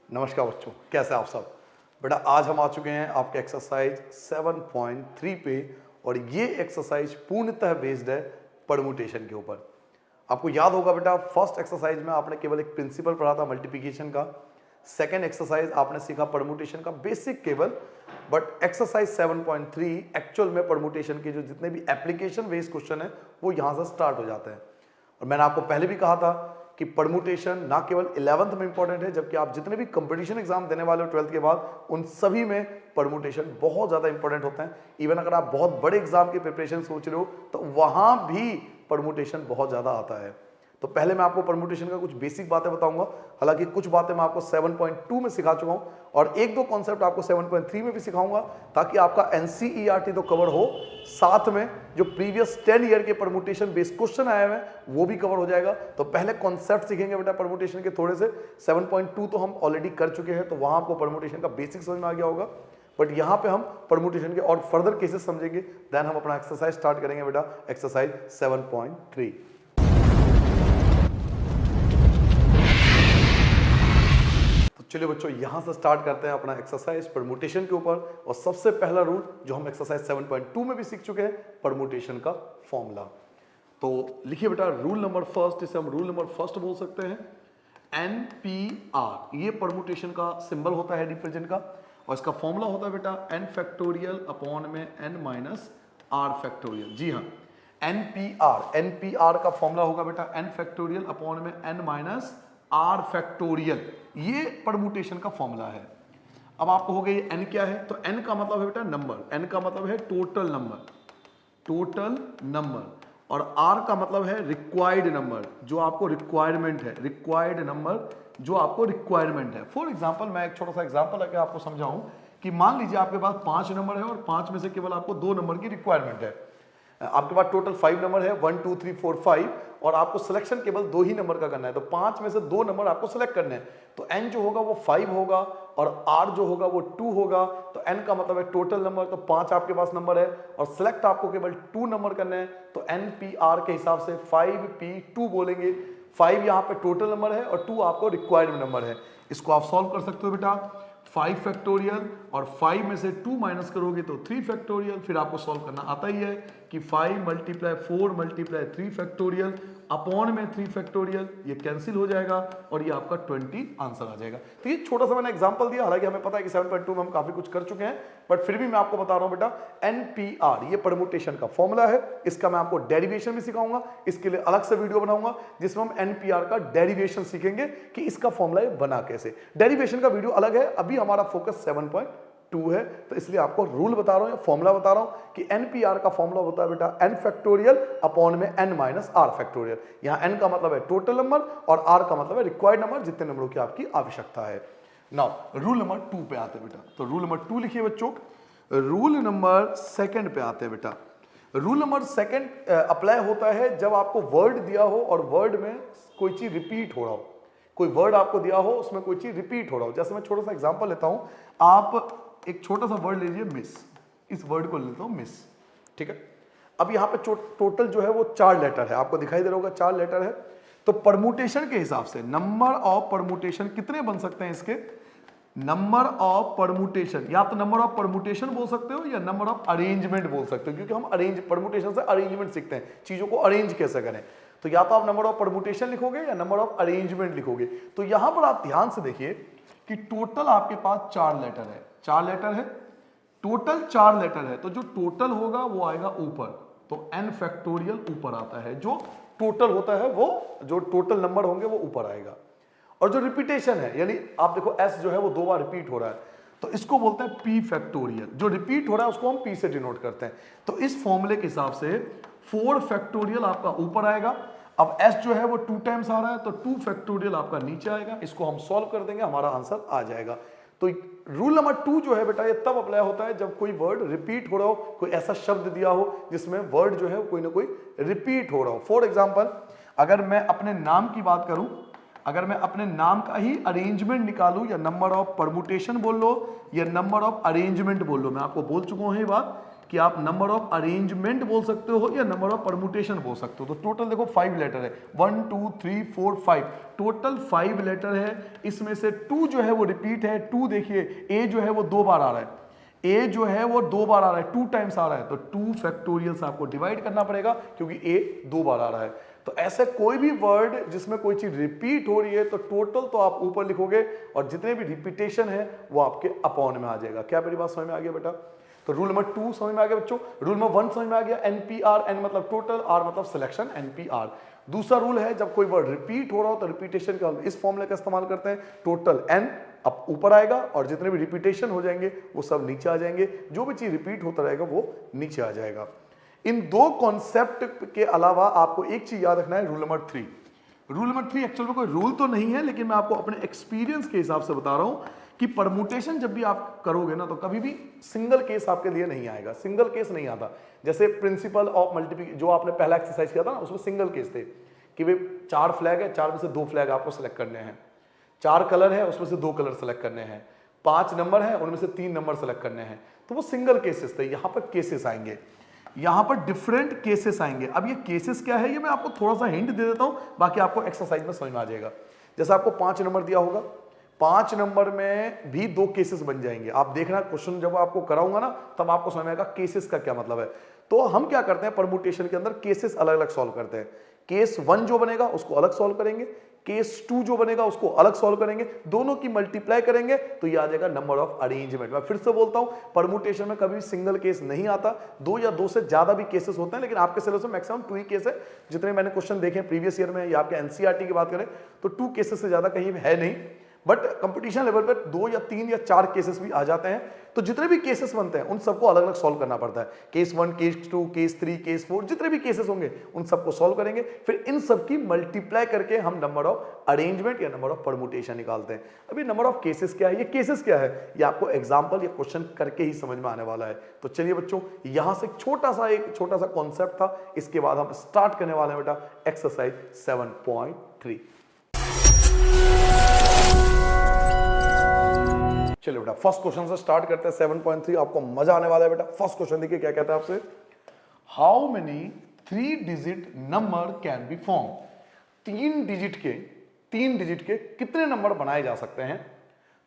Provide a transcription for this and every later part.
नमस्कार बच्चों, कैसे आप सब। बेटा आज हम आ चुके हैं आपके एक्सरसाइज 7.3 पे और ये एक्सरसाइज पूर्णतः बेस्ड है परमुटेशन के ऊपर। आपको याद होगा बेटा फर्स्ट एक्सरसाइज में आपने केवल एक प्रिंसिपल पढ़ा था मल्टीप्लिकेशन का, सेकेंड एक्सरसाइज आपने सीखा परमुटेशन का बेसिक केवल, बट एक्सरसाइज 7.3 एक्चुअल में परमुटेशन के जो जितने भी एप्लीकेशन बेस्ड क्वेश्चन है वो यहाँ से स्टार्ट हो जाते हैं। और मैंने आपको पहले भी कहा था कि परमुटेशन ना केवल 11th में इंपॉर्टेंट है, जबकि आप जितने भी कंपटीशन एग्जाम देने वाले हो 12th के बाद उन सभी में परमुटेशन बहुत ज्यादा इंपॉर्टेंट होते हैं। इवन अगर आप बहुत बड़े एग्जाम की प्रिपरेशन सोच रहे हो तो वहां भी परमुटेशन बहुत ज्यादा आता है। तो पहले मैं आपको परमुटेशन का कुछ बेसिक बातें बताऊंगा, हालांकि कुछ बातें मैं आपको 7.2 में सिखा चुका हूं और एक दो कॉन्सेप्ट आपको 7.3 में भी सिखाऊंगा, ताकि आपका एनसीईआरटी तो कवर हो, साथ में जो प्रीवियस 10 ईयर के परमुटेशन बेस्ड क्वेश्चन आए हुए हैं वो भी कवर हो जाएगा। तो पहले कॉन्सेप्ट सीखेंगे बेटा परमुटेशन के थोड़े से। 7.2 तो हम ऑलरेडी कर चुके हैं, तो वहां आपको परमुटेशन का बेसिक समझ में आ गया होगा, बट यहां पे हम परमुटेशन के और फर्दर केसेस समझेंगे, देन हम अपना एक्सरसाइज स्टार्ट करेंगे बेटा एक्सरसाइज 7.3। चलिए बच्चों यहां से स्टार्ट करते हैं अपना एक्सरसाइज परमुटेशन के ऊपर। और सबसे पहला रूल जो हम एक्सरसाइज 7.2 में भी सीख चुके हैं, परमुटेशन का फॉर्मूला। तो लिखिए बेटा रूल नंबर फर्स्ट, इसे हम रूल नंबर फर्स्ट बोल सकते हैं, NPR। ये परमुटेशन का सिंबल होता है रिप्रेजेंट का, और इसका फॉर्मूला होता है बेटा n फैक्टोरियल अपॉन में n माइनस r फैक्टोरियल। जी हाँ, NPR का फॉर्मूला होगा बेटा n फैक्टोरियल अपॉन में n माइनस r फैक्टोरियल। ये परमुटेशन का फॉर्मूला है। अब आपको हो गया ये n क्या है, तो n का मतलब है बेटा नंबर, n का मतलब है टोटल नंबर, टोटल नंबर, और r का मतलब है रिक्वायर्ड नंबर, जो आपको रिक्वायरमेंट है, रिक्वायर्ड नंबर जो आपको रिक्वायरमेंट है। फॉर एग्जांपल मैं एक छोटा सा एग्जांपल लेके आपको समझाऊं कि मान लीजिए आपके पास 5 नंबर है और 5 में से केवल आपको 2 नंबर की रिक्वायरमेंट है। आपके पास टोटल 5 नंबर है, 1 2 3 4 5, और आपको सिलेक्शन केवल 2 ही नंबर का करना है, तो 5 में से 2 नंबर आपको सिलेक्ट करने हैं। तो n जो होगा वो 5 होगा और r जो होगा वो 2 होगा। तो n का मतलब है टोटल नंबर, तो 5 आपके पास नंबर है और सिलेक्ट आपको केवल 2 नंबर करने हैं, तो NPR के हिसाब से 5P2 बोलेंगे। 5 यहाँ पे टोटल नंबर है और 2 आपको रिक्वायर्ड नंबर है। इसको आप सॉल्व कर सकते हो बेटा, 5 फैक्टोरियल और 5 में से 2 माइनस करोगे तो 3 फैक्टोरियल। फिर आपको सॉल्व करना आता ही है कि 5 मल्टीप्लाई 4 मल्टीप्लाई 3 फैक्टोरियल अपॉन में 3 फैक्टोरियल, ये कैंसिल हो जाएगा और ये आपका 20 आंसर आ जाएगा। तो ये छोटा सा मैंने एग्जांपल दिया, हालांकि हमें पता है कि 7.2 में हम काफी कुछ कर चुके हैं, बट फिर भी मैं आपको बता रहा हूं बेटा NPR ये परमुटेशन का फॉर्मूला है। इसका मैं आपको डेरिवेशन भी सिखाऊंगा, इसके लिए अलग से वीडियो बनाऊंगा जिसमें हम NPR का डेरिवेशन सीखेंगे कि इसका फॉर्मूला बना कैसे। डेरिवेशन का वीडियो अलग है, अभी हमारा फोकस 7.2 है, तो इसलिए आपको रूल बता रहा हूं या फॉर्मूला बता रहा हूं कि NPR का फॉर्मूला होता है बेटा n फैक्टोरियल अपॉन में n माइनस r फैक्टोरियल। यहां n का मतलब है टोटल नंबर और r का मतलब है रिक्वायर्ड नंबर, जितने नंबरों की आपकी आवश्यकता है। नाउ रूल नंबर 2 पे आते हैं बेटा, तो रूल नंबर 2 लिखिए बच्चों। रूल नंबर सेकंड पे आते हैं बेटा। रूल नंबर सेकंड अप्लाई होता है जब आपको वर्ड दिया हो और वर्ड में कोई चीज रिपीट हो रहा हो, कोई वर्ड आपको दिया हो उसमें कोई चीज रिपीट हो रहा हो। जैसे मैं छोटा सा एग्जांपल लेता हूं, आप एक छोटा सा वर्ड लीजिए मिस, इस वर्ड को लेता हूं मिस, ठीक है। अब यहां पे टोटल जो है वो 4 लेटर है, आपको दिखाई दे रहा होगा 4 लेटर है। तो परमुटेशन के हिसाब से नंबर ऑफ परमुटेशन कितने बन सकते हैं इसके, नंबर ऑफ परमुटेशन, या तो नंबर ऑफ परमुटेशन बोल सकते हो या नंबर ऑफ अरेंजमेंट बोल सकते हो, क्योंकि हम अरेंज परमुटेशन से अरेंजमेंट सीखते हैं, चीजों को अरेंज कैसे करें। तो या तो आप नंबर ऑफ परमुटेशन लिखोगे या नंबर ऑफ अरेंजमेंट लिखोगे। तो यहां पर आप ध्यान से देखिए कि टोटल आपके पास 4 लेटर है, 4 लेटर है, टोटल 4 लेटर है, तो जो टोटल होगा वो आएगा ऊपर, तो n फैक्टोरियल ऊपर आता है, जो टोटल होता है वो जो टोटल नंबर होंगे वो ऊपर आएगा। और जो रिपीटेशन है, यानी आप देखो s जो है वो 2 बार रिपीट हो रहा है, तो इसको बोलते हैं p फैक्टोरियल। जो रिपीट हो रहा है उसको हम p से डिनोट करते हैं। तो इस फॉर्मूले के हिसाब से 4 फैक्टोरियल आपका ऊपर आएगा। अब s जो है वो 2 टाइम्स आ रहा है, तो 2 फैक्टोरियल आपका नीचे आएगा। इसको हम सॉल्व कर देंगे, हमारा आंसर आ जाएगा। तो रूल नंबर 2 जो है बेटा ये तब अप्लाई होता है जब कोई वर्ड रिपीट हो रहा हो, कोई ऐसा शब्द दिया हो जिसमें वर्ड जो है कोई ना कोई रिपीट हो रहा हो। फॉर एग्जांपल अगर मैं अपने नाम की बात करूं, अगर मैं अपने नाम का ही अरेंजमेंट निकालूं, या नंबर ऑफ परमुटेशन बोल लो या नंबर ऑफ अरेंजमेंट बोल लो, मैं आपको बोल चुका हूं ये बात कि आप नंबर ऑफ अरेंजमेंट बोल सकते हो या नंबर ऑफ परमुटेशन बोल सकते हो। तो टोटल देखो 5 लेटर है, 1 2 3 4 5, टोटल 5 लेटर है। इसमें से 2 जो है वो रिपीट है। 2 देखिए ए जो है वो 2 बार आ रहा है, ए जो है वो 2 बार आ रहा है, 2 टाइम्स आ रहा है, तो 2 फैक्टोरियल से आपको डिवाइड करना पड़ेगा क्योंकि ए 2 बार आ रहा है। तो ऐसे कोई भी वर्ड जिसमें कोई चीज रिपीट हो रही है तो टोटल तो आप ऊपर लिखोगे और जितने भी रिपीटेशन है वो आपके अपॉन में आ जाएगा। क्या मेरी बात समझ में आ गया बेटा? तो रूल नंबर 2 समझ में आ गया बच्चों। रूल नंबर 1 समझ में आ गया, एनपीआर, एन मतलब टोटल, आर मतलब सिलेक्शन, एनपीआर। दूसरा रूल है जब कोई वर्ड रिपीट हो रहा हो तो रिपीटेशन का इस फॉर्मूले का इस्तेमाल करते हैं, टोटल एन अब ऊपर आएगा और जितने भी रिपीटेशन हो जाएंगे वो सब नीचे आ जाएंगे, जो भी चीज रिपीट होता रहेगा वो नीचे आ जाएगा। इन दो कॉन्सेप्ट के अलावा आपको एक चीज याद रखना है, rule number 3। Rule number 3 actual में कोई रूल तो नहीं है, लेकिन मैं आपको अपने एक्सपीरियंस के हिसाब से बता रहा हूं कि परमुटेशन जब भी आप करोगे ना तो कभी भी सिंगल केस आपके लिए नहीं आएगा, सिंगल केस नहीं आता। जैसे प्रिंसिपल ऑफ मल्टीप्लिकेशन जो आपने पहला एक्सरसाइज किया था ना, उसमें सिंगल केस थे कि भाई 4 फ्लैग है, 4 में से 2 फ्लैग आपको सेलेक्ट करने हैं, 4 कलर है उसमें से 2 कलर सेलेक्ट करने हैं, 5 नंबर है उनमें से 3 नंबर सेलेक्ट करने हैं। तो वो सिंगल केसेस थे। यहां पर केसेस आएंगे, यहां पर डिफरेंट केसेस आएंगे। अब ये केसेस क्या है ये मैं आपको थोड़ा सा हिंट दे देता हूं, बाकी आपको एक्सरसाइज में समझ में आ जाएगा। जैसे आपको 5 नंबर दिया होगा, 5 नंबर में भी 2 केसेस बन जाएंगे। आप देखना क्वेश्चन जब आपको कराऊंगा ना तब आपको समझ में आएगा केसेस का क्या मतलब है। तो हम क्या करते हैं परमुटेशन के अंदर केसेस अलग अलग सॉल्व करते हैं। केस 1 जो बनेगा उसको अलग सॉल्व करेंगे, केस 2 जो बनेगा उसको अलग सॉल्व करेंगे, दोनों की मल्टीप्लाई करेंगे तो ये आ जाएगा नंबर ऑफ अरेंजमेंट। मैं फिर से बोलता हूं परमुटेशन में कभी सिंगल केस नहीं आता, 2 या 2 से ज्यादा भी केसेस होते हैं, लेकिन आपके सिलेबस में मैक्सिमम 2 ही केस है। जितने मैंने क्वेश्चन देखे प्रीवियस ईयर में या आपके एनसीईआरटी की बात करें तो 2 केसेस से ज्यादा कहीं है नहीं, बट कंपटीशन लेवल पर 2 या 3 या 4 केसेस भी आ जाते हैं। तो जितने भी केसेस बनते हैं उन सबको अलग अलग सॉल्व करना पड़ता है। केस 1, केस 2, केस 3, केस 4, जितने भी केसेस होंगे उन सबको सॉल्व करेंगे, फिर इन सबकी मल्टीप्लाई करके हम नंबर ऑफ अरेंजमेंट या नंबर ऑफ परमुटेशन निकालते हैं। अभी नंबर ऑफ केसेस क्या है, ये केसेस क्या है, ये आपको एग्जाम्पल या क्वेश्चन करके ही समझ में आने वाला है। तो चलिए बच्चों, यहां से एक छोटा सा कॉन्सेप्ट था, इसके बाद हम स्टार्ट करने वाले हैं बेटा एक्सरसाइज 7.3। चलिए बेटा फर्स्ट क्वेश्चन से स्टार्ट करते हैं 7.3। आपको मजा आने वाला है बेटा। फर्स्ट क्वेश्चन देखिए क्या कहता है आपसे, how many 3 digit number can be form. 3 digit के कितने नंबर बनाए जा सकते हैं,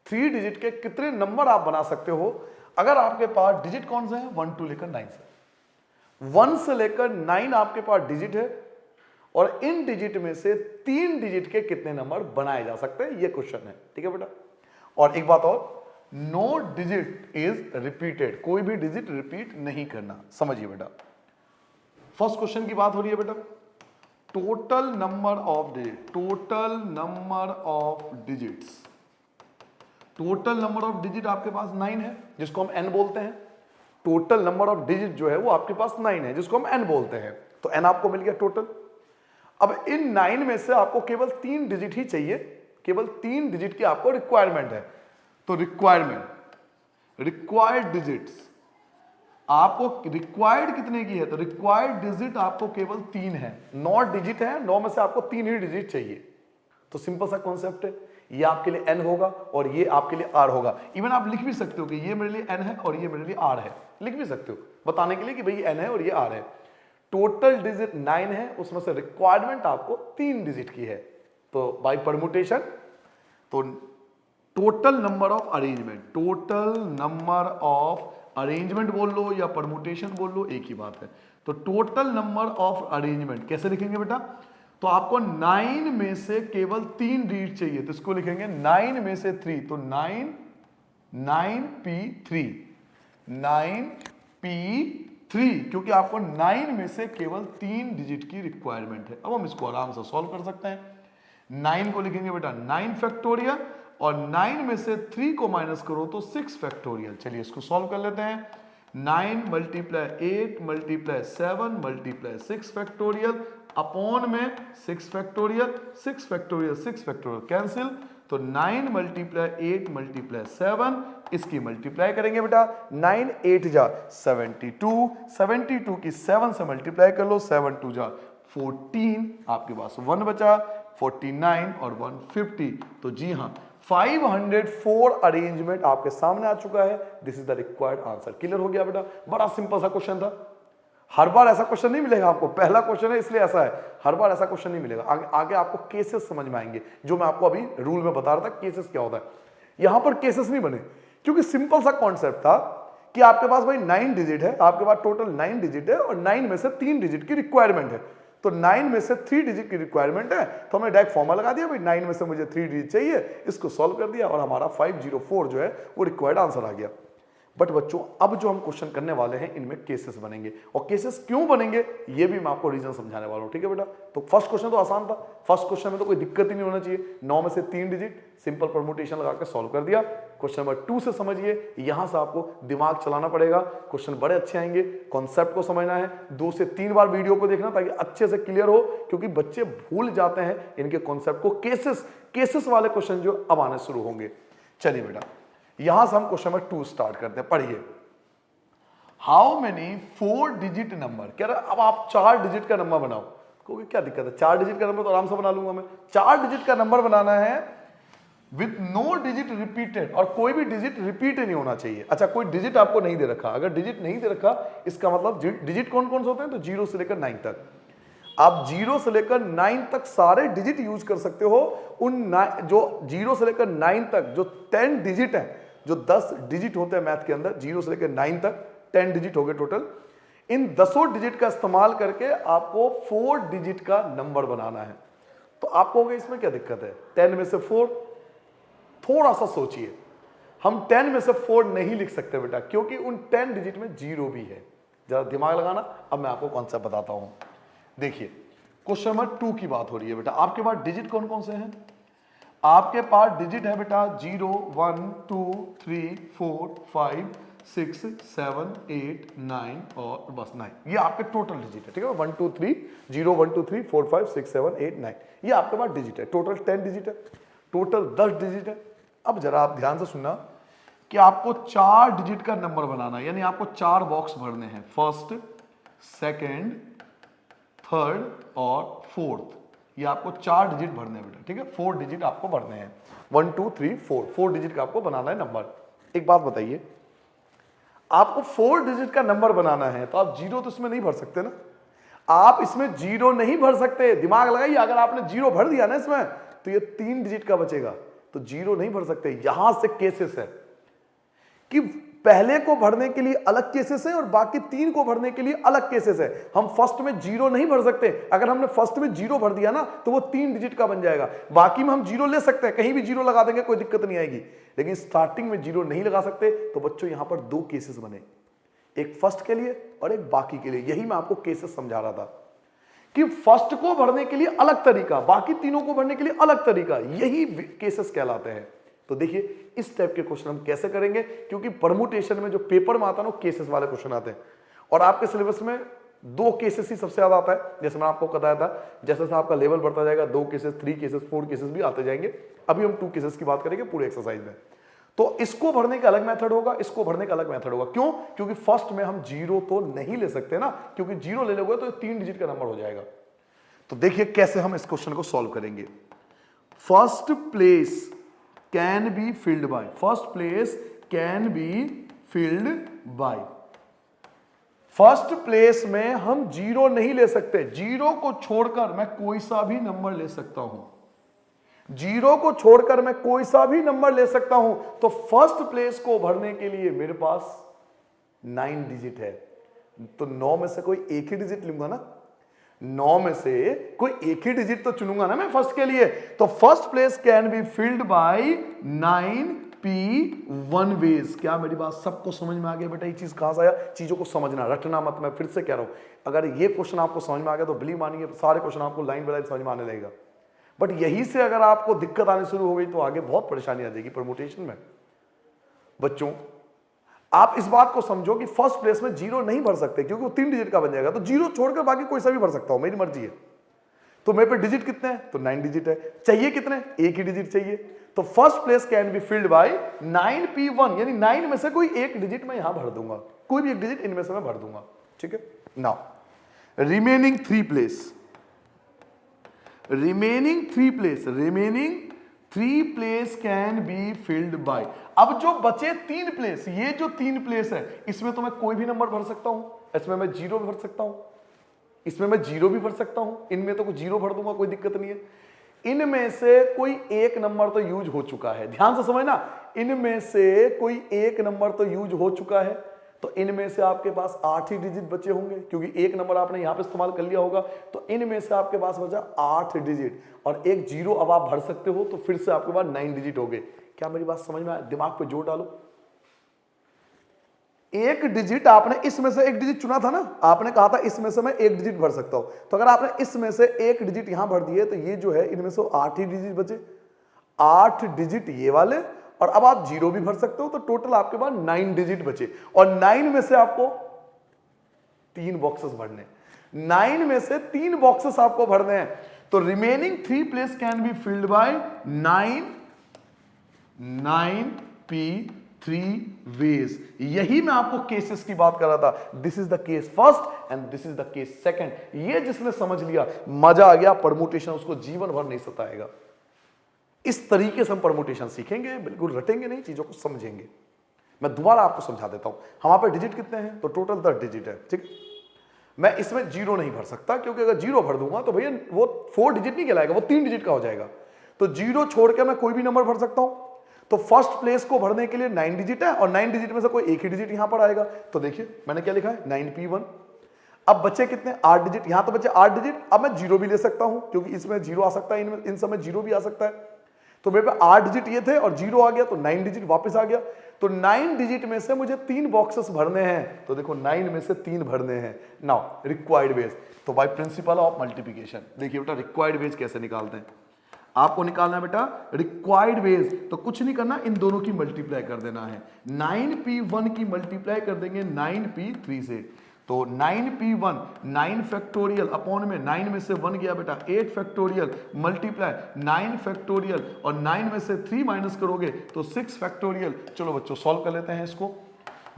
3 डिजिट के कितने नंबर आप बना सकते हो अगर आपके पास डिजिट कौन से हैं, 1 to लेकर 9 से। 1 से लेकर 9 आपके पास डिजिट है और इन डिजिट में से 3 डिजिट के कितने नंबर बनाए जा सकते हैं, ये क्वेश्चन है। ठीक है बेटा। और एक बात और, नो डिजिट इज रिपीटेड, कोई भी डिजिट रिपीट नहीं करना। समझिए बेटा, फर्स्ट क्वेश्चन की बात हो रही है बेटा, total number of digit, total number of digits, total number of digit आपके पास 9 है जिसको हम n बोलते हैं। टोटल नंबर ऑफ डिजिट जो है वो आपके पास 9 है जिसको हम n बोलते हैं, तो n आपको मिल गया टोटल। अब इन 9 में से आपको केवल 3 डिजिट ही चाहिए, केवल 3 डिजिट की आपको रिक्वायरमेंट है। तो रिक्वायर्ड डिजिट्स आपको रिक्वायर्ड कितने की है, तो रिक्वायर्ड डिजिट आपको केवल 3 है। 9 डिजिट है, 9 में से आपको 3 ही डिजिट चाहिए। तो सिंपल सा कॉन्सेप्ट है, ये आपके लिए n होगा और ये आपके लिए r होगा। इवन आप लिख भी सकते हो कि ये मेरे लिए n है और ये मेरे लिए r है, लिख भी सकते हो बताने के लिए कि भाई ये n है और ये r है। टोटल डिजिट 9 है, उसमें से रिक्वायरमेंट आपको 3 डिजिट की है। तो बाय परमुटेशन तो total number of arrangement, total number of arrangement बोल लो या परमुटेशन बोल लो, एक ही बात है। तो टोटल नंबर ऑफ अरेंजमेंट कैसे लिखेंगे बेटा, तो आपको 9 में से केवल 3 डिजिट चाहिए, तो इसको लिखेंगे 9 में से 3, तो 9p3, क्योंकि आपको 9 में से केवल 3 डिजिट की रिक्वायरमेंट है। अब हम इसको आराम से सॉल्व कर सकते हैं। 9 को लिखेंगे बेटा 9 फैक्टोरियल और 9 में से 3 को माइनस करो तो 6 फैक्टोरियल। चलिए इसको सॉल्व कर लेते हैं। 9 multiply 8 multiply 7 multiply 6 factorial upon में 6 फैक्टोरियल, 6 फैक्टोरियल 6 फैक्टोरियल कैंसिल, तो 9 मल्टीप्लाई 8 मल्टीप्लाई 7, इसकी मल्टीप्लाई करेंगे बेटा, 9 8 जा 72, 72 की 7 से मल्टीप्लाई कर लो, 7 2 जा 14, आपके पास 1 बचा, 49 और 150। तो जी हाँ 504 अरेंजमेंट आपके सामने आ चुका है। This is the required answer. Clear हो गया बेटा? बड़ा सिंपल सा क्वेश्चन था। हर बार ऐसा क्वेश्चन नहीं मिलेगा आपको, पहला क्वेश्चन है इसलिए ऐसा है, हर बार ऐसा क्वेश्चन नहीं मिलेगा। आगे आपको केसेस समझ में आएंगे, जो मैं आपको अभी रूल में बता रहा था केसेस क्या होता है। यहां पर केसेस नहीं बने क्योंकि सिंपल सा कॉन्सेप्ट था कि आपके पास भाई 9 डिजिट है, आपके पास टोटल 9 डिजिट है और 9 में से 3 डिजिट की रिक्वायरमेंट है। तो 9 में से 3 डिजिट की रिक्वायरमेंट है, तो हमने डायरेक्ट फॉर्मूला लगा दिया भाई 9 में से मुझे 3 डिजिट चाहिए, इसको सॉल्व कर दिया और हमारा 504 जो है वो रिक्वायर्ड आंसर आ गया। बट बच्चों अब जो हम क्वेश्चन करने वाले हैं इनमें केसेस बनेंगे, और केसेस क्यों बनेंगे ये भी मैं आपको रीजन समझाने वाला हूं। ठीक है बेटा? तो फर्स्ट क्वेश्चन तो आसान था, फर्स्ट क्वेश्चन में तो कोई दिक्कत ही नहीं होना चाहिए। 9 में से 3 डिजिट, सिंपल परमुटेशन लगा के सॉल्व कर दिया। क्वेश्चन नंबर 2 से समझिए, यहां से आपको दिमाग चलाना पड़ेगा, क्वेश्चन बड़े अच्छे आएंगे, कॉन्सेप्ट को समझना है, 2 से 3 बार वीडियो को देखना ताकि अच्छे से क्लियर हो, क्योंकि बच्चे भूल जाते हैं इनके कॉन्सेप्ट को। केसेस वाले क्वेश्चन जो अब आने शुरू होंगे। चलिए बेटा, यहां से हम क्वेश्चन नंबर 2 स्टार्ट करते हैं। पढ़िए, हाउ मेनी 4 डिजिट नंबर, कह रहा है अब आप 4 डिजिट का नंबर बनाओ। क्योंकि क्या दिक्कत है, 4 डिजिट का नंबर तो आराम से बना लूंगा मैं। 4 डिजिट का नंबर बनाना है विथ नो डिजिट रिपीटेड, और कोई भी डिजिट रिपीट नहीं होना चाहिए। अच्छा, कोई डिजिट आपको नहीं दे रखा, अगर डिजिट नहीं दे रखा इसका मतलब डिजिट कौन कौन से होते हैं, तो 0 से लेकर 9 तक। आप 0 से लेकर 9 तक सारे डिजिट यूज कर सकते हो। जो 0 से लेकर 9 तक जो 10 डिजिट है, जो 10 डिजिट होते हैं मैथ के अंदर, 0 से लेकर 9 तक 10 डिजिट हो गए टोटल। इन 10 डिजिट का इस्तेमाल करके आपको 4 डिजिट का नंबर बनाना है। तो आप कहोगे इसमें क्या दिक्कत है, 10 में से 4, थोड़ा सा सोचिए, हम 10 में से 4 नहीं लिख सकते बेटा, क्योंकि उन 10 डिजिट में 0 भी है। जरा दिमाग लगाना, अब मैं आपको कॉन्सेप्ट बताता हूं। देखिए, क्वेश्चन नंबर 2 की बात हो रही है बेटा। आपके पास डिजिट कौन कौन से हैं? आपके पास डिजिट है बेटा 0, 1, 2, 3, 4, 5, 6, 7, 8, 9 और बस 9। ये आपके टोटल डिजिट है। ठीक है, 1, 2, 3, 0, 1, 2, 3, 4, 5, 6, 7, 8, 9, ये आपके पास डिजिट है। टोटल 10 डिजिट है, टोटल 10 डिजिट है। अब जरा आप ध्यान से सुनना कि आपको 4 डिजिट का नंबर बनाना है, यानी आपको 4 बॉक्स भरने हैं, फर्स्ट, सेकेंड, थर्ड और फोर्थ। ये आपको 4 डिजिट भरने हैं बेटा। ठीक है, 4 डिजिट आपको भरने हैं, 1, 2, 3, 4 डिजिट का आपको बनाना है नंबर। एक बात बताइए, आपको 4 डिजिट का नंबर बनाना है तो आप 0 तो इसमें नहीं भर सकते ना, आप इसमें 0 नहीं भर सकते। दिमाग लगाइए, अगर आपने 0 भर दिया ना इसमें, तो ये 3 डिजिट का बचेगा, तो 0 नहीं भर सकते। यहां से केसेस है कि पहले को भरने के लिए अलग केसेस है और बाकी 3 को भरने के लिए अलग केसेस है। हम फर्स्ट में 0 नहीं भर सकते। अगर हमने फर्स्ट में 0 भर दिया ना तो वो 3 डिजिट का बन जाएगा। बाकी में हम 0 ले सकते हैं, कहीं भी 0 लगा देंगे, कोई दिक्कत नहीं आएगी। लेकिन स्टार्टिंग में 0 नहीं लगा सकते। तो बच्चों यहां पर 2 केसेस बने, एक फर्स्ट के लिए और एक बाकी के लिए। यही मैं आपको केसेस समझा रहा था कि फर्स्ट को भरने के लिए अलग तरीका, बाकी तीनों को भरने के लिए अलग तरीका, यही केसेस कहलाते हैं। तो देखिए इस टाइप के क्वेश्चन हम कैसे करेंगे, क्योंकि परमुटेशन में जो पेपर में आता है ना केसेस वाले क्वेश्चन आते हैं, और आपके सिलेबस में 2 केसेस ही सबसे ज्यादा आता है। जैसे मैं आपको बताया था, जैसे जैसे आपका लेवल बढ़ता जाएगा 2 केसेस, 3 केसेस, 4 केसेस भी आते जाएंगे। अभी हम 2 केसेस की बात करेंगे पूरे एक्सरसाइज में। तो इसको भरने का अलग मेथड होगा, इसको भरने का अलग मेथड होगा। क्यों? क्योंकि फर्स्ट में हम 0 तो नहीं ले सकते ना, क्योंकि 0 ले लोगे तो 3 डिजिट का नंबर हो जाएगा। तो देखिए कैसे हम इस क्वेश्चन को सॉल्व करेंगे। First place can be filled bye, first place can be filled bye. First place में हम 0 नहीं ले सकते, 0 को छोड़कर मैं कोई सा भी नंबर ले सकता हूं, 0 को छोड़कर मैं कोई सा भी नंबर ले सकता हूं। तो फर्स्ट प्लेस को भरने के लिए मेरे पास 9 डिजिट है, तो 9 में से कोई एक ही डिजिट लूंगा ना, 9 में से कोई एक ही डिजिट तो चुनूंगा ना मैं फर्स्ट के लिए। तो first place can be filled by 9p1 ways. क्या मेरी बात सबको समझ में आ गया बेटा? ये चीज कहां से आया, चीजों को समझना, रटना मत। मैं फिर से कह रहा हूं, अगर ये क्वेश्चन आपको समझ में आ गया तो बिलीव मानिए सारे क्वेश्चन आपको लाइन बाय लाइन समझ में आने लगेगा। बट यही से अगर आपको दिक्कत आनी शुरू हो गई तो आगे बहुत परेशानी आ जाएगी परमुटेशन में। बच्चों आप इस बात को समझो कि फर्स्ट प्लेस में 0 नहीं भर सकते, क्योंकि वो 3 डिजिट का बन जाएगा। तो 0 छोड़कर बाकी कोई सा भी भर सकता हूं, मेरी मर्जी है। तो मेरे पे डिजिट कितने हैं? तो 9 डिजिट है। चाहिए कितने? एक ही डिजिट चाहिए। तो first place can be filled by 9p1, यानी 9 में से कोई एक डिजिट मैं यहां भर दूंगा, कोई भी एक डिजिट इनमें से मैं भर दूंगा। ठीक है, now remaining 3 place, remaining 3 place can be filled bye. अब जो बचे 3 प्लेस, ये जो 3 प्लेस है, इसमें तो मैं कोई भी नंबर भर सकता हूं, इसमें मैं 0 भर सकता हूं, इसमें मैं 0 भी भर सकता हूं, इनमें तो कुछ 0 भर दूंगा, कोई दिक्कत नहीं है। इनमें से कोई एक नंबर तो यूज हो चुका है, ध्यान से समझना, इनमें से कोई एक नंबर तो यूज हो चुका है, तो इनमें से आपके पास 8 ही डिजिट बचे होंगे, क्योंकि एक नंबर आपने यहां पे इस्तेमाल कर लिया होगा, तो इनमें से आपके पास बचा 8 डिजिट, और एक 0 अब आप भर सकते हो, तो फिर से आपके पास 9 डिजिट हो गए। क्या मेरी बात समझ में आया? दिमाग पे जोर डालो। एक डिजिट आपने इसमें से एक डिजिट चुना था ना, आपने कहा था इसमें से मैं एक डिजिट भर सकता हूं, तो अगर आपने इसमें से एक डिजिट यहां भर दिए, तो ये जो है इनमें से 8 ही डिजिट बचे, 8 डिजिट ये वाले, और अब आप 0 भी भर सकते हो, तो टोटल आपके पास 9 डिजिट बचे, और 9 में से आपको 3 बॉक्सेस भरने, 9 में से 3 बॉक्सेस आपको भरने हैं, तो remaining 3 place can be filled by 9p3 ways. यही मैं आपको केसेस की बात कर रहा था, this is the case first and this is the case second. ये जिसने समझ लिया, मजा आ गया, परमुटेशन उसको जीवन भर नहीं सताएगा। इस तरीके से हम परमुटेशन सीखेंगे, बिल्कुल रटेंगे नहीं, चीजों को समझेंगे। मैं दोबारा आपको समझा देता हूं, हमारे पे डिजिट कितने हैं, तो टोटल 10 डिजिट है, ठीक। मैं इसमें 0 नहीं भर सकता, क्योंकि अगर 0 भर दूंगा तो भैया वो 4 डिजिट नहीं कहलाएगा, वो 3 डिजिट का हो जाएगा। तो 0 छोड़ के मैं कोई भी नंबर भर सकता हूं, तो फर्स्ट प्लेस को भरने के लिए 9 डिजिट है, और 9 डिजिट में से कोई एक ही डिजिट यहां पर आएगा, तो देखिए मैंने क्या लिखा है, 9p1। अब बचे कितने, 8 डिजिट, यहां तो बचे 8 डिजिट। अब मैं 0 भी ले सकता हूं, क्योंकि इसमें 0 आ सकता है, इन सब में 0 भी आ सकता है, तो मेरे पे 8 डिजिट ये थे और 0 आ गया, तो 9 डिजिट वापस आ गया। तो 9 डिजिट में से मुझे 3 बॉक्सेस भरने हैं, तो देखो 9 में से 3 भरने हैं। नाउ रिक्वायर्ड वेज, तो बाय प्रिंसिपल ऑफ मल्टीप्लिकेशन, देखिए बेटा रिक्वायर्ड वेज कैसे निकालते हैं। आपको निकालना है बेटा रिक्वायर्ड वेज, तो कुछ नहीं करना, इन दोनों की मल्टीप्लाई कर देना है। 9p1 की मल्टीप्लाई कर देंगे 9p3 से, तो 9p1 9 फैक्टोरियल अपॉन में 9 में से 1 गया बेटा 8 फैक्टोरियल मल्टीप्लाई 9 फैक्टोरियल, और 9 में से 3 माइनस करोगे तो 6 फैक्टोरियल। चलो बच्चों सॉल्व कर लेते हैं इसको।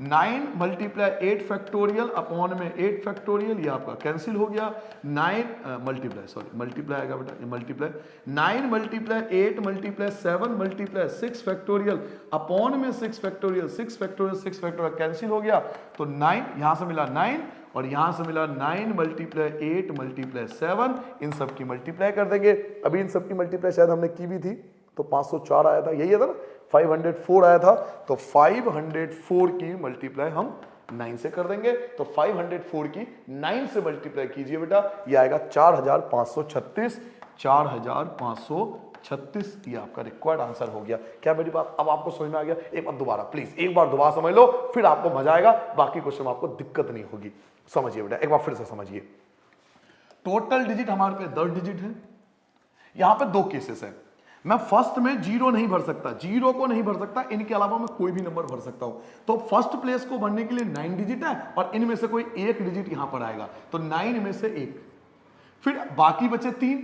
9 मल्टीप्लाई 8 फैक्टोरियल अपॉन में 8 फैक्टोरियल, ये आपका कैंसिल हो गया। 9 मल्टीप्लाई आएगा बेटा, ये multiply 9 multiply 8 multiply 7 multiply 6 factorial upon में 6 फैक्टोरियल, 6 फैक्टोरियल 6 फैक्टोरियल कैंसिल हो गया, तो 9 यहां से मिला 9 और यहां से मिला 9 मल्टीप्लाई 8 मल्टीप्लाई 7, इन सब की मल्टीप्लाई कर देंगे। अभी इन सब की मल्टीप्लाई शायद हमने की भी थी, तो 504 आया था, यही था ना, 504 आया था, तो 504 की मल्टीप्लाई हम 9 से कर देंगे, तो 504 की 9 से मल्टीप्लाई कीजिए बेटा, ये आएगा 4536, 4536, ये आपका रिक्वायर्ड आंसर हो गया। क्या मेरी बात अब आपको समझ में आ गया? एक बार दोबारा प्लीज, एक बार दोबारा समझ लो, फिर आपको मजा आएगा, बाकी क्वेश्चन में आपको दिक्कत नहीं होगी। समझिए बेटा, एक बार फिर से समझिए। टोटल डिजिट हमारे पे 10 डिजिट है, यहां पे 2 केसेस है। मैं फर्स्ट में 0 नहीं भर सकता, 0 को नहीं भर सकता, इनके अलावा मैं कोई भी नंबर भर सकता हूं। तो फर्स्ट प्लेस को भरने के लिए 9 डिजिट है, और इनमें से कोई एक डिजिट यहां पर आएगा, तो 9 में से एक, फिर बाकी बचे 3,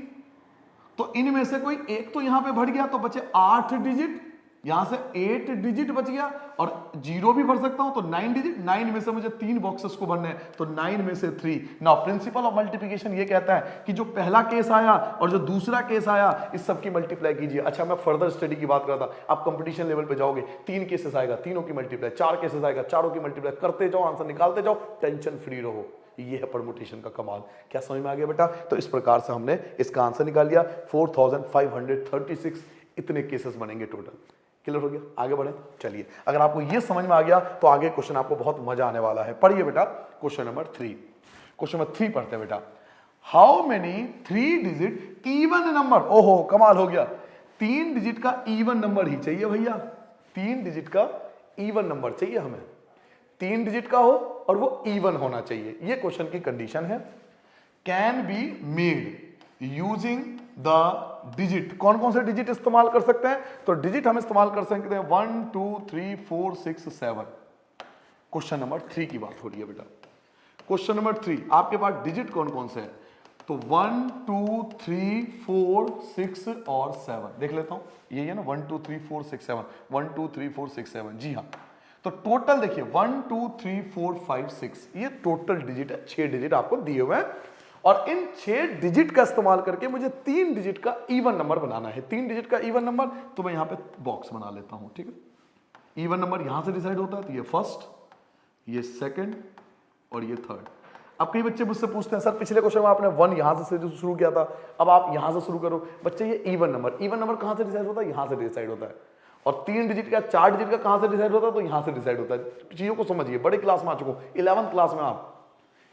तो इनमें से कोई एक तो यहां पे भर गया, तो बचे 8 डिजिट, यहां से 8 डिजिट बच गया, और 0 भी भर सकता हूं, तो 9 डिजिट, 9 में से मुझे 3 बॉक्सेस को भरने हैं, तो 9 में से 3। नाउ प्रिंसिपल ऑफ मल्टीप्लिकेशन ये कहता है कि जो पहला केस आया और जो दूसरा केस आया, इस सब की मल्टीप्लाई कीजिए। अच्छा, मैं फर्दर स्टडी की बात कर रहा था, आप कंपटीशन लेवल पे जाओगे, 3 केसेस आएगा, तीनों की मल्टीप्लाई, 4 केसेस आएगा, चारों की मल्टीप्लाई करते जाओ, आंसर निकालते जाओ, टेंशन फ्री रहो। ये है परमुटेशन का कमाल। क्या समझ में आ गया बेटा? तो इस प्रकार से हमने इसका आंसर निकाल लिया, 4536 इतने केसेस बनेंगे टोटल। क्लियर हो गया? आगे बढ़े, चलिए। अगर आपको ये समझ में आ गया तो आगे क्वेश्चन आपको बहुत मजा आने वाला है। पढ़िए बेटा क्वेश्चन नंबर 3। क्वेश्चन नंबर 3 पढ़ते हैं बेटा। How many 3 digit even number, ओहो कमाल हो गया, 3 डिजिट का इवन नंबर ही चाहिए भैया, 3 डिजिट का इवन नंबर चाहिए हमें, 3 डिजिट का हो और वो इवन होना चाहिए, ये क्वेश्चन की कंडीशन है। Can be made using the digit, कौन कौन से डिजिट इस्तेमाल कर सकते हैं? तो डिजिट हम इस्तेमाल कर सकते हैं 1 2 3 4 6 7। क्वेश्चन नंबर 3 की बात हो रही है बेटा। क्वेश्चन नंबर 3, आपके पास डिजिट कौन कौन से हैं? तो 1 2 3 4 6 और 7 देख लेता हूं, यही है ना, 1 2 3 4 6 7, 1 2 3 4 6 7, जी हाँ। तो टोटल देखिए 1 2 3 4 5 6, ये टोटल डिजिट है, 6 डिजिट आपको दिए हुए हैं। और इन 6 डिजिट का इस्तेमाल करके मुझे 3 डिजिट का इवन नंबर बनाना है। 3 डिजिट का इवन नंबर, तो मैं यहां पे बॉक्स बना लेता हूं, ठीक है। इवन नंबर यहां से डिसाइड होता है, तो ये फर्स्ट, ये सेकंड और ये थर्ड। अब कई बच्चे मुझसे पूछते हैं, सर पिछले क्वेश्चन में आपने 1 यहां से शुरू किया था, अब आप यहां से शुरू करो। बच्चे ये इवन नंबर कहां से डिसाइड होता है? यहां से डिसाइड होता है। और 3 डिजिट का 4 डिजिट का कहां से डिसाइड होता है? तो यहां से डिसाइड होता है। चीजों को समझिए, बड़े क्लास में आ चुको, 11th क्लास में आप।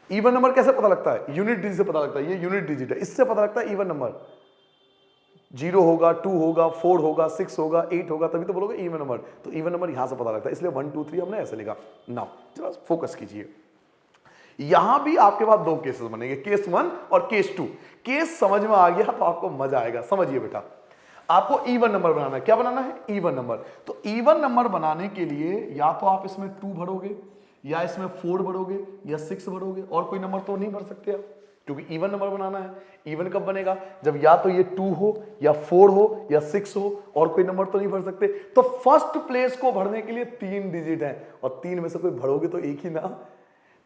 इवन नंबर कैसे पता लगता है? यूनिट डिजिट से पता लगता है। ये यूनिट डिजिट है, इससे पता लगता है इवन नंबर। 0 होगा, 2 होगा, 4 होगा, 6 होगा, 8 होगा, तभी तो बोलोगे इवन नंबर। तो इवन नंबर यहां से पता लगता है, इसलिए 1 2 3 हमने ऐसे लिखा। नाउ जरा फोकस कीजिए, यहां भी आपके पास 2 केसेस बनेंगे, केस 1 और केस 2। केस समझ में आ गया तो आपको मजा आएगा। समझिए बेटा, आपको इवन नंबर बनाना है। क्या बनाना है? Even number. तो इवन नंबर बनाने के लिए या तो आप इसमें 2 भरोगे, या इसमें 4 भरोगे, या 6 भरोगे, और कोई नंबर तो नहीं भर सकते आप, क्योंकि इवन नंबर बनाना है। इवन कब बनेगा? जब या तो ये 2 हो, या 4 हो, या 6 हो, और कोई नंबर तो नहीं भर सकते। तो फर्स्ट प्लेस को भरने के लिए 3 डिजिट है, और 3 में से कोई भरोगे तो एक ही ना।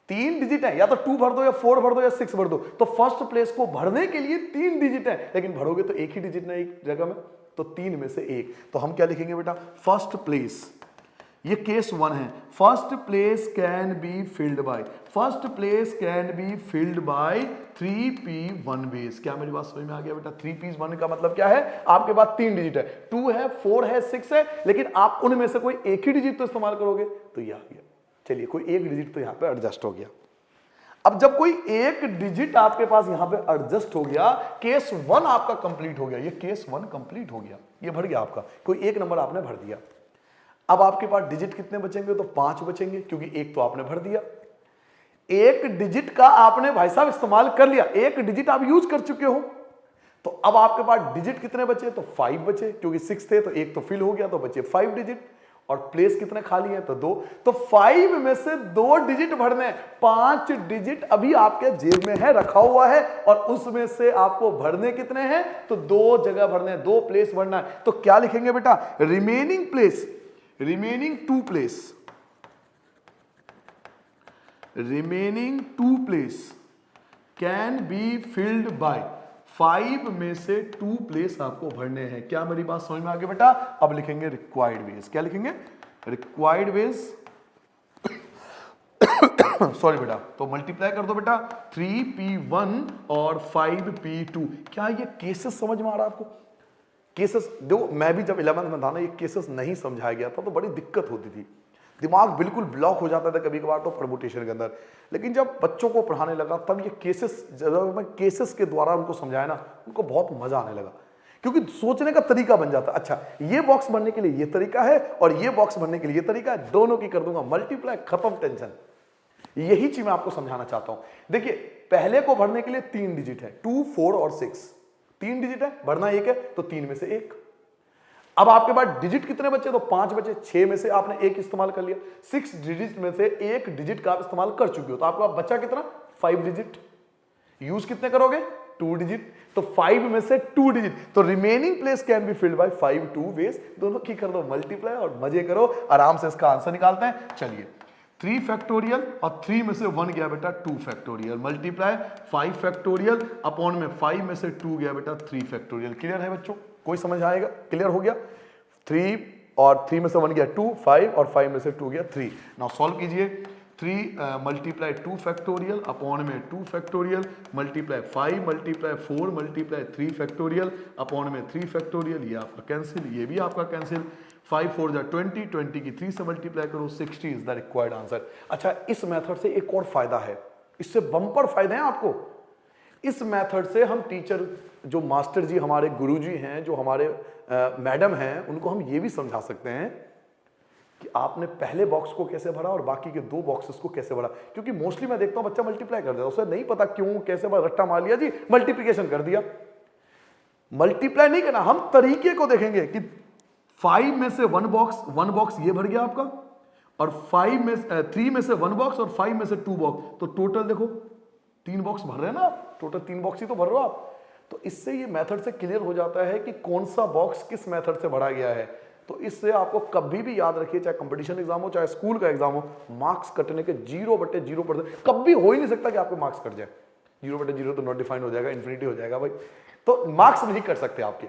3 डिजिट है, या तो 2 भर दो, या 4 भर दो, या 6 भर दो। तो फर्स्ट प्लेस को भरने के लिए 3 डिजिट है, लेकिन भरोगे तो एक ही डिजिट ना एक जगह में, तो 3 में से एक। तो हम क्या लिखेंगे बेटा? First place. ये केस 1 है। First place can be filled bye, first place can be filled bye 3p1 base. क्या मेरी बात समझ में आ गया बेटा? 3p1 का मतलब क्या है? आपके पास 3 डिजिट है, 2 है, 4 है, 6 है, लेकिन आप उनमें से कोई एक ही डिजिट तो इस्तेमाल करोगे, तो ये आ गया। चलिए, कोई एक डिजिट तो यहां पे एडजस्ट हो गया। अब जब कोई एक डिजिट आपके पास यहां पे एडजस्ट हो गया, केस 1 आपका कंप्लीट हो गया। ये केस 1 कंप्लीट हो गया, ये भर गया आपका, कोई एक नंबर आपने भर दिया। अब आपके पास डिजिट कितने बचेंगे? तो 5 बचेंगे, क्योंकि एक तो आपने भर दिया। एक डिजिट का आपने भाई साहब इस्तेमाल कर लिया, एक डिजिट आप यूज कर चुके हो। तो अब आपके पास डिजिट कितने बचे? तो 5 बचे, क्योंकि 6 थे तो एक तो फिल हो गया, तो बचे 5 डिजिट। और प्लेस कितने खाली हैं? तो 2। तो 5 में से 2 डिजिट भरने, 5 डिजिट अभी आपके जेब में है, रखा हुआ है, और उसमें से आपको भरने कितने हैं? तो 2 जगह भरने, 2 प्लेस भरना है। तो क्या लिखेंगे बेटा? Remaining place, remaining 2 place, remaining 2 place can be filled by 5 में से 2 प्लेस आपको भरने हैं। क्या मेरी बात समझ में आ गई बेटा? अब लिखेंगे रिक्वायर्ड वेज। क्या लिखेंगे? Required veg. सॉरी बेटा, तो मल्टीप्लाई कर दो बेटा, 3p1 और 5p2। क्या ये केसेस समझ में आ रहा है आपको? केसेस देखो, मैं भी जब 11th में था ना, ये केसेस नहीं समझाया गया था तो बड़ी दिक्कत होती थी, दिमाग बिल्कुल ब्लॉक हो जाता था कभी कभार तो परमुटेशन के अंदर। लेकिन जब बच्चों को पढ़ाने लगा, तब ये केसेस, जब मैं केसेस के द्वारा उनको समझाया ना, उनको बहुत मजा आने लगा, क्योंकि सोचने का तरीका बन जाता। अच्छा, ये बॉक्स भरने के लिए ये तरीका है, और ये बॉक्स भरने के लिए ये तरीका है, दोनों की कर दूंगा मल्टीप्लाई, खत्म टेंशन। यही चीज मैं आपको समझाना चाहता हूं। देखिए, पहले को भरने के लिए 3 डिजिट है, 2, 4 और 6। 3 डिजिट है, भरना एक है, तो 3 में से एक। अब आपके पास डिजिट कितने बचे? तो 5 बचे, 6 में से आपने एक इस्तेमाल कर लिया। 6 डिजिट में से एक डिजिट का आप इस्तेमाल कर चुके हो, तो आपके पास बचा कितना? 5 डिजिट। यूज कितने करोगे? 2 डिजिट। तो 5 में से 2 डिजिट, तो remaining place can be filled by 5 2 ways. दोनों की कर दो मल्टीप्लाई और मजे करो, आराम से इसका आंसर निकालते हैं। चलिए, 3 फैक्टोरियल और 3 में से 1 गया बेटा 2 फैक्टोरियल, मल्टीप्लाई 5 फैक्टोरियल अपॉन में 5 में से 2 गया बेटा 3 फैक्टोरियल। क्लियर है बच्चों? कोई समझ आएगा? क्लियर हो गया? 3 और 3 में से 1 गया 2, 5 और 5 में से 2 गया 3। नाउ सॉल्व कीजिए। 3 मल्टीप्लाई 2 फैक्टोरियल अपॉन में 2 factorial multiply 5 multiply 4 multiply 3 factorial upon में 3 फैक्टोरियल। ये आपका कैंसिल, ये भी आपका कैंसिल। 5 4 जा 20, 20 की 3 से मल्टीप्लाई करो, 60 इज द रिक्वायर्ड आंसर। अच्छा, इस मेथड से एक और फायदा है, इससे बम्पर फायदे हैं आपको। इस मेथड से हम टीचर, जो मास्टर जी हमारे गुरुजी हैं, जो हमारे मैडम हैं, उनको हम ये भी समझा सकते हैं कि आपने पहले बॉक्स को कैसे भरा और बाकी के 2 बॉक्सेस को कैसे भरा। क्योंकि मोस्टली मैं देखता हूं बच्चा मल्टीप्लाई कर देता है, उसे नहीं पता क्यों कैसे भरा, रट्टा मार लिया जी, मल्टीप्लिकेशन कर दिया। मल्टीप्लाई नहीं करना, हम तरीके को देखेंगे कि 5 में से 1 बॉक्स ये भर गया आपका, और 3 में से 1 बॉक्स और 5 में से 2 बॉक्स, तो टोटल देखो 3 बॉक्स भर रहे हैं ना आप, टोटल 3 बॉक्स ही तो भर रहे हो आप। तो इससे ये मेथड से क्लियर हो जाता है कि कौन सा बॉक्स किस मेथड से भरा गया है। तो इससे आपको कभी भी याद रखिए, चाहे कंपटीशन एग्जाम हो चाहे स्कूल का एग्जाम हो, मार्क्स कटने के 0/0% कभी हो ही नहीं सकता कि आपके मार्क्स कट जाए। 0/0 तो नॉट डिफाइंड हो जाएगा, इन्फिनिटी हो जाएगा भाई। तो मार्क्स नहीं कर सकते आपके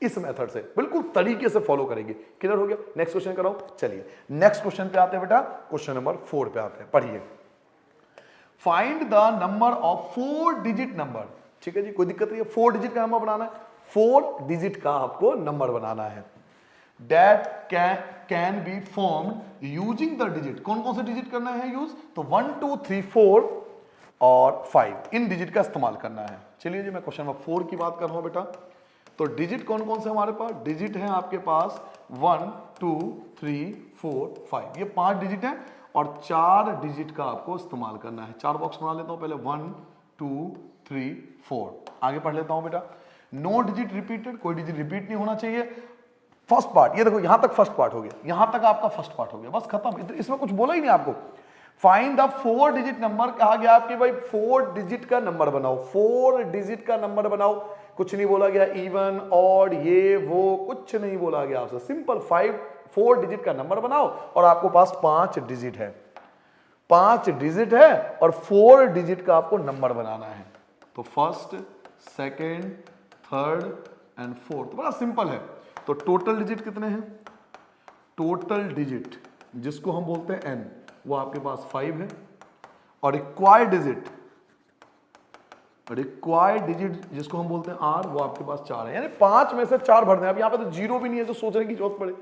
इस मेथड से, बिल्कुल तरीके से फॉलो करेंगे। क्लियर हो गया? नेक्स्ट क्वेश्चन कराओ। चलिए नेक्स्ट क्वेश्चन पे आते हैं बेटा, क्वेश्चन नंबर 4 पे आते हैं, पढ़िए। Find the number of 4 digit number. ठीक है जी, कोई दिक्कत नहीं है, 4 डिजिट का नंबर बनाना है, 4 डिजिट का आपको नंबर बनाना है। That can be formed using the digit। कौन कौन से डिजिट करना है यूज? तो 1 2 3 4 और 5 इन डिजिट का इस्तेमाल करना है। चलिए जी मैं क्वेश्चन नंबर 4 की बात कर रहा हूं बेटा। तो डिजिट कौन कौन से हमारे पास? डिजिट है आपके पास 1 2 3 4 5, ये 5 डिजिट है और 4 डिजिट का आपको इस्तेमाल करना है। 4 बॉक्स बना लेता हूं पहले, 1 2 3 4। आगे पढ़ लेता हूं बेटा। नो डिजिट रिपीटेड, कोई डिजिट रिपीट नहीं होना चाहिए। फर्स्ट पार्ट, ये देखो यहां तक फर्स्ट पार्ट हो गया, यहां तक आपका फर्स्ट पार्ट हो गया, बस खत्म, इसमें कुछ बोला ही नहीं आपको। फाइंड द 4 डिजिट नंबर, कहा गया आपकी भाई 4 डिजिट का नंबर बनाओ, 4 डिजिट का नंबर बनाओ। कुछ नहीं बोला गया इवन ऑड ये वो, कुछ नहीं बोला गया आपसे, सिंपल 4 डिजिट का नंबर बनाओ और आपको पास 5 डिजिट है, 5 डिजिट है और 4 डिजिट का आपको नंबर बनाना है। तो first, second, third and fourth, बड़ा सिंपल है। तो टोटल डिजिट कितने हैं? टोटल डिजिट जिसको हम बोलते हैं n, वो आपके पास 5 है और रिक्वायर्ड डिजिट जिसको हम बोलते हैं r, वो आपके पास 4 है। यानी 5 में से 4 भरने हैं। अब यहां पे तो जीरो भी नहीं है जो सोचने की जरूरत पड़े,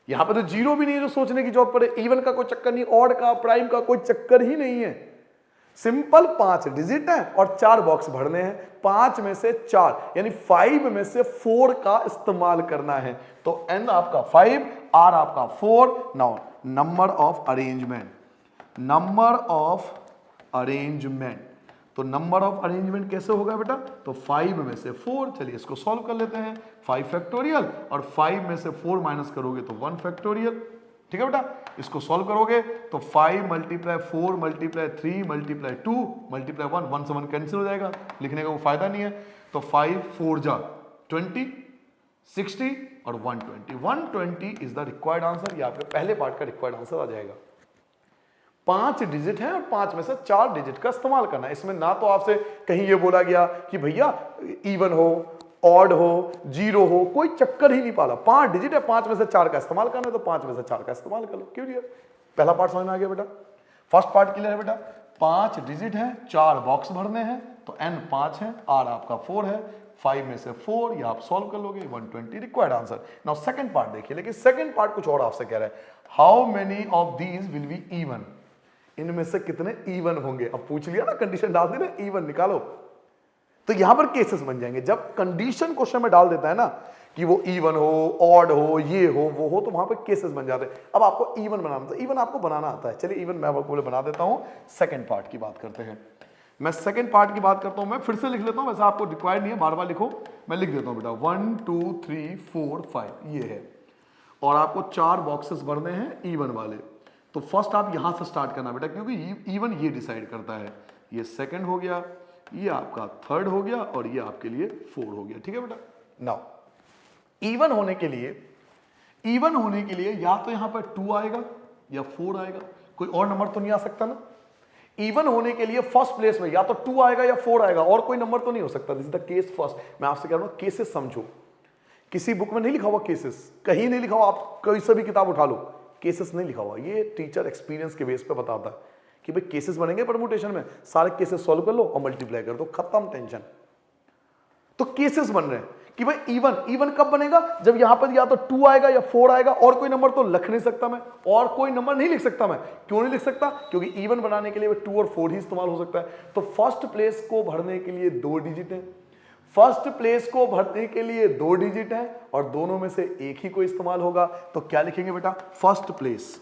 यहां पे तो जीरो भी नहीं है जो सोचने की जरूरत पड़े, इवन का कोई चक्कर नहीं, ऑड का, प्राइम का कोई चक्कर ही नहीं है। सिंपल 5 डिजिट है और 4 बॉक्स भरने हैं। 5 में से 4 यानी 5 में से 4 का इस्तेमाल करना है। तो n आपका 5, r आपका 4। Now number of arrangement, number of arrangement, तो नंबर ऑफ अरेंजमेंट कैसे होगा बेटा? तो 5 में से 4, चलिए इसको सॉल्व कर लेते हैं। 5 फैक्टोरियल और 5 में से 4 माइनस करोगे तो 1 फैक्टोरियल। ठीक है बेटा, इसको सॉल्व करोगे तो 5 मल्टीप्लाई 4 मल्टीप्लाई 3 मल्टीप्लाई 2 मल्टीप्लाई 1, 1 से 1 कैंसिल हो जाएगा, लिखने का वो फायदा नहीं है। तो 5 4 जा 20, 60 और 120, 120 इज द रिक्वायर्ड आंसर। ये आपके पहले पार्ट का रिक्वायर्ड आंसर आ जाएगा। 5 डिजिट है और 5 में से 4 डिजिट का इस्तेमाल करना है। इसमें ना तो आपसे कहीं ये बोला गया कि भैया इवन हो, ऑड हो, जीरो हो, कोई चक्कर ही नहीं पाला। 5 डिजिट है, 5 में से 4 का इस्तेमाल करना है तो 5 में से 4 का इस्तेमाल कर लो। क्यों नहीं? पहला पार्ट समझ में आ गया बेटा? फर्स्ट पार्ट क्लियर है बेटा? 5 डिजिट है, 4 बॉक्स भरने हैं, तो n 5 है, r आपका 4 है, 5 में से 4, ये आप सॉल्व कर लोगे, 120 required answer. Now second part देखिए, लेकिन सेकंड पार्ट कुछ और आपसे कह रहा है, how many of these will be even, इनमें से कितने इवन होंगे। अब पूछ लिया ना, कंडीशन डाल दी ना, इवन निकालो, तो यहां पर केसेस बन जाएंगे। जब कंडीशन क्वेश्चन में डाल देता है ना कि वो इवन हो, ऑड हो, ये हो, वो हो, तो वहां पर केसेस बन जाते हैं। अब आपको इवन बनाना, तो इवन आपको बनाना आता है। चलिए इवन मैं आपको बना देता हूं। सेकंड पार्ट की बात करते हैं। मैं सेकंड पार्ट की बात करता हूं, मैं फिर से लिख लेता हूं, वैसे आपको रिक्वायर्ड नहीं है बार बार लिखो, मैं लिख देता हूं बेटा। 1 2 3 4 5 ये है और आपको 4 बॉक्सेस भरने हैं इवन वाले। तो फर्स्ट आप यहां से स्टार्ट करना बेटा, क्योंकि इवन ये डिसाइड करता है। ये सेकंड हो गया, ये आपका थर्ड हो गया और ये आपके लिए 4 हो गया। ठीक है बेटा? नाउ इवन होने के लिए या तो यहां पर 2 आएगा या 4 आएगा, कोई और नंबर तो नहीं आ सकता ना। इवन होने के लिए फर्स्ट प्लेस में या तो 2 आएगा या 4 आएगा, और कोई नंबर तो नहीं हो सकता। This is the case first. मैं आपसे कह रहा हूं केसेस समझो, किसी बुक में नहीं लिखा हुआ केसेस, कहीं नहीं लिखा हुआ, आप कोई सा भी किताब उठा लो, केसेस नहीं लिखा हुआ। ये टीचर एक्सपीरियंस के बेस पे बताता है कि भाई केसेस बनेंगे परमुटेशन में, सारे केसेस सॉल्व कर लो और मल्टीप्लाई कर दो, खत्म टेंशन। तो केसेस बन रहे हैं कि भाई इवन कब बनेगा? जब यहां पर या तो 2 आएगा या 4 आएगा, और कोई नंबर तो लिख नहीं सकता मैं, और कोई नंबर नहीं लिख सकता मैं। क्यों नहीं लिख सकता? क्योंकि इवन बनाने के लिए 2 और 4 ही इस्तेमाल हो सकता है। तो फर्स्ट प्लेस को भरने के लिए 2 डिजिट है, फर्स्ट प्लेस को भरने के लिए 2 डिजिट है और दोनों में से एक ही कोई इस्तेमाल होगा। तो क्या लिखेंगे बेटा? First place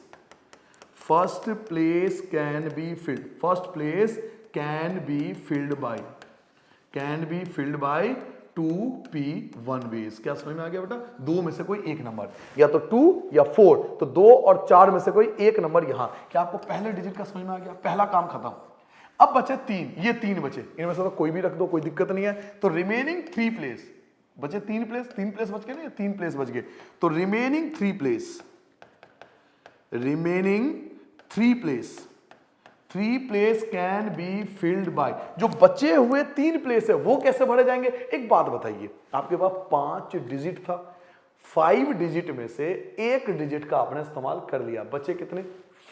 can be field, first place can be filled bye 2p1 base. क्या समझ में आ गया बेटा? 2 में से कोई एक नंबर, या तो 2 या 4, तो 2 और 4 में से कोई एक नंबर यहां। क्या आपको पहले डिजिट का समझ में आ गया? पहला काम खत्म। अब बचे 3, ये 3 बचे, इनमें से तो कोई भी रख दो, कोई दिक्कत नहीं है। तो रिमेनिंग 3 प्लेस बचे, 3 प्लेस बच गए ना, 3 प्लेस बच गए। तो remaining 3 3 place can be filled bye, जो बचे हुए 3 प्लेस है वो कैसे भरे जाएंगे? एक बात बताइए, आपके पास 5 डिजिट था, 5 डिजिट में से 1 डिजिट का आपने इस्तेमाल कर लिया, बचे कितने?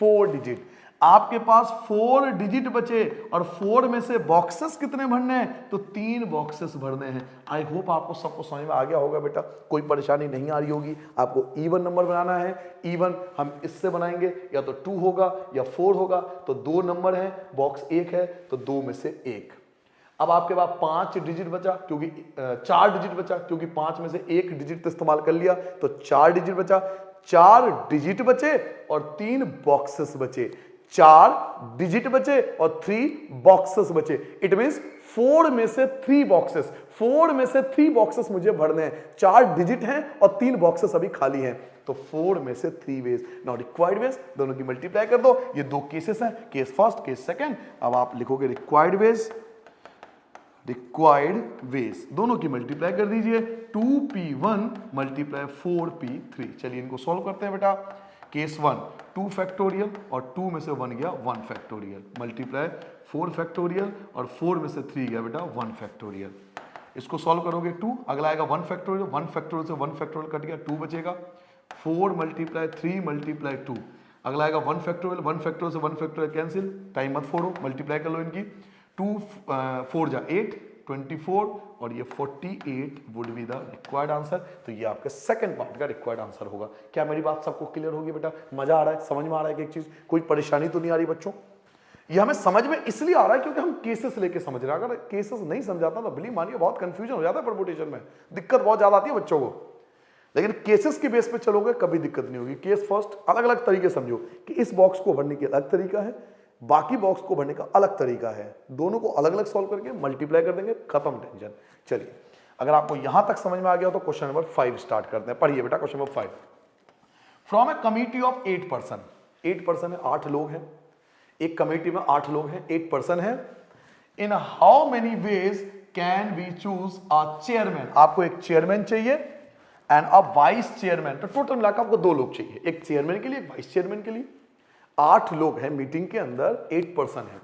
4 डिजिट। आपके पास 4 डिजिट बचे और 4 में से बॉक्सेस कितने भरने हैं? तो 3 बॉक्सेस भरने हैं। आई होप आपको सबको समझ में आ गया होगा बेटा, कोई परेशानी नहीं आ रही होगी। आपको इवन नंबर बनाना है, इवन हम इससे बनाएंगे, या तो 2 होगा या 4 होगा, तो 2 नंबर है, बॉक्स 1 है तो 2 में से 1। अब आपके पास 5 डिजिट बचा, क्योंकि 4 डिजिट बचा, क्योंकि 5 में से 1 डिजिट तो इस्तेमाल कर लिया, तो 4 डिजिट बचा। 4 डिजिट बचे और 3 बॉक्सेस बचे, 4 डिजिट बचे और 3 बॉक्सेस बचे। इट मींस 4 में से 3 बॉक्सेस, 4 में से 3 बॉक्सेस मुझे भरने हैं। 4 डिजिट हैं और 3 बॉक्सेस अभी खाली हैं, तो 4 में से 3 वेज। नाउ रिक्वायर्ड वेज दोनों की मल्टीप्लाई कर दो। ये 2 केसेस हैं, केस फर्स्ट, केस सेकंड। अब आप लिखोगे रिक्वायर्ड वेज, रिक्वायर्ड वेज, दोनों की मल्टीप्लाई कर दीजिए। 2p1 multiply 4p3। चलिए इनको सॉल्व करते हैं बेटा। केस 1 2 फैक्टोरियल और 2 में से 1 गया 1 फैक्टोरियल, मल्टीप्लाई 4 फैक्टोरियल और 4 में से 3 गया बेटा 1 फैक्टोरियल। इसको सॉल्व करोगे 2, अगला आएगा 1 फैक्टोरियल, 1 फैक्टोरियल से 1 फैक्टोरियल कट गया, 2 बचेगा। 4 मल्टीप्लाई 3 मल्टीप्लाई 2, अगला आएगा 1 फैक्टोरियल, 1 फैक्टोरियल से 1 फैक्टोरियल कैंसिल, टाइम मत फोड़ो, मल्टीप्लाई कर लो इनकी। 2 4 जा 8, 24 और ये 48 would be the required answer. तो ये आपके सेकंड पार्ट का रिक्वायर्ड आंसर होगा। क्या मेरी बात सबको क्लियर होगी बेटा? मजा आ रहा है, समझ में आ रहा है कि एक चीज, कोई परेशानी तो नहीं आ रही बच्चों? ये हमें समझ में इसलिए आ रहा है क्योंकि हम केसेस लेके समझ रहे हैं। अगर केसेस नहीं समझाता तो बिलीव मानिए बहुत कंफ्यूजन हो जाता है, परम्यूटेशन में दिक्कत बहुत ज्यादा आती है बच्चों को। लेकिन केसेस के बेस पे चलोगे कभी दिक्कत नहीं होगी। केस फर्स्ट अलग अलग तरीके समझो कि इस बॉक्स को भरने की अलग तरीका है, बाकी बॉक्स को भरने का अलग तरीका है, दोनों को अलग अलग सॉल्व करके मल्टीप्लाई कर देंगे, खत्म टेंशन। चलिए अगर आपको यहां तक समझ में आ गया तो क्वेश्चन नंबर 5 स्टार्ट करते हैं। पढ़िए बेटा question number 5। From A committee of 8 person, 8 person है, 8 लोग हैं, एक कमेटी में 8 लोग हैं, 8 पर्सन है। In how many ways can we choose a chairman? आपको एक चेयरमैन चाहिए एंड अ वाइस चेयरमैन। तो टोटल मिलाकर आपको 2 लोग चाहिए, एक चेयरमैन के लिए, एक वाइस चेयरमैन के लिए। 8 लोग हैं मीटिंग के अंदर, 8 पर्सन है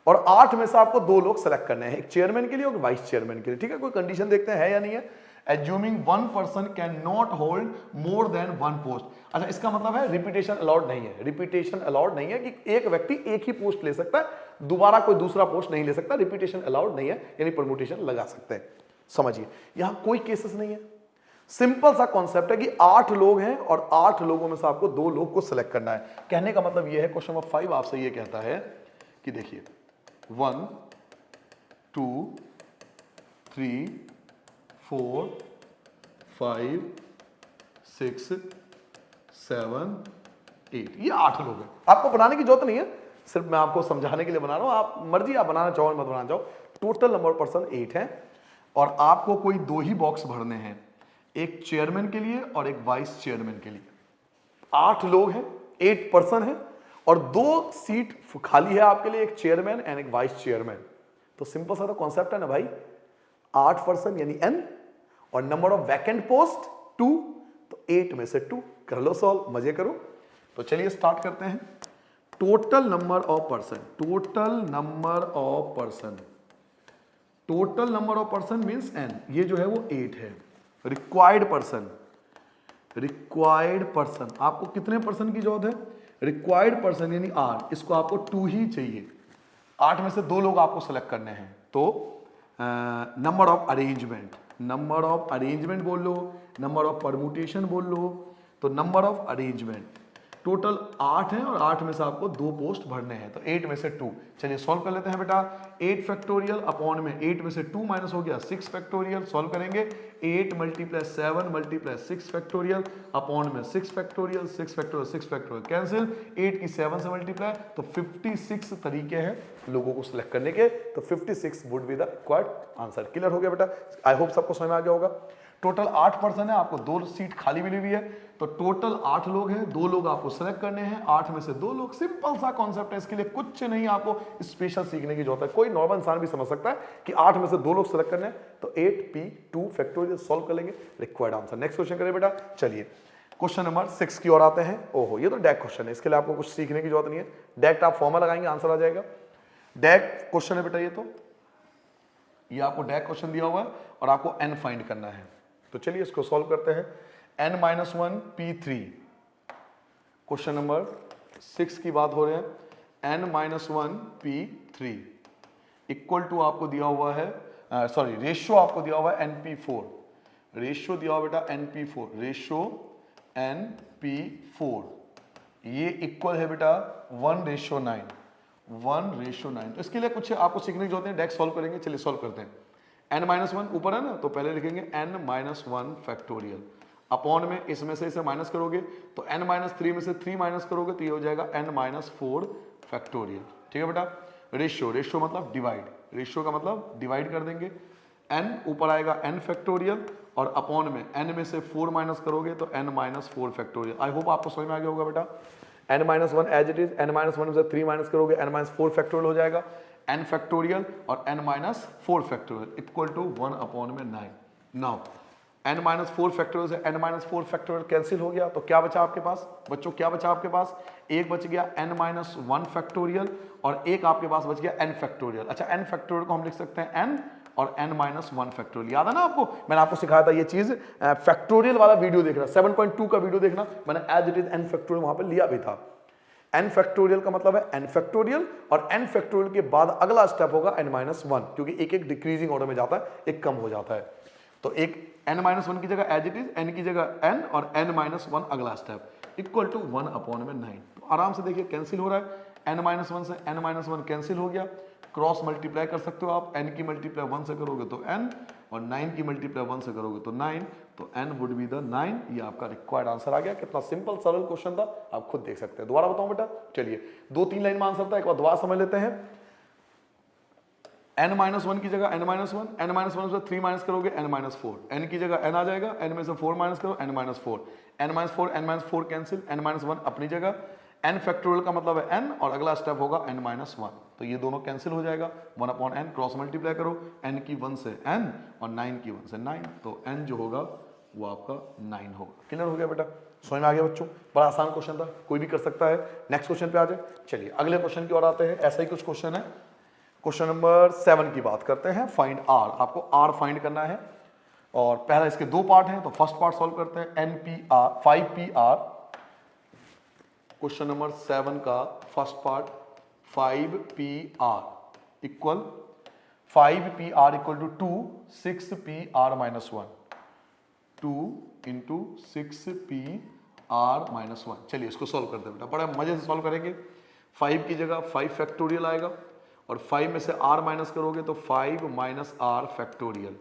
और 8 में से आपको 2 लोग सेलेक्ट करने हैं, एक चेयरमैन के लिए और वाइस चेयरमैन के लिए। ठीक है, कोई कंडीशन देखते हैं है या नहीं है। Assuming 1 person can not hold more than 1 post. अच्छा, इसका मतलब है रिपीटेशन अलाउड नहीं है। रिपीटेशन अलाउड नहीं है कि एक व्यक्ति एक ही पोस्ट ले सकता है, दोबारा कोई दूसरा पोस्ट नहीं ले सकता। रिपीटेशन अलाउड नहीं है, यानी परम्यूटेशन लगा सकते हैं। समझिए यहां कोई केसेस नहीं है, सिंपल सा कॉन्सेप्ट है कि 8 लोग हैं और 8 लोगों में से आपको 2 लोग को सिलेक्ट करना है। कहने का मतलब यह है, क्वेश्चन नंबर 5 आपसे यह कहता है कि देखिए 1 2 3 4 5 6 7 8, ये 8 लोग हैं। आपको बनाने की जरूरत नहीं है, सिर्फ मैं आपको समझाने के लिए बना रहा हूं। आप मर्जी, आप बनाना चाहो मत बनाना चाहो। टोटल नंबर पर्सन 8 है और आपको कोई 2 ही बॉक्स भरने हैं, एक चेयरमैन के लिए और एक वाइस चेयरमैन के लिए। 8 लोग हैं, 8 पर्सन है और 2 सीट खाली है आपके लिए, एक चेयरमैन एंड एक वाइस चेयरमैन। तो सिंपल सा तो कॉन्सेप्ट है ना भाई, 8 पर्सन यानी n और नंबर ऑफ वैकेंट पोस्ट 2, तो 8 में से 2 कर लो सॉल्व, मजे करो। तो चलिए स्टार्ट करते हैं। Total number of person, total number of person, total number of person means n, ये जो है वो 8 है। रिक्वायर्ड पर्सन, रिक्वायर्ड पर्सन, आपको कितने पर्सन की जरूरत है? रिक्वायर्ड पर्सन यानी r, इसको आपको 2 ही चाहिए। 8 में से 2 लोग आपको सेलेक्ट करने हैं। तो number of arrangement, number of arrangement बोल लो, नंबर ऑफ परम्यूटेशन बोल लो, तो नंबर ऑफ अरेंजमेंट टोटल 8 है और 8 में से आपको 2 पोस्ट भरने हैं, तो 8 में से 2। चलिए सॉल्व कर लेते हैं बेटा। 8 फैक्टोरियल अपॉन में 8 में से 2 माइनस हो गया 6 फैक्टोरियल, सॉल्व करेंगे। 8 मल्टीप्लाई 7 मल्टीप्लाई 6 फैक्टोरियल अपॉन में 6 फैक्टोरियल, 6 फैक्टोरियल 6 फैक्टोरियल कैंसिल, 8 की 7 से मल्टीप्लाई, तो 56 तरीके हैं लोगों को सिलेक्ट करने के, तो 56 would be the required answer. Clear हो गया बेटा? आई होप सबको समझ में आ गया होगा। टोटल 8 पर्सन है, आपको 2 सीट खाली मिली हुई है, तो टोटल 8 लोग हैं, 2 लोग आपको सेलेक्ट करने हैं, 8 में से 2 लोग। सिंपल सा कॉन्सेप्ट है, इसके लिए कुछ नहीं आपको स्पेशल सीखने की जरूरत है। कोई नॉर्मल इंसान भी समझ सकता है कि 8 में से 2 लोग सेलेक्ट करने हैं, तो 8p2 फैक्टोरियल सॉल्व कर लेंगे, रिक्वायर्ड आंसर। नेक्स्ट क्वेश्चन करें बेटा। चलिए क्वेश्चन नंबर 6 की ओर आते हैं। ओहो, ये तो डेक क्वेश्चन है, इसके लिए आपको कुछ सीखने की जरूरत नहीं है। डेक आप फॉर्मूला लगाएंगे, आंसर आ जाएगा। डेक क्वेश्चन है बेटा, ये आपको डेक क्वेश्चन दिया हुआ है और आपको n फाइंड करना है। तो चलिए इसको सॉल्व करते हैं। n-1 p3, क्वेश्चन नंबर 6 की बात हो रही है। n-1 p3 इक्वल टू आपको दिया हुआ है, सॉरी रेशियो आपको दिया हुआ है np4, रेशियो दिया हुआ बेटा np4, रेशियो np4 ये इक्वल है बेटा 1:9, 1:9। तो इसके लिए कुछ आपको सीखने की जरूरत है, डेक सॉल्व करेंगे। चलिए सॉल्व करते हैं। n-1 ऊपर है ना, तो पहले लिखेंगे n-1 फैक्टोरियल, अपॉन में इसमें से इसे माइनस करोगे तो n-3 में से 3 माइनस करोगे तो ये हो जाएगा n-4 फैक्टोरियल। ठीक है बेटा। रेशियो, रेशियो मतलब डिवाइड, रेशियो का मतलब डिवाइड कर देंगे। n ऊपर आएगा n फैक्टोरियल और अपॉन में n में से 4 माइनस करोगे तो n-4 फैक्टोरियल। आई होप आपको समझ में आ गया होगा बेटा। n-1 as it is, n-1 में से 3 माइनस करोगे n-4 फैक्टोरियल हो जाएगा, n फैक्टोरियल और n-4 factorial equal to 1/9। Now n-4 factorial से n-4 फैक्टोरियल कैंसिल हो गया, तो क्या बचा आपके पास बच्चों, क्या बचा आपके पास? एक बच गया n-1 फैक्टोरियल और एक आपके पास बच गया n फैक्टोरियल। अच्छा, n फैक्टोरियल को हम लिख सकते हैं n और n-1 फैक्टोरियल। याद है ना आपको, मैंने आपको सिखाया था ये चीज, फैक्टोरियल वाला वीडियो देखना, 7.2 का वीडियो देखना, मैंने as it is n factorial वहां पे लिया भी था। n फैक्टोरियल का मतलब है n फैक्टोरियल और n फैक्टोरियल के बाद अगला स्टेप होगा n-1, क्योंकि एक एक डिक्रीजिंग ऑर्डर में जाता है, एक कम हो जाता है। तो एक n-1 की जगह एज इट इज, n की जगह n और n-1 अगला स्टेप इक्वल टू 1/9। तो आराम से देखिए कैंसिल हो रहा है, n-1 से n-1 कैंसिल हो गया, क्रॉस मल्टीप्लाई कर सकते हो आप, n की मल्टीप्लाई 1 से करोगे तो n और 9 की मल्टीप्लाई 1 से करोगे तो 9, तो n वुड बी द 9। ये आपका रिक्वायर्ड आंसर आ गया। कितना सिंपल सरल क्वेश्चन था, आप खुद देख सकते हैं। दोबारा बताऊं बेटा, चलिए 2-3 लाइन में आंसर था, एक बार दोबारा समझ लेते हैं। n-1 की जगह n-1 से 3 माइनस करोगे n-4, n की जगह n आ जाएगा, n में से 4 माइनस करो n-4, n-4 कैंसिल, n-1 अपनी जगह, n फैक्टोरियल का मतलब है n और अगला स्टेप होगा n-1, तो ये दोनों कैंसिल हो जाएगा, 1/n क्रॉस मल्टीप्लाई करो, n की 1 से n और 9 की 1 से 9, तो n जो होगा वो आपका 9 होगा। क्लियर हो गया बेटा, समझ में आ गया बच्चों? बड़ा आसान क्वेश्चन था, कोई भी कर सकता है। नेक्स्ट क्वेश्चन पे आ जाए। चलिए अगले क्वेश्चन की ओर आते हैं। ऐसा ही कुछ क्वेश्चन है, क्वेश्चन नंबर 7 की बात करते हैं। फाइंड r, आपको r फाइंड करना है और पहला इसके दो पार्ट हैं, तो फर्स्ट पार्ट सॉल्व करते हैं। npr 5pr, क्वेश्चन नंबर 7 का first part 5pr equal 5pr equal to 6pr-1, 2 into 6pr-1। चलिए इसको सॉल्व करते हैं बेटा, बड़ा मजे से सॉल्व करेंगे। 5 की जगह 5 फैक्टोरियल आएगा और 5 में से r माइनस करोगे तो 5 माइनस r फैक्टोरियल,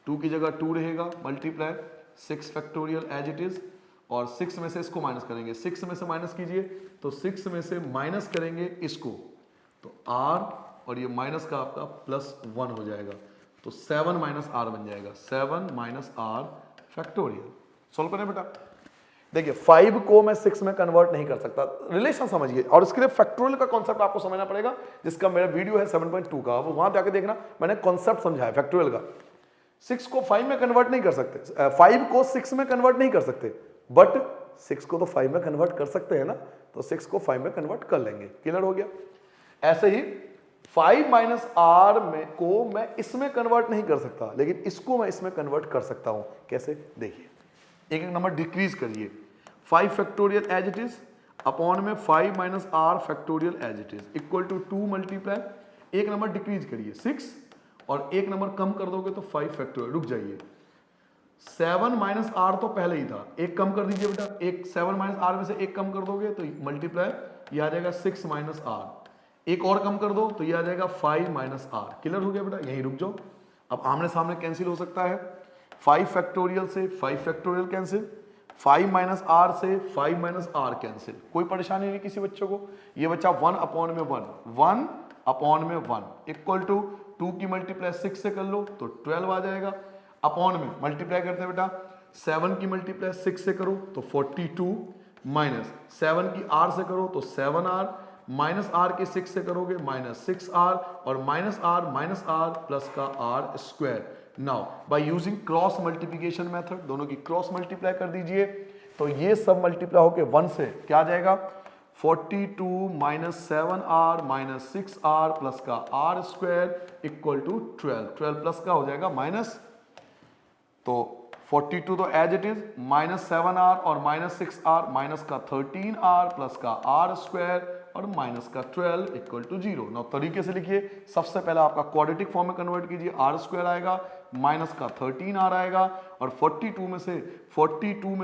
2 की जगह 2 रहेगा, multiply 6 factorial as it is, और 6 में से इसको माइनस करेंगे, 6 में से माइनस कीजिए तो 6 में से माइनस करेंगे इसको, तो r और ये माइनस का आपका +1 हो जाएगा, तो 7 माइनस r बन जाएगा, 7 माइनस r फैक्टोरियल। सॉल्व करें बेटा। देखिए 5 को मैं 6 में कन्वर्ट नहीं कर सकता, रिलेशन समझिए, और इसके लिए फैक्टोरियल का कॉन्सेप्ट आपको समझना पड़ेगा, जिसका मेरा वीडियो है 7.2 का, वो वहां जाके देखना, मैंने कॉन्सेप्ट समझाया फैक्टोरियल का। 6 को 5 में कन्वर्ट नहीं कर सकते, 5 को 6 में कन्वर्ट नहीं कर सकते, बट 6 को तो 5 में कन्वर्ट कर सकते हैं ना, तो 6 को 5 में कन्वर्ट कर लेंगे। क्लियर हो गया? ऐसे ही 5 माइनस r में को मैं इसमें कन्वर्ट नहीं कर सकता, लेकिन इसको मैं इसमें कन्वर्ट कर सकता हूं। कैसे? देखिए एक एक नंबर डिक्रीज करिए। 5 factorial as it is upon में 5 minus r factorial as it is equal to 2 multiply, एक नंबर डिक्रीज करिए 6 और एक नंबर कम कर दोगे तो 5 फैक्टोरियल। रुक जाइए, 7 माइनस r तो पहले ही था, एक कम कर दीजिए बेटा, एक 7 माइनस r में से एक कम कर दोगे तो मल्टीप्लाई, ये आ जाएगा 6 माइनस r, एक और कम कर दो तो ये आ जाएगा 5 माइनस r। क्लियर हो गया बेटा? यहीं रुक जाओ, अब आमने सामने कैंसिल हो सकता है, 5 फैक्टोरियल से 5 फैक्टोरियल कैंसिल, 5 माइनस r से 5 माइनस r कैंसिल, कोई परेशानी नहीं किसी बच्चों को। ये बच्चा 1/1 इक्वल टू 2 की मल्टीप्लाई 6 से कर लो तो 12 आ जाएगा, अपॉन में मल्टीप्लाई करते हैं बेटा, 7 की मल्टीप्लाई 6 से करो तो 42, माइनस 7 की r से करो तो 7r, माइनस r की 6 से करोगे माइनस 6r, और माइनस r प्लस का r square. Now by using cross multiplication method, दोनों की क्रॉस मल्टीप्लाई कर दीजिए, तो ये सब मल्टीप्लाई होके 1 से क्या आ जाएगा 42 minus 7r minus 6r plus का r square equal to 12 plus का हो जाएगा माइनस, तो 42 तो as it is minus 7r और माइनस 6r माइनस का 13r प्लस का r स्क्वायर और माइनस का 12 इक्वल टू 0। नाउ तरीके से लिखिए, सबसे पहले आपका क्वाड्रेटिक फॉर्म में कन्वर्ट कीजिए, r स्क्वायर आएगा माइनस का 13r आएगा और 42 में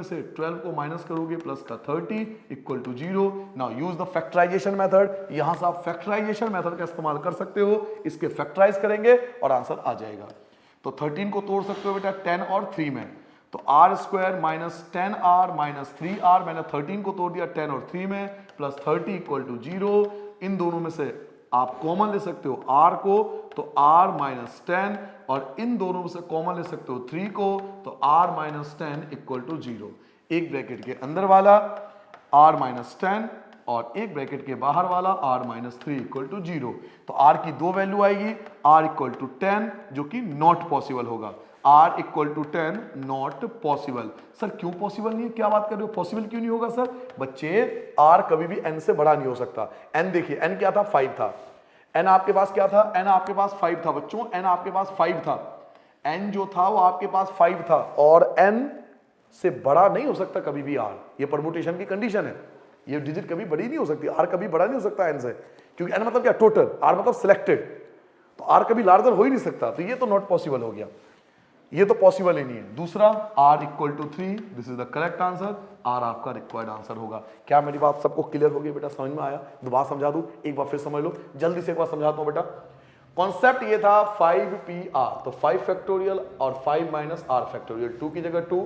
से 12 को माइनस करोगे प्लस का 30 equal to 0। Now use the factorisation method, यहां से आप फैक्टराइजेशन मेथड का इस्तेमाल कर सकते हो, इसके फैक्टराइज करेंगे और आंसर आ जाएगा। तो 13 को तोड़ सकते हो बेटा 10 और 3 में, तो r square minus 10r minus 3r, मैंने 13 को तोड़ दिया 10 और 3 में, प्लस 30 इक्वल टू 0। इन दोनों में से आप कॉमन ले सकते हो r को, तो r माइनस 10, और इन दोनों में से कॉमन ले सकते हो 3 को, तो r माइनस 10 इक्वल टू 0। एक ब्रैकेट के अंदर वाला r माइनस 10 और एक ब्रैकेट के बाहर वाला r माइनस 3 इक्वल टू 0। तो r की दो वैल्यू आएगी, r इक्वल टू 10 जो कि नॉट पॉसिबल होगा, r equal to 10 not possible. Sir क्यों पॉसिबल नहीं है, क्या बात कर रहे हो, पॉसिबल क्यों नहीं होगा सर? बच्चे r कभी भी n से बड़ा नहीं हो सकता। n देखिए, n क्या था 5 था, n आपके पास क्या था, n आपके पास 5 था बच्चों, n आपके पास 5 था, n जो था वो आपके पास 5 था और n से बड़ा नहीं हो सकता कभी भी r, ये परमुटेशन की कंडीशन है, ये डिजिट कभी बड़ी नहीं हो सकती, r कभी बड़ा नहीं हो सकता n से, क्योंकि n मतलब क्या टोटल, r मतलब सिलेक्टेड, तो r कभी लार्जर हो ही नहीं सकता, तो ये तो नॉट पॉसिबल हो गया, ये तो पॉसिबल ही नहीं है। दूसरा r equal to 3, this is the correct answer, r आपका रिक्वायर्ड आंसर होगा। क्या मेरी बात सबको क्लियर हो गई बेटा, समझ में आया? दोबारा समझा दूं, एक बार फिर समझ लो, जल्दी से एक बार समझाता हूं बेटा। कॉन्सेप्ट ये था 5pr, तो 5 फैक्टोरियल और 5 माइनस r फैक्टोरियल, 2 की जगह 2,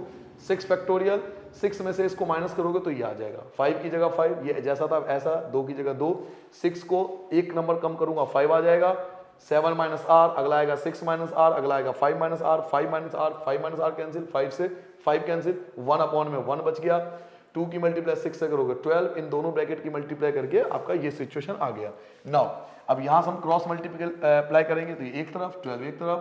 6 फैक्टोरियल, 6 में से इसको माइनस करोगे तो ये आ जाएगा, 5 की जगह 5, ये जैसा था ऐसा, 2 की जगह 2, 6 को एक नंबर कम करूंगा 5 आ जाएगा, 7 माइनस r, अगला आएगा 6 माइनस r, अगला आएगा 5 minus r, 5 minus r, 5 minus r cancel, 5 से 5 कैंसिल, 1 अपॉन में 1 बच गया, 2 की मल्टीप्लाई 6 से करोगे 12, इन दोनों ब्रैकेट की मल्टीप्लाई करके आपका ये सिचुएशन आ गया। नाउ अब यहां से हम क्रॉस मल्टीप्लाई करेंगे, तो ये एक तरफ 12 एक तरफ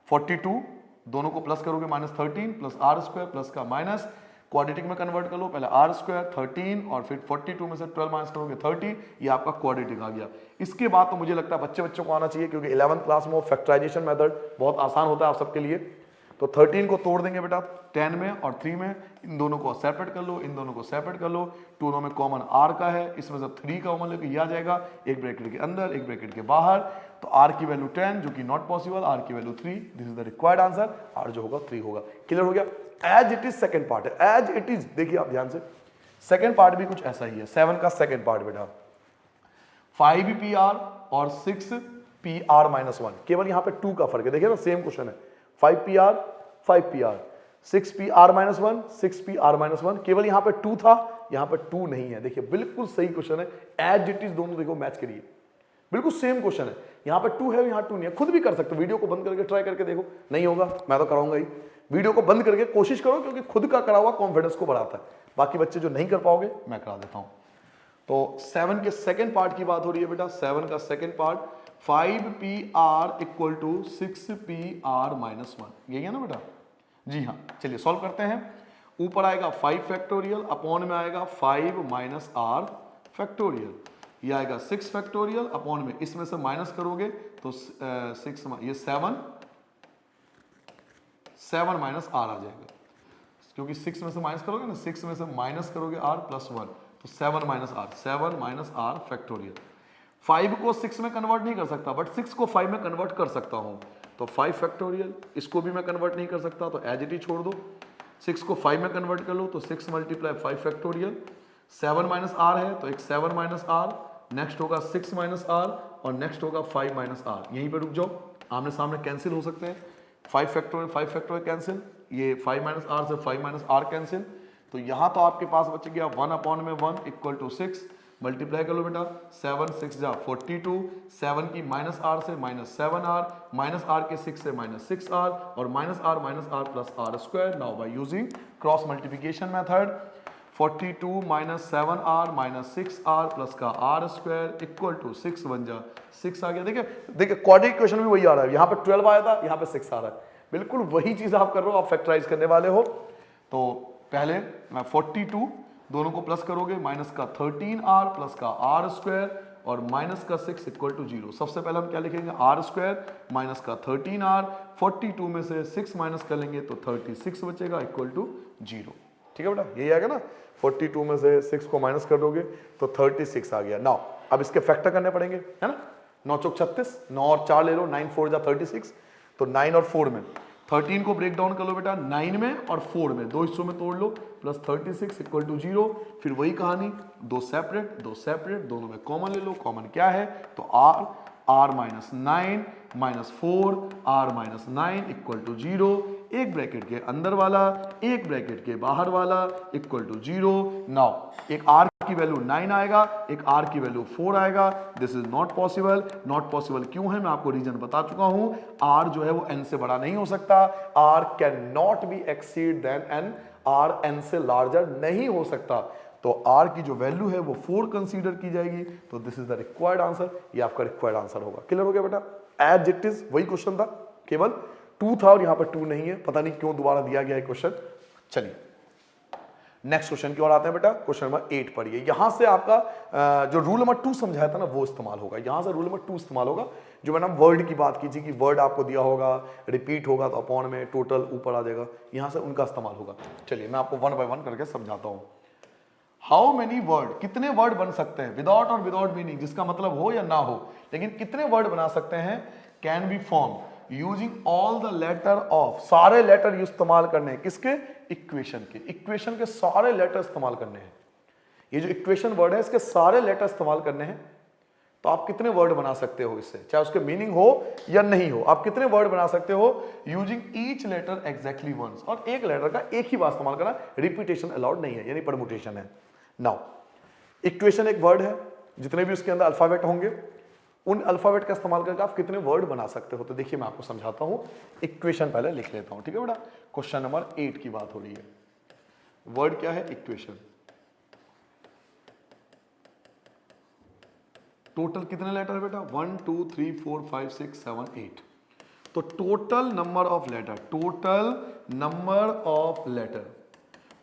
42, दोनों को प्लस करोगे minus 13 plus r square plus का माइनस, क्वाड्रेटिक में कन्वर्ट कर लो, पहले r स्क्वायर 13 और फिर 42 में से 12 माइनस करोगे 30, ये आपका क्वाड्रेटिक आ गया। इसके बाद तो मुझे लगता है बच्चों को आना चाहिए, क्योंकि 11th क्लास में फैक्टराइजेशन मेथड बहुत आसान होता है आप सबके लिए। तो 13 को तोड़ देंगे बेटा 10 में और 3 में, इन दोनों को सेपरेट कर लो, इन दोनों को सेपरेट कर लो, दोनों में कॉमन r का है, इसमें से 3 का कॉमन लेके ये आ जाएगा, एक ब्रैकेट के अंदर एक ब्रैकेट के बाहर, तो r की वैल्यू 10 जो कि नॉट पॉसिबल, r की value 3, this is the required answer, r जो होगा 3 होगा। क्लियर हो गया? As it is second part है, एज इट इज, देखिए आप ध्यान से, सेकंड पार्ट भी कुछ ऐसा ही है, 7 का सेकंड पार्ट बेटा, 5pr और 6pr माइनस 1, केवल यहां पे 2 का फर्क है, देखिए ना सेम क्वेश्चन है, 5pr 5pr, 6pr minus 1 6pr minus 1, केवल यहां पे 2 था, यहां पे 2 नहीं है, देखिए बिल्कुल सही क्वेश्चन है, एज इट इज, दोनों देखो मैच करिए, बिल्कुल सेम क्वेश्चन है, यहां पे 2 है यहां 2 नहीं है, खुद भी कर सकते हो, वीडियो को बंद करके ट्राई करके देखो, नहीं होगा मैं तो कराऊंगा ही, वीडियो को बंद करके कोशिश करो, क्योंकि खुद का करा हुआ कॉन्फिडेंस को बढ़ाता है, बाकी बच्चे जो नहीं कर पाओगे मैं करा देता हूं। तो 7 के सेकंड पार्ट की बात हो रही है बेटा, 7 का second part 5pr equal to 6pr minus 1, यही है ना बेटा? जी हाँ, चलिए सॉल्व करते हैं। ऊपर आएगा 5 फैक्टोरियल, अपॉन में आएगा 5 माइनस r फैक्टोरियल, ये आएगा 6 फैक्टोरियल, अपॉन में इसमें से माइनस करोगे तो 6 ये 7 माइनस r आ जाएगा, क्योंकि 6 में से माइनस करोगे ना, 6 में से माइनस करोगे r प्लस 1, तो 7 माइनस r फैक्टोरियल। 5 को 6 में कन्वर्ट नहीं कर सकता, बट 6 को 5 में कन्वर्ट कर सकता हूं, तो 5 फैक्टोरियल, इसको भी मैं कन्वर्ट नहीं कर सकता, तो एज इट इज छोड़ दो, 6 को 5 में कन्वर्ट कर लो, तो 6 मल्टीप्लाई 5 फैक्टोरियल, 7 माइनस r है तो एक 7 माइनस r, नेक्स्ट होगा 6 माइनस r और नेक्स्ट होगा 5 माइनस r, यहीं पे रुक जाओ, आमने सामने कैंसिल हो सकते हैं, 5 फैक्टोरियल कैंसिल, ये 5 माइनस r से 5 माइनस r कैंसिल, तो यहां तो आपके पास बच गया 1 अपॉन में 1 इक्वल टू 6, मल्टीप्लाई कर लो बेटा, 7 6 जा 42, 7 की माइनस r से माइनस 7r, माइनस r के 6 से माइनस 6r और minus r plus r square. Now by using cross multiplication method, 42 minus 7r minus 6r plus का r स्क्वायर इक्वल टू 6 बन जा 6 आ गया। देखिए क्वाड्रेटिक इक्वेशन भी वही आ रहा है, यहाँ पे 12 आया था, यहाँ पे 6 आ रहा है, बिल्कुल वही चीज आप कर रहे हो, आप फैक्टराइज करने वाले हो। तो पहले 42 दोनों को प्लस करोगे, माइनस का 13r प्लस का r स्क्वायर और माइनस का 6 इक्वल टू 0। सबसे पहले हम क्या लिखेंगे, r स्क्वायर माइनस का 13r, 42 में से 6 माइनस कर लेंगे तो 36 बचेगा इक्वल टू 0। ठीक है बेटा, यही आएगा ना, 42 में से 6 को माइनस कर दोगे तो 36 आ गया। नाउ अब इसके फैक्टर करने पड़ेंगे, है ना, 9 चौक 36, 9 और 4 ले लो, 9 4 जा 36, तो 9 और 4 में 13 को ब्रेक डाउन कर लो बेटा, 9 में और 4 में, दो हिस्सों में तोड़ लो, प्लस 36 इक्वल टू 0। फिर वही कहानी, दो सेपरेट, दोनों में कॉमन ले लो, कॉमन क्या है, तो r minus 9 minus 4 r minus 9 equal to 0। एक ब्रैकेट के अंदर वाला, एक ब्रैकेट के बाहर वाला इक्वल टू 0। नाउ एक r की वैल्यू 9 आएगा, एक r की वैल्यू 4 आएगा। This is not possible. Not possible क्यों है, मैं आपको रीजन बता चुका हूं। r जो है वो n से बड़ा नहीं हो सकता, r can not be exceed than n, r n से लार्जर नहीं हो सकता, तो r की जो वैल्यू है वो 4 कंसीडर की जाएगी। तो this is the required answer, ये आपका रिक्वायर्ड आंसर होगा। क्लियर हो गया बेटा, एज इट इज वही क्वेश्चन था, केवल 2 था और यहां पर 2 नहीं है, पता नहीं क्यों दोबारा दिया गया है क्वेश्चन। चलिए नेक्स्ट क्वेश्चन की ओर आते हैं बेटा, क्वेश्चन नंबर 8 पढ़िए। यहां से आपका जो रूल नंबर 2 समझाया था ना वो इस्तेमाल होगा, यहां से रूल नंबर 2 इस्तेमाल होगा। जो मैंने वर्ड की बात की थी कि वर्ड आपको दिया होगा, रिपीट होगा तो अपॉन में टोटल ऊपर आ जाएगा, यहां से उनका इस्तेमाल होगा। चलिए मैं आपको 1 बाय 1 करके समझाता हूं। हाउ मेनी वर्ड, कितने वर्ड बन सकते हैं विदाउट और विदाउट मीनिंग, जिसका मतलब हो या ना हो, लेकिन कितने वर्ड बना सकते हैं, can be form using all the letter of, सारे लेटर इस्तेमाल करने हैं, किसके, इक्वेशन के, इक्वेशन के सारे लेटर इस्तेमाल करने हैं। ये जो इक्वेशन वर्ड है इसके सारे लेटर इस्तेमाल करने हैं। तो आप कितने वर्ड बना सकते हो इससे, चाहे उसके मीनिंग हो या नहीं हो, आप कितने वर्ड बना सकते हो using each letter exactly once, और एक लेटर का एक ही बार इस्तेमाल करना, रिपीटेशन अलाउड नहीं है, यानी परमुटेशन है। नाउ इक्वेशन एक वर्ड है, जितने भी उसके अंदर अल्फाबेट होंगे उन अल्फाबेट का इस्तेमाल करके आप कितने वर्ड बना सकते हो। तो देखिए मैं आपको समझाता हूं, इक्वेशन पहले लिख लेता हूं, ठीक है बेटा। क्वेश्चन नंबर 8 की बात हो रही है। वर्ड क्या है, इक्वेशन। टोटल कितने लेटर है बेटा, 1 2 3 4 5 6 7 8। तो total number of letter, total number of letter,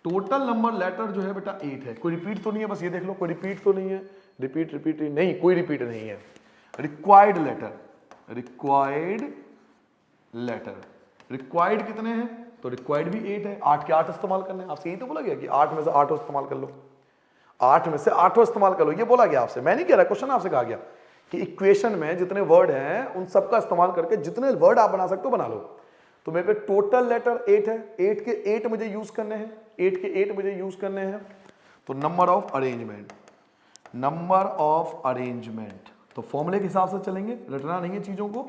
total number letter जो है बेटा 8 है। कोई रिपीट तो नहीं है, बस ये देख लो, कोई रिपीट तो नहीं है, रिपीट नहीं, कोई रिपीट नहीं है। Required letter, required letter, required कितने हैं, तो रिक्वायर्ड भी 8 है, 8 के 8 इस्तेमाल करने हैं। आपसे यही तो बोला गया कि 8 में से 8 इस्तेमाल कर लो, 8 में से 8 इस्तेमाल कर लो, ये बोला गया आपसे, मैं नहीं कह रहा, क्वेश्चन आपसे कहा गया कि इक्वेशन में जितने वर्ड हैं उन सबका इस्तेमाल करके जितने वर्ड आप बना सकते हो बना लो। तो मेरे पे टोटल लेटर 8 है, 8 के 8 मुझे यूज करने हैं, 8 के 8 मुझे यूज करने हैं। तो number of arrangement, number of arrangement, तो फॉर्मूले के हिसाब से चलेंगे, रटना नहीं है चीजों को।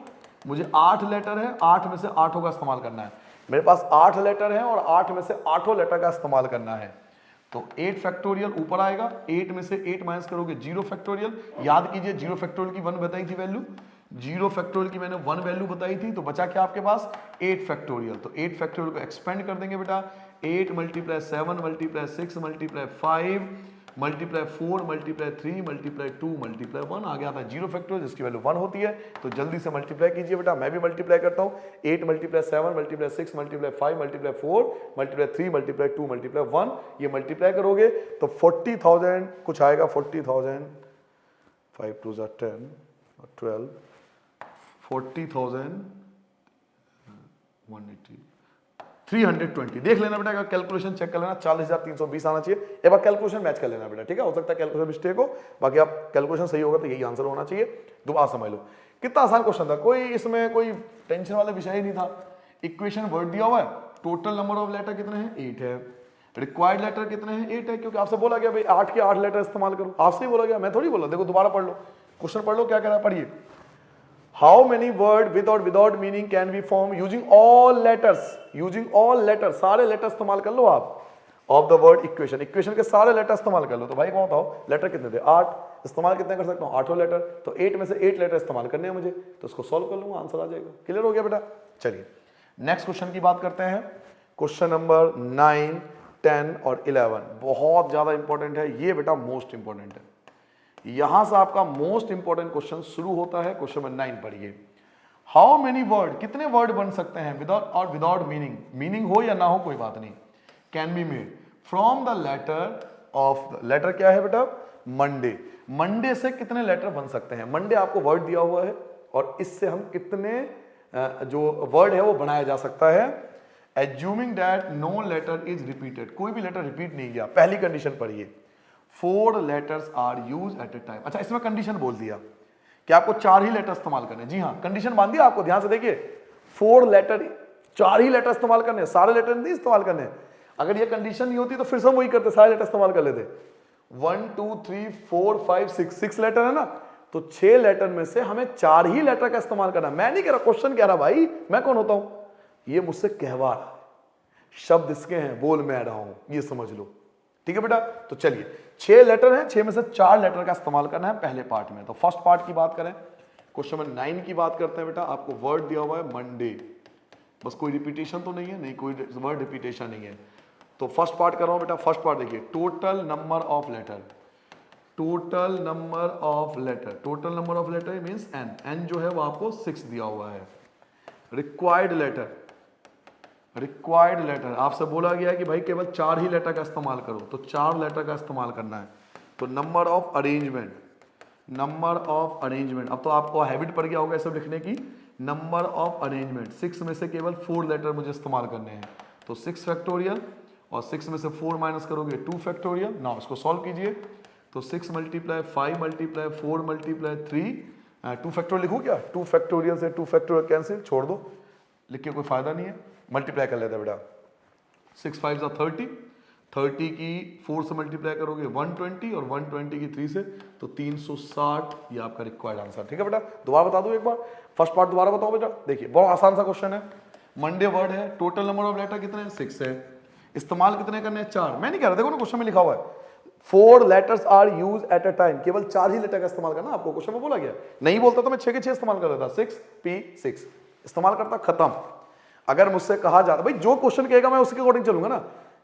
मुझे 8 लेटर है, 8 में से 8 का इस्तेमाल करना है। मेरे पास 8 लेटर है और 8 में से 8 लेटर का इस्तेमाल करना है। तो 8 फैक्टोरियल ऊपर आएगा, 8 में से 8 माइनस करोगे 0 फैक्टोरियल। याद कीजिए 0 फैक्टोरियल की 1 बताई थी वैल्यू, 0 फैक्टोरियल की मैंने 1 वैल्यू बताई थी, तो बचा क्या आपके पास 8 फैक्टोरियल। तो 8 फैक्टोरियल को एक्सपेंड कर देंगे बेटा, 8 multiply 7 multiply 6 multiply 5 multiply 4 multiply 3 multiply 2 multiply 1 आ गया था 0 फैक्टोरियल, जिसकी वैल्यू 1 होती है। तो जल्दी से मल्टीप्लाई कीजिए बेटा, मैं भी मल्टीप्लाई करता हूँ। 8 multiply 7 multiply 6 multiply 5 multiply 4 multiply 3 multiply 2 multiply 1, ये मल्टीप्लाई करोगे तो 40,000 कुछ आएगा, 40,000, 5 2 10 12, 40,000 180 320। देख लेना बेटा, कैलकुलेशन चेक कर लेना, 40,320 आना चाहिए। एक बार कैलकुलेशन मैच कर लेना बेटा, ठीक है, हो सकता है कैलकुलेशन मिस्टेक हो, बाकी आप कैलकुलेशन सही होगा तो यही आंसर होना चाहिए। दोबारा समझ लो, कितना आसान क्वेश्चन था, कोई इसमें कोई टेंशन वाला विषय ही नहीं था। इक्वेशन वर्ड दिया हुआ है, टोटल नंबर ऑफ लेटर कितने हैं 8 है, रिक्वायर्ड लेटर कितने हैं 8 है, क्योंकि आपसे बोला गया भाई 8 के 8 लेटर इस्तेमाल करो, आपसे ही बोला गया, मैं थोड़ी बोला। देखो दोबारा पढ़ लो, क्वेश्चन पढ़ लो, क्या कह रहा है पढ़िए। How many word with or without meaning can be formed using all letters? Using all letters, सारे लेटर इस्तेमाल कर लो आप of the word equation, equation के सारे लेटर इस्तेमाल कर लो। तो भाई कौन बताओ, लेटर कितने थे 8, इस्तेमाल कितने कर सकता हूँ 8 लेटर, तो 8 में से 8 लेटर इस्तेमाल करने हैं मुझे, तो उसको सॉल्व कर लूंगा, आंसर आ जाएगा। क्लियर हो गया बेटा। चलिए नेक्स्ट क्वेश्चन की बात करते हैं, क्वेश्चन नंबर 9 10 और 11 बहुत ज्यादा इंपॉर्टेंट है, ये बेटा मोस्ट इंपॉर्टेंट है। यहां से आपका मोस्ट इंपॉर्टेंट क्वेश्चन शुरू होता है। क्वेश्चन नंबर 9 पढ़िए। हाउ मेनी वर्ड, कितने वर्ड बन सकते हैं विदाउट और विदाउट मीनिंग, मीनिंग हो या ना हो कोई बात नहीं, can be made from the letter of, letter क्या है बेटा, मंडे। मंडे से कितने लेटर बन सकते हैं, मंडे आपको वर्ड दिया हुआ है और इससे हम कितने जो वर्ड है वो बनाया जा सकता है। Assuming that no letter is repeated, कोई भी लेटर रिपीट नहीं किया, पहली कंडीशन पढ़िए, 4 letters are use at a time. अच्छा, इसमें कंडीशन बोल दिया कि आपको 4 ही लेटर इस्तेमाल करने, जी हाँ कंडीशन बांध दिया आपको, ध्यान से देखिए, 4 लेटर, 4 ही लेटर इस्तेमाल करने, सारे लेटर नहीं इस्तेमाल करने। अगर ये कंडीशन नहीं होती तो फिर से हम वही करते, सारे लेटर इस्तेमाल कर लेते। 1 2 3 4 5 6 लेटर है ना, तो 6 लेटर में से हमें 4 ही लेटर का इस्तेमाल करना। मैं नहीं कह रहा, क्वेश्चन कह रहा भाई, मैं कौन होता हूं, ये मुझसे कहवा रहा है, शब्द इसके हैं, बोल मैं रहा हूं, ये समझ लो, ठीक है बेटा। तो चलिए 6 लेटर हैं, 6 में से 4 लेटर का इस्तेमाल करना है पहले पार्ट में। तो फर्स्ट पार्ट की बात करें, क्वेश्चन नंबर 9 की बात करते हैं बेटा। आपको वर्ड दिया हुआ है मंडे, बस कोई रिपीटेशन तो नहीं है, नहीं कोई वर्ड रिपीटेशन नहीं है। तो फर्स्ट पार्ट कर रहा हूं बेटा, फर्स्ट पार्ट देखिए, total number of letter, total number of letter, total number of letter means N, N जो है वो आपको 6 दिया हुआ है। रिक्वायर्ड लेटर, रिक्वायर्ड लेटर आपसे बोला गया है कि भाई केवल 4 ही लेटर का इस्तेमाल करो, तो 4 लेटर का इस्तेमाल करना है। तो number of arrangement, number of arrangement, अब तो आपको हैबिट पड़ गया होगा ये सब लिखने की। नंबर ऑफ अरेंजमेंट, 6 में से केवल 4 लेटर मुझे इस्तेमाल करने हैं, तो 6 फैक्टोरियल, और 6 में से 4 माइनस करोगे 2 फैक्टोरियल। नाउ इसको सॉल्व कीजिए, तो 6 मल्टीप्लाई 5 मल्टीप्लाई 4 मल्टीप्लाई 3, 2 फैक्टोरियल लिखूं क्या, 2 फैक्टोरियल से 2 फैक्टोरियल कैंसिल, छोड़ दो, लिख के कोई फायदा नहीं है, मल्टीप्लाई कर लेते हैं बेटा। 6 5 30, 30 की 4 से मल्टीप्लाई करोगे 120, और 120 की 3 से, तो 360, ये आपका रिक्वायर्ड आंसर, ठीक है बेटा। दोबारा बता दूं एक बार, फर्स्ट पार्ट दोबारा बताओ बेटा। देखिए बहुत आसान सा क्वेश्चन है, मंडे वर्ड है, टोटल नंबर ऑफ लेटर कितने हैं, 6 है, इस्तेमाल कितने करने हैं, 4। मैं नहीं कह रहा, देखो ना क्वेश्चन में लिखा हुआ है 4 letters are use at a time, केवल 4 ही लेटर का इस्तेमाल करना, आपको क्वेश्चन में बोला गया। नहीं बोलता तो मैं 6 के 6 इस्तेमाल कर देता, 6 P 6 इस्तेमाल करता, खत्म। अगर मुझसे कहा जाता भाई जो क्वेश्चन कहेगा मैं उसके अकॉर्डिंग चलूंगा ना,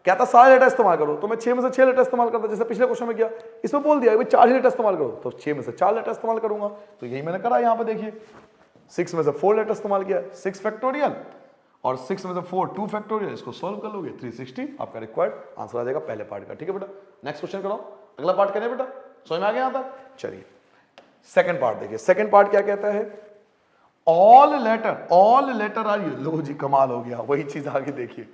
कहता सारे लेटर इस्तेमाल करो, तो मैं 6 में से 6 लेटर इस्तेमाल करता, जैसे पिछले क्वेश्चन में किया। इसमें बोल दिया भाई 4 ही लेटर इस्तेमाल करो, तो 6 में से 4 लेटर इस्तेमाल करूंगा, तो यही मैंने करा। यहाँ पे देखिए 6 में से 4 लेटर इस्तेमाल किया, 6 फैक्टोरियल, और 6 में से 4 2 फैक्टोरियल, इसको सॉल्व कर लोगे 360, आपका रिक्वायर्ड आंसर आ जाएगा पहले पार्ट का, ठीक है बेटा। नेक्स्ट क्वेश्चन कराओ, अगला पार्ट करें बेटा, समझ में आ गया यहाँ तक। चलिए सेकंड पार्ट देखिए, सेकंड पार्ट क्या कहता है, ऑल लेटर आर यूज, लो जी कमाल हो गया, वही चीज आगे देखिए,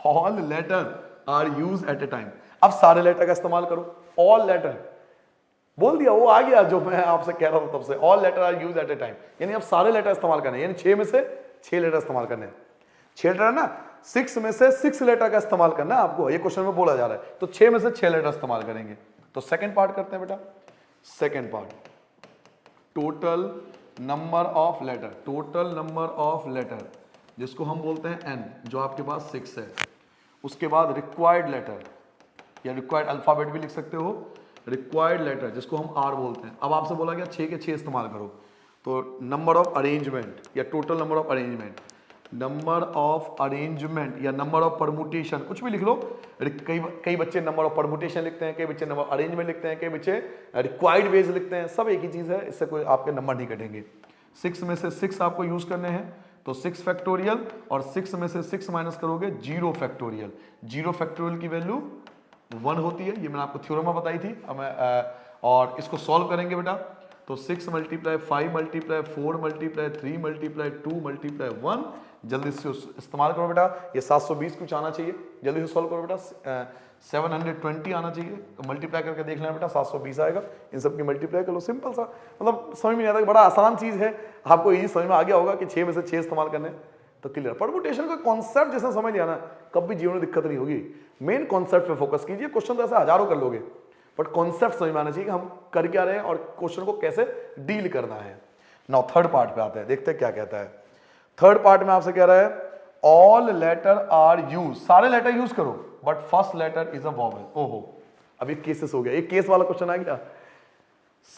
all letter are use at a time. अब सारे लेटर का इस्तेमाल करो, ऑल लेटर बोल दिया, वो आ गया जो मैं आपसे कह रहा हूं तब से, all letter are use at a time, यानी अब सारे लेटर इस्तेमाल करने, यानी 6 में से 6 लेटर इस्तेमाल करने, 6 लेटर है ना, 6 में से 6 लेटर का इस्तेमाल करना है आपको, ये क्वेश्चन में बोला जा रहा है, तो 6 में से 6 लेटर इस्तेमाल करेंगे। तो सेकंड पार्ट करते हैं बेटा, second part, total number of letter, total number of letter जिसको हम बोलते हैं n, जो आपके पास 6 है, उसके बाद रिक्वायर्ड लेटर या रिक्वायर्ड अल्फाबेट भी लिख सकते हो, रिक्वायर्ड लेटर जिसको हम r बोलते हैं। अब आपसे बोला गया 6 के 6 इस्तेमाल करो, तो नंबर ऑफ अरेंजमेंट या total number of arrangement, number of arrangement या नंबर ऑफ परमुटेशन, कुछ भी लिख लो। कई बच्चे नंबर ऑफ परमुटेशन लिखते हैं, कई बच्चे नंबर ऑफ अरेंजमेंट लिखते हैं, कई बच्चे रिक्वायर्ड वेज लिखते हैं, सब एक ही चीज है, इससे कोई आपके नंबर नहीं कटेंगे। 6 में से 6 आपको यूज करने हैं, तो 6 फैक्टोरियल, और 6 में से 6 माइनस करोगे 0 फैक्टोरियल, 0 फैक्टोरियल की वैल्यू 1 होती है, ये मैंने आपको थ्योरम में बताई थी। और इसको सॉल्व करेंगे बेटा, तो 6 multiply 5 multiply 4 multiply 3 multiply 2 multiply 1, जल्दी से इस्तेमाल करो बेटा। ये 720 कुछ आना चाहिए, जल्दी से सॉल्व करो बेटा। 720 आना चाहिए, तो मल्टीप्लाई करके देख लेना बेटा, 720 आएगा। इन सब की मल्टीप्लाई कर लो, सिंपल सा, मतलब समझ में नहीं आता, बड़ा आसान चीज है, आपको ये समझ में आ गया होगा कि 6 में से 6 इस्तेमाल करने, तो क्लियर। परमुटेशन का कॉन्सेप्ट जैसे समझ लिया ना, कभी जीवन में दिक्कत नहीं होगी। मेन कॉन्सेप्ट पे फोकस कीजिए, क्वेश्चन तो ऐसे हजारों कर लोगे, बट कॉन्सेप्ट समझ में आना चाहिए कि हम कर क्या रहे हैं और क्वेश्चन को कैसे डील करना है। नाउ थर्ड पार्ट पे आते हैं, देखते हैं क्या कहता है। थर्ड पार्ट में आपसे कह रहा है ऑल लेटर आर यूज, सारे लेटर यूज करो, but first letter is a vowel. ओहो, अब ये केसेस हो गया, एक केस वाला क्वेश्चन आ गया।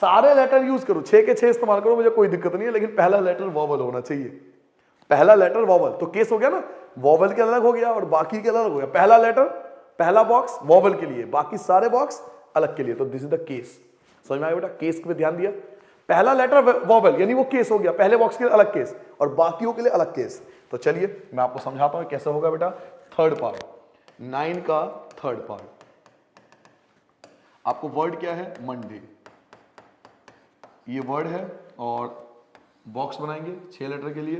सारे लेटर यूज करो, 6 के 6 इस्तेमाल करो, मुझे कोई दिक्कत नहीं है, लेकिन पहला लेटर वॉवेल होना चाहिए, पहला लेटर वॉवेल। तो केस हो गया ना, वॉवेल के अलग हो गया और बाकी के अलग हो गया। पहला लेटर, पहला बॉक्स वॉवेल के लिए, बाकी सारे बॉक्स अलग के लिए, तो दिस इज द केस। समझ में आया बेटा, केस पे ध्यान दिया। पहला लेटर वॉवेल यानी वो केस हो गया, पहले बॉक्स के लिए अलग केस और बाकियों के लिए अलग केस। तो चलिए मैं आपको समझाता हूं कैसे होगा बेटा। थर्ड पार्ट 9 का थर्ड पार्ट। आपको वर्ड क्या है, मंडे, ये वर्ड है और बॉक्स बनाएंगे 6 लेटर के लिए।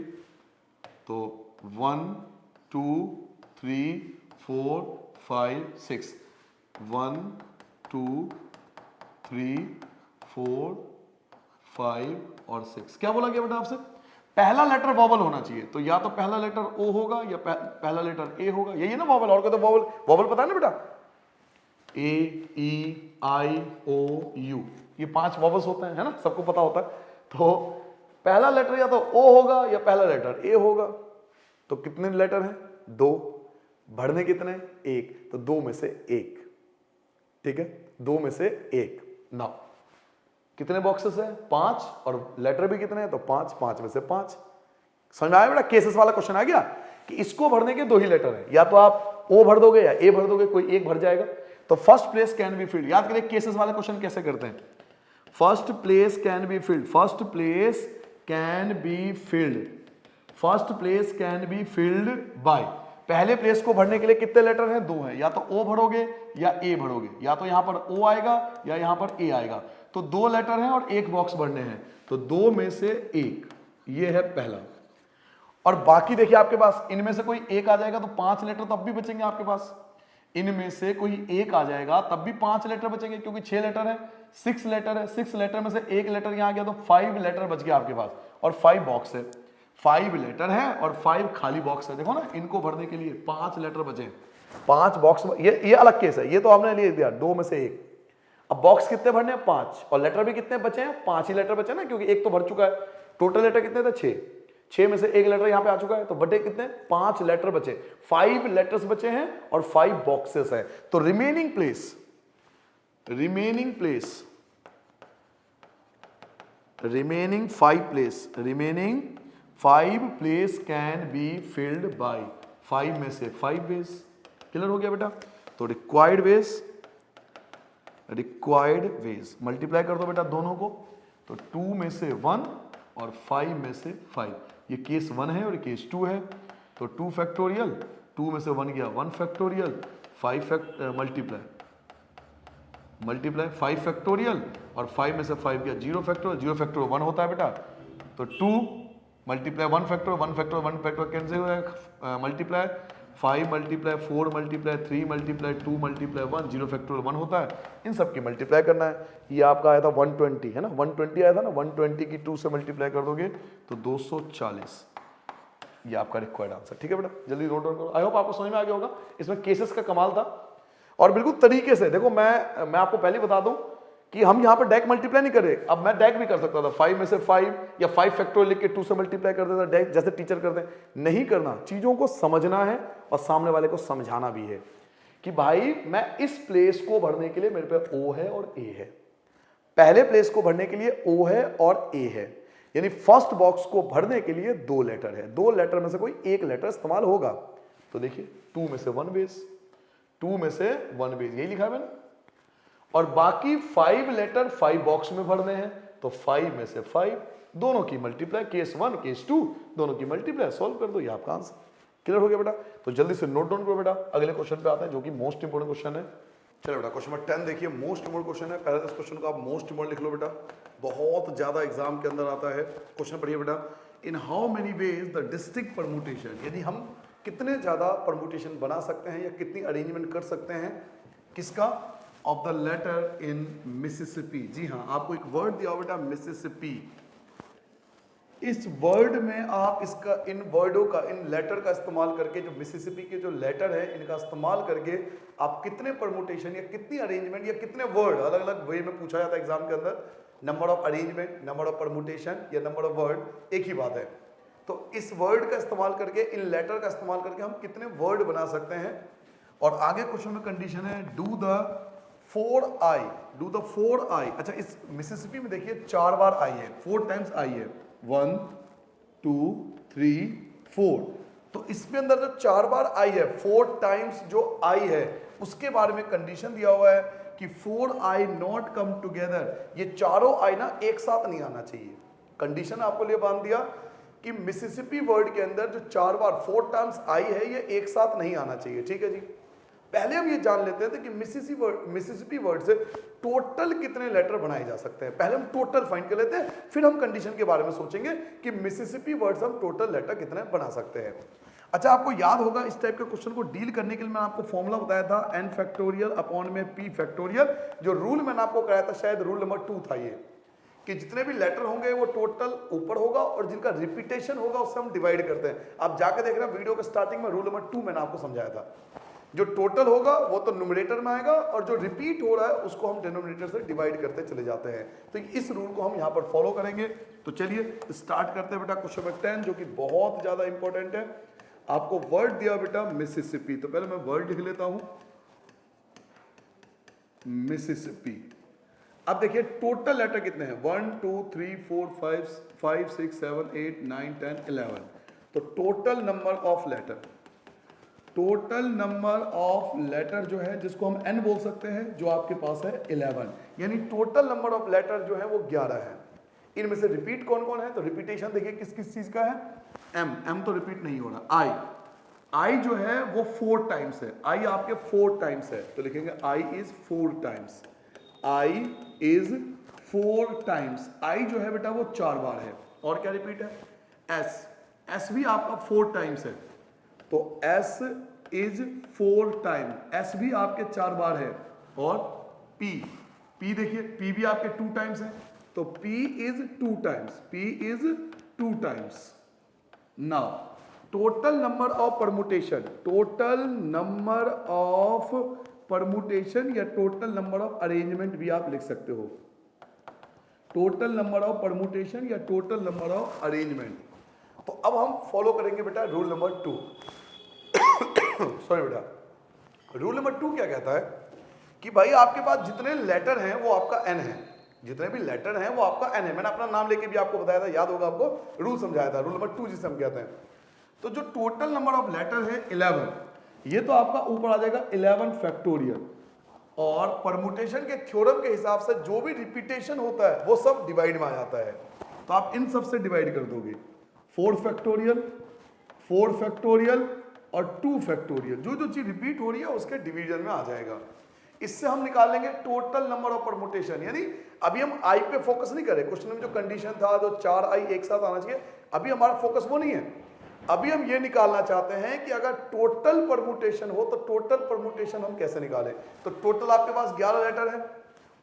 तो 1 2 3 4 5 6, 1 2 3 4 5 और 6। क्या बोला गया बेटा आपसे, पहला लेटर वॉवल होना चाहिए। तो या तो पहला लेटर ओ होगा या पहला लेटर ए होगा, यही है ना वॉवल। और क्या, तो वॉवल, वॉवल पता है ना बेटा, ए ई आई ओ यू, ये 5 वॉवल्स होते हैं, है ना, सबको पता होता है। तो पहला लेटर या तो ओ होगा या पहला लेटर ए होगा। तो कितने लेटर हैं, 2, भरने कितने, 1, तो 2 में से 1, ठीक है, 2 में से 1। नाउ कितने बॉक्सेस हैं, 5, और लेटर भी कितने हैं, तो 5, 5 में से 5। समझ में आया बेटा, केसेस वाला क्वेश्चन आ गया कि इसको भरने के 2 ही लेटर हैं, या तो आप ओ भर दोगे या ए भर दोगे, कोई एक भर जाएगा। तो first place can be field. याद करिए केसेस वाले क्वेश्चन कैसे करते हैं, first place can be field, first place can be field, first place can be filled bye. पहले प्लेस को भरने के लिए कितने लेटर हैं, 2 हैं, या तो ओ भरोगे या ए भरोगे, या तो यहां पर ओ आएगा या यहां पर ए आएगा। तो 2 लेटर हैं और 1 बॉक्स भरने हैं, तो 2 में से 1, ये है पहला। और बाकी देखिए आपके पास इनमें से कोई एक आ जाएगा तो 5 लेटर तब भी बचेंगे आपके पास। इनमें से कोई एक आ जाएगा तब भी 5 लेटर बचेंगे, क्योंकि 6 लेटर है, 6 लेटर है, 6 लेटर में से 1 लेटर यहां आ गया तो 5 लेटर बच गया आपके पास, और 5 बॉक्स है। 5 लेटर है और 5 खाली बॉक्स है, देखो ना, इनको भरने के लिए 5 लेटर बचे, 5 बॉक्स। ये अलग केस है, ये तो आपने लिख दिया 2 में से 1। अब बॉक्स कितने भरने हैं, 5, और लेटर भी कितने बचे हैं, 5 ही लेटर बचे ना, क्योंकि एक तो भर चुका है। टोटल लेटर कितने थे, 6, 6 में से 1 लेटर यहां पे आ चुका है, तो बटे कितने, 5 लेटर बचे, 5 लेटर्स बचे हैं और 5 बॉक्सेस हैं। तो remaining place, remaining 5 place can be filled by 5 में से 5 वेज। क्लियर हो गया बेटा। तो रिक्वायर्ड वेज मल्टीप्लाई कर दो बेटा दोनों को, तो 2 में से 1 और 5 में से 5। ये केस 1 है और ये केस 2 है। तो 2 फैक्टोरियल, 2 में से 1 गया 1 फैक्टोरियल, 5 मल्टीप्लाई 5 फैक्टोरियल, और 5 में से 5 गया 0 फैक्टोरियल, 0 फैक्टोरियल 1 होता है बेटा। तो 2 multiply 1 factorial, 1 factorial 1 factorial cancel हो जाएगा, multiply 5 multiply 4 multiply 3 multiply 2 multiply 1, 0 factorial 1 होता है। इन सब की मल्टीप्लाई करना है। ये आपका आया था 120, है ना, 120 आया था ना, 120 की 2 से मल्टीप्लाई कर दोगे तो 240। ये आपका रिक्वायर्ड आंसर, ठीक है बेटा, जल्दी नोट डाउन करो। आई होप आपको समझ में आ गया होगा। इसमें केसेस का कमाल था और बिल्कुल तरीके से। देखो मैं आपको पहले बता दूं कि हम यहाँ पर डैक मल्टीप्लाई नहीं कर रहे। अब मैं डैक भी कर सकता था, 5 में से 5 या 5 फैक्टोरियल लिख के 2 से मल्टीप्लाई कर देता डैक, जैसे टीचर करते हैं। नहीं करना, चीजों को समझना है और सामने वाले को समझाना भी है कि भाई मैं इस प्लेस को भरने के लिए मेरे पे ओ है और ए है, पहले प्लेस को भरने के लिए ओ है और ए है, यानी फर्स्ट बॉक्स को भरने के लिए 2 लेटर है, 2 लेटर में से कोई एक लेटर इस्तेमाल होगा। तो देखिए 2 में से 1 बेस, 2 में से 1 बेस, यही लिखा है मैंने। और बाकी 5 लेटर 5 बॉक्स में भरने हैं, तो 5 में से 5, दोनों की मल्टीप्लाई, केस 1 केस 2 दोनों की मल्टीप्लाई, सॉल्व कर दो, ये आपका आंसर। क्लियर हो गया बेटा। तो जल्दी से नोट डाउन करो बेटा, अगले क्वेश्चन पे आते हैं जो कि मोस्ट इंपोर्टेंट क्वेश्चन है। चलो बेटा क्वेश्चन नंबर 10 देखिए, मोस्ट इंपोर्टेंट क्वेश्चन है। पहले इस क्वेश्चन को आप मोस्ट इंपोर्टेंट लिख लो बेटा, बहुत ज्यादा एग्जाम के अंदर आता है। क्वेश्चन पढ़िए बेटा, in how many ways the district permutation, यानी हम कितने ज्यादा परमुटेशन बना सकते हैं या कितनी अरेंजमेंट कर सकते हैं, किसका, of the letter in Mississippi. जी हाँ, आपको एक वर्ड दिया हो बेटा मिसिसिपी। इस वर्ड में आप इसका, इन वर्डों का, इन लेटर का इस्तेमाल करके, जो मिसिसिपी के जो लेटर है इनका इस्तेमाल करके आप कितने परमुटेशन या कितनी अरेंजमेंट या कितने वर्ड, अलग अलग वे में पूछा जाता है एग्जाम के अंदर, number of arrangement, number of permutation या नंबर ऑफ वर्ड एक ही बात है। तो इस वर्ड का इस्तेमाल करके, इन लेटर का इस्तेमाल करके हम कितने वर्ड बना सकते हैं। और आगे क्वेश्चन में कंडीशन है डू द 4 आई। अच्छा, इस मिसिसिपी में देखिए 4 बार आई है, 4 टाइम्स आई है, 1 2 3 4। तो इसके अंदर जो 4 बार आई है, 4 टाइम्स जो आई है, उसके बारे में कंडीशन दिया हुआ है कि 4 आई नॉट कम टुगेदर, ये चारों आई ना एक साथ नहीं आना चाहिए। कंडीशन आपको लिए बांध दिया कि मिसिसिपी वर्ड के अंदर जो 4 बार 4 टाइम्स आई है, ये एक साथ नहीं आना चाहिए, ठीक है जी। पहले हम ये जान लेते थे कि मिसिसिपी वर्ड से टोटल कितने लेटर बनाए जा सकते हैं। पहले हम टोटल फाइंड कर लेते हैं, फिर हम कंडीशन के बारे में सोचेंगे कि मिसिसिपी वर्ड से हम टोटल लेटर कितने बना सकते हैं। अच्छा, आपको याद होगा इस टाइप के क्वेश्चन को डील करने के लिए मैंने आपको फॉर्मूला बताया था n फैक्टोरियल अपॉन में p फैक्टोरियल। जो रूल मैंने आपको कराया था, शायद रूल नंबर 2 था ये, कि जितने भी लेटर होंगे वो टोटल ऊपर होगा और जिनका रिपीटेशन होगा उससे हम डिवाइड करते हैं। आप जाकर देख रहे हैं वीडियो के स्टार्टिंग में रूल नंबर 2 मैंने आपको समझाया था। जो टोटल होगा वो तो न्यूमरेटर में आएगा और जो रिपीट हो रहा है उसको हम डिनोमिनेटर से डिवाइड करते चले जाते हैं। तो इस रूल को हम यहाँ पर फॉलो करेंगे। तो चलिए स्टार्ट करते हैं बेटा क्वेश्चन नंबर 10, जो कि बहुत ज्यादा इंपॉर्टेंट है। आपको वर्ड दिया बेटा मिसिसिपी, तो पहले मैं वर्ड लिख लेता हूं मिसिसिपी। अब देखिए टोटल लेटर कितने हैं, 1 2 3 4 5 6 7 8 9 10 11। तो total number of letter, total number of letter जो है जिसको हम n बोल सकते हैं, जो आपके पास है 11, यानी टोटल नंबर ऑफ लेटर जो है वो 11 है। इनमें से रिपीट कौन कौन है, तो रिपीटेशन देखिए किस किस चीज का है, m तो रिपीट नहीं हो रहा, I जो है वो 4 टाइम्स है, I आपके 4 टाइम्स है, तो लिखेंगे I is 4 times, I is 4 times. I जो है बेटा वो 4 बार है। और क्या रिपीट है, S भी आपका 4 टाइम्स है, तो S इज 4 टाइम, S भी आपके 4 बार है। और P देखिए P भी आपके 2 टाइम्स है, तो P is 2 times, P is 2 times. Now total number of permutation, total number of permutation या टोटल नंबर ऑफ अरेंजमेंट भी आप लिख सकते हो, टोटल नंबर ऑफ परमुटेशन या टोटल नंबर ऑफ अरेंजमेंट। तो अब हम फॉलो करेंगे बेटा रूल नंबर 2। सॉरी बेटा, रूल नंबर 2 क्या कहता है कि भाई आपके पास जितने लेटर हैं वो आपका n है, जितने भी लेटर हैं वो आपका n है। मैंने अपना नाम लेके भी आपको बताया था, याद होगा आपको, रूल समझाया था, रूल नंबर 2 जिसे हम कहते हैं। तो जो टोटल नंबर ऑफ लेटर है 11, ये तो आपका ऊपर आ जाएगा 11 फैक्टोरियल, और परमुटेशन के थ्योरम के हिसाब से जो भी रिपीटेशन होता है वो सब डिवाइड में आ जाता है। तो आप इन सब से डिवाइड कर दोगे, 4 फैक्टोरियल, 4 फैक्टोरियल और 2 फैक्टोरियल, जो जो चीज रिपीट हो रही है उसके डिवीजन में आ जाएगा। इससे हम निकाल लेंगे टोटल नंबर ऑफ परमुटेशन। यानी अभी हम आई पे फोकस नहीं करें, क्वेश्चन में जो कंडीशन था जो 4 आई एक साथ आना चाहिए, अभी हमारा फोकस वो नहीं है। अभी हम ये निकालना चाहते हैं कि अगर टोटल परमुटेशन हो तो टोटल परमुटेशन हम कैसे निकालें। तो टोटल आपके पास 11 लेटर है,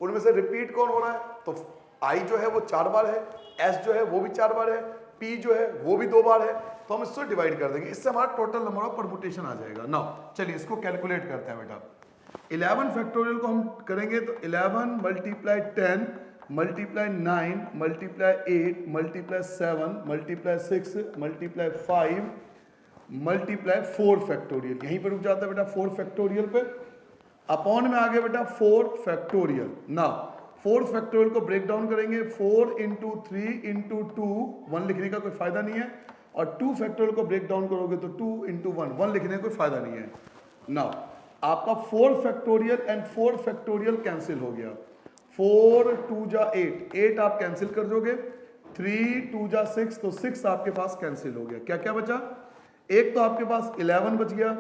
उनमें से रिपीट कौन हो रहा है, तो आई जो है वो 4 बार है, एस जो है वो भी 4 बार है, पी जो है वो भी 2 बार है, तो हम इससे डिवाइड कर देंगे, इससे हमारा टोटल नंबर ऑफ परमुटेशन आ जाएगा। नाउ चलिए इसको कैलकुलेट करते हैं बेटा। 11 फैक्टोरियल को हम करेंगे तो 11 multiply 10 multiply 9 multiply 8 multiply 7 multiply 6 multiply 5 multiply 4 factorial, यहीं पर रुक जाता है बेटा 4 फैक्टोरियल पे। अपॉन में आ गया बेटा 4 फैक्टोरियल। ना 4 फैक्टोरियल को ब्रेक डाउन करेंगे, 4 इंटू 3 इंटू 2, 1 लिखने का कोई फायदा नहीं है, और 2 फैक्टोरियल को ब्रेक डाउन करोगे तो 2 इंटू 1, 1 लिखने का कोई फायदा नहीं है। ना आपका 4 फैक्टोरियल एंड 4 फैक्टोरियल कैंसिल हो गया, 4 2 जा 8, 8 आप कैंसिल कर दोगे, 3 2 जा 6, तो 6 आपके पास कैंसिल हो गया। क्या क्या बचा, एक तो आपके पास 11 बच गया,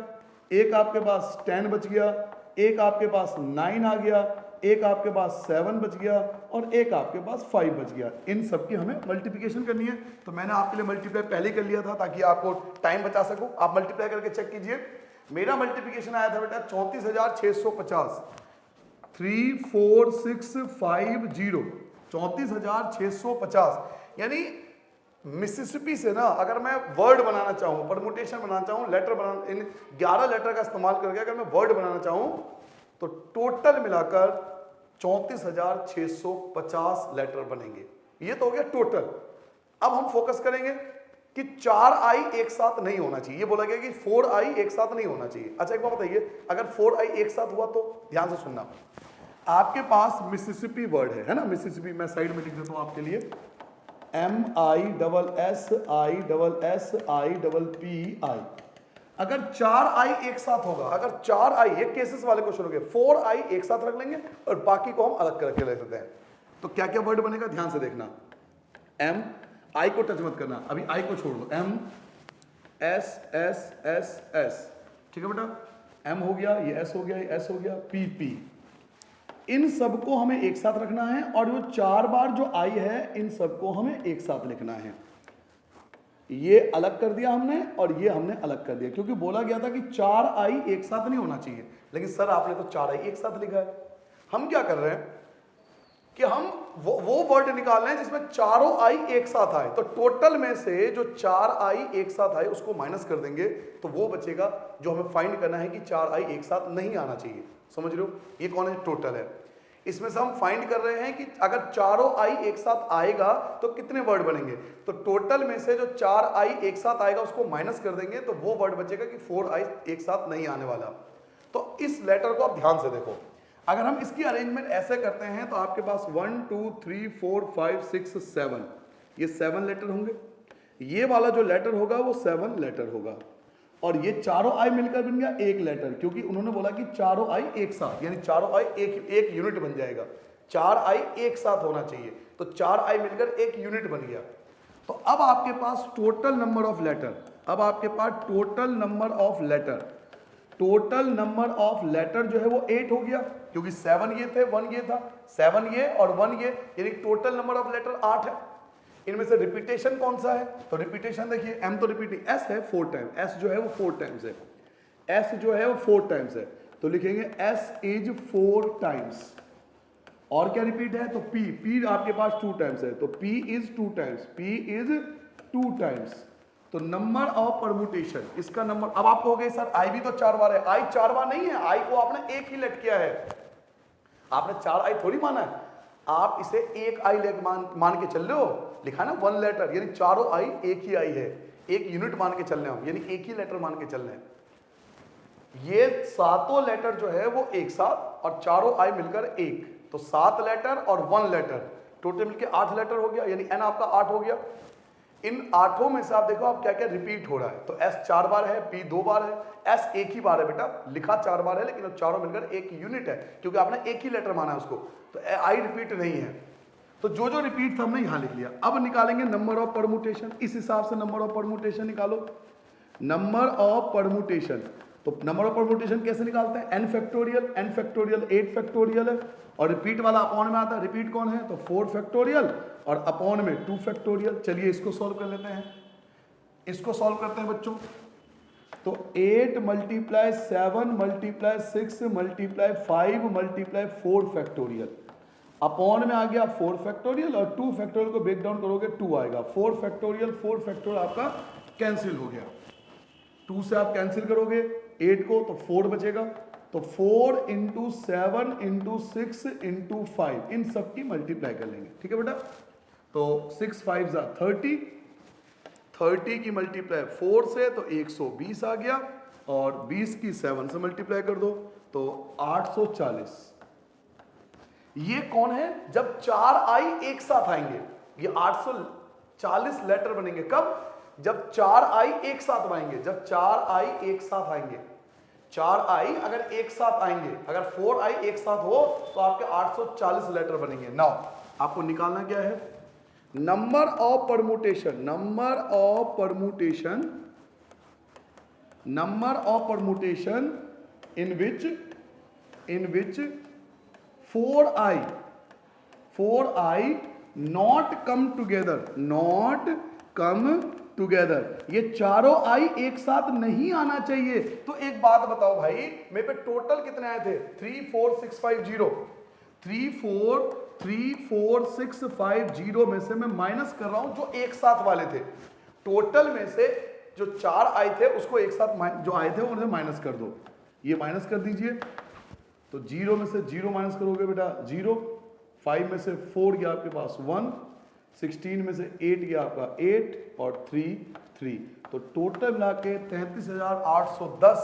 एक आपके पास 10 बच गया, एक आपके पास 9 आ गया, एक आपके पास 7 बच गया, और एक आपके पास 5 बच गया। इन सब की हमें मल्टीप्लिकेशन करनी है, तो मैंने आपके लिए मल्टीप्लाई पहले कर लिया था ताकि आपको टाइम बचा सकूं। आप मल्टीप्लाई करके चेक कीजिए, मेरा मल्टीप्लिकेशन आया था बेटा 34,650, 34650, 34,650। यानी मिसिसिपी से ना अगर मैं वर्ड बनाना चाहूं, परमुटेशन बनाना चाहूं, लेटर बनाना, इन 11 लेटर का इस्तेमाल करके अगर मैं वर्ड बनाना चाहूं तो टोटल मिलाकर 34,650 लेटर बनेंगे। ये तो हो गया टोटल। अब हम फोकस करेंगे कि 4 आई एक साथ नहीं होना चाहिए, ये बोला गया कि 4 आई एक साथ नहीं होना चाहिए। अच्छा एक बात बताइए, अगर 4 आई एक साथ हुआ तो ध्यान से सुनना, आपके पास मिसिसिपी वर्ड है ना, मिसिसिपी मैं साइड में लिख देता हूं आपके लिए, MISSIPI। अगर 4 आई एक साथ होगा, अगर 4 आई, ये केसेस वाले क्वेश्चन हो गए, 4 आई एक साथ रख लेंगे और बाकी को हम अलग करके रख देते हैं, तो क्या क्या वर्ड बनेगा ध्यान से देखना। एम, आई को टच मत करना, अभी आई को छोड़ दो, M S S S S, ठीक है बेटा। एम हो गया, ये एस हो गया, ये एस हो गया, पी पी, इन सबको हमें एक साथ रखना है और वो 4 बार जो आई है इन सबको हमें एक साथ लिखना है। ये अलग कर दिया हमने और ये हमने अलग कर दिया, क्योंकि बोला गया था कि 4 आई एक साथ नहीं होना चाहिए, लेकिन सर आपने तो 4 आई एक साथ लिखा है। हम क्या कर रहे हैं कि हम वो वर्ड निकाल रहे हैं जिसमें चारों आई एक साथ आए, तो टोटल में से जो 4 आई एक साथ आए उसको माइनस कर देंगे तो वो बचेगा जो हमें फाइंड करना है कि 4 आई एक साथ नहीं आना चाहिए। समझ रहे हो, ये कौन है, टोटल है। इसमें से हम फाइंड कर रहे हैं कि अगर चारों आई एक साथ आएगा तो कितने वर्ड बनेंगे, तो टोटल में से जो 4 आई एक साथ आएगा उसको माइनस कर देंगे तो वो वर्ड बचेगा कि 4 आई एक साथ नहीं आने वाला। तो इस लेटर को आप ध्यान से देखो, अगर हम इसकी अरेंजमेंट ऐसे करते हैं तो आपके पास 1 2 3 4 5 6 7, ये 7 लेटर होंगे, ये वाला जो लेटर होगा वो 7 लेटर होगा, और ये चारों आई मिलकर बन गया एक लेटर, क्योंकि उन्होंने बोला कि चारों आई एक साथ, यानी चारों आई एक यूनिट बन जाएगा। 4 आई एक साथ होना चाहिए, तो 4 आई मिलकर एक यूनिट बन गया। तो अब आपके पास टोटल नंबर ऑफ लेटर, अब आपके पास total number of letter, total number of letter जो है वो 8 हो गया, क्योंकि 7 ये थे, 1 ये था, 7 ये और 1 ये, यानी टोटल नंबर ऑफ लेटर 8 है। इनमें से रिपीटेशन कौन सा है, तो रिपीटेशन देखिए, एम तो रिपीटिंग, एस है 4 टाइम, एस जो है वो 4 टाइम्स है, एस जो है वो 4 टाइम्स है, तो लिखेंगे एस इज 4 टाइम्स। और क्या रिपीट है, तो पी, पी आपके पास 2 टाइम्स है, तो P is 2 times, P is 2 times. तो नंबर ऑफ परमुटेशन, इसका नंबर, अब आपको हो गए सर आई भी तो 4 बार है, आई 4 बार नहीं है, आई को आपने एक ही लेट किया है, आपने 4 आई थोड़ी माना है, आप इसे एक आई लेट मान के चल रहे हो, लिखा ना 1 लेटर, यानी चारों आई एक ही आई है, एक यूनिट मान के चल रहे हो, यानी एक ही लेटर मान के चल रहे हैं। ये सातों लेटर जो है वो एक साथ और चारों आई मिलकर एक, तो 7 लेटर और 1 लेटर, टोटल मिलकर 8 लेटर हो गया, यानी एन आपका 8 हो गया। इन 8 में से आप देखो आप क्या क्या रिपीट हो रहा है, तो एस 4 बार है, पी 2 बार है, एस एक ही बार है बेटा, लिखा 4 बार है लेकिन चारों मिलकर एक यूनिट है, क्योंकि आपने एक ही लेटर माना है उसको, तो आई रिपीट नहीं है। तो जो जो रिपीट था हमने यहां लिख लिया। अब निकालेंगे नंबर ऑफ परमुटेशन, इस हिसाब से नंबर ऑफ परमुटेशन निकालो, नंबर ऑफ परमुटेशन। तो नंबर ऑफ परमुटेशन कैसे निकालते हैं, n factorial, n factorial 8 factorial है, और रिपीट वाला अपॉन में आता है, रिपीट कौन है, तो 4 फैक्टोरियल और अपॉन में 2 फैक्टोरियल। चलिए इसको सॉल्व कर लेते हैं, इसको सॉल्व करते हैं बच्चों। तो 8 multiply 7 multiply 6 multiply 5 multiply 4 factorial, upon में आ गया 4 फैक्टोरियल और 2 फैक्टोरियल को ब्रेक डाउन करोगे 2 आएगा, 4 फैक्टोरियल आपका कैंसिल हो गया, 2 से आप कैंसिल करोगे 8 को तो 4 बचेगा, तो 4 इंटू 7 इंटू 6 इंटू 5 इन सब की मल्टीप्लाई कर लेंगे, ठीक है बेटा। तो 6 5 जा 30, 30 की मल्टीप्लाई 4 से तो 120 आ गया, और 20 की 7 से मल्टीप्लाई कर दो तो 840। ये कौन है, जब 4 आई एक साथ आएंगे, ये 840 लेटर बनेंगे, कब, जब 4 आई एक साथ आएंगे, जब 4 आई एक साथ आएंगे, 4 आई अगर एक साथ आएंगे, अगर 4 आई एक साथ हो तो आपके 840 लेटर बनेंगे। नाउ आपको निकालना क्या है, number of permutation, number of permutation, number of permutation in which 4 I not come together, not come together, ये चारों आई एक साथ नहीं आना चाहिए। तो एक बात बताओ भाई, मेरे पे टोटल कितने आए थे, 3 4 6 5 0, 3 4 6 5 0 में से मैं माइनस कर रहा हूं जो एक साथ वाले थे, टोटल में से जो 4 आए थे उसको एक साथ जो आए थे उन्हें माइनस कर दो, ये माइनस कर दीजिए, तो 0 में से 0 माइनस करोगे बेटा 0, 5 में से 4 गया आपके पास 1, 16 में से 8 गया आपका 8 और 3, तो टोटल मिला के 33,810,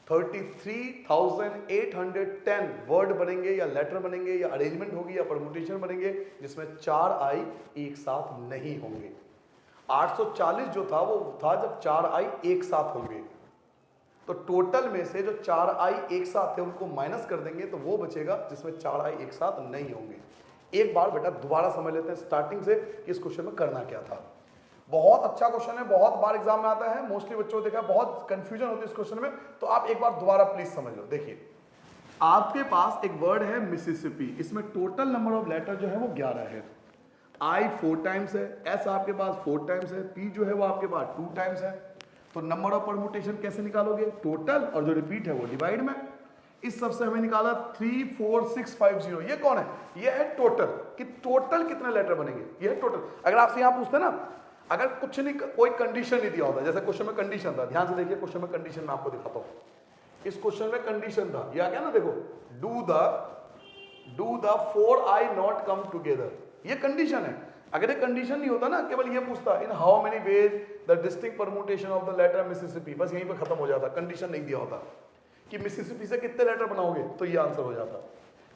33,810 वर्ड बनेंगे या लेटर बनेंगे या अरेंजमेंट होगी या परमुटेशन बनेंगे जिसमें 4 आई एक साथ नहीं होंगे। 840 जो था वो था जब 4 आई एक साथ होंगे, तो टोटल में से जो 4 आई एक साथ थे उनको माइनस कर देंगे तो वो बचेगा जिसमें 4 आई एक साथ नहीं होंगे। एक बार बेटा दोबारा समझ लेते हैं स्टार्टिंग से कि इस क्वेश्चन में करना क्या था। बहुत अच्छा क्वेश्चन है, बहुत बार एग्जाम में आता है, मोस्टली बच्चों को देखा बहुत कंफ्यूजन होती है इस क्वेश्चन में, तो आप एक बार दोबारा प्लीज समझ लो। देखिए आपके पास एक वर्ड है मिसिसिपी, इसमें टोटल नंबर ऑफ लेटर जो है वो 11 है, आई 4 टाइम्स है, एस आपके पास 4 टाइम्स है, पी जो है वो आपके पास 2 टाइम्स है। तो नंबर ऑफ परम्यूटेशन कैसे निकालोगे? टोटल और जो रिपीट है वो डिवाइड में। इस सबसे हमें निकाला 3 4 6 5 0। ये कौन है? ये है टोटल, कि टोटल कितने लेटर बनेंगे, ये है टोटल। अगर आपसे यहां पूछते ना, अगर कुछ नहीं, कोई कंडीशन नहीं दिया होता, जैसे क्वेश्चन में कंडीशन था, ध्यान से देखिए क्वेश्चन में कंडीशन मैं आपको दिखाता हूं। इस क्वेश्चन में कंडीशन था, ये आ गया ना, देखो, do the 4 I not come together, ये कंडीशन है। अगर ये कंडीशन नहीं होता ना, केवल ये पूछता in how many ways the distinct permutation of the letter Mississippi, बस यहीं पे खत्म हो जाता, कंडीशन नहीं दिया होता कि मिसिसिपी से कितने लेटर बनाओगे, तो ये आंसर हो जाता,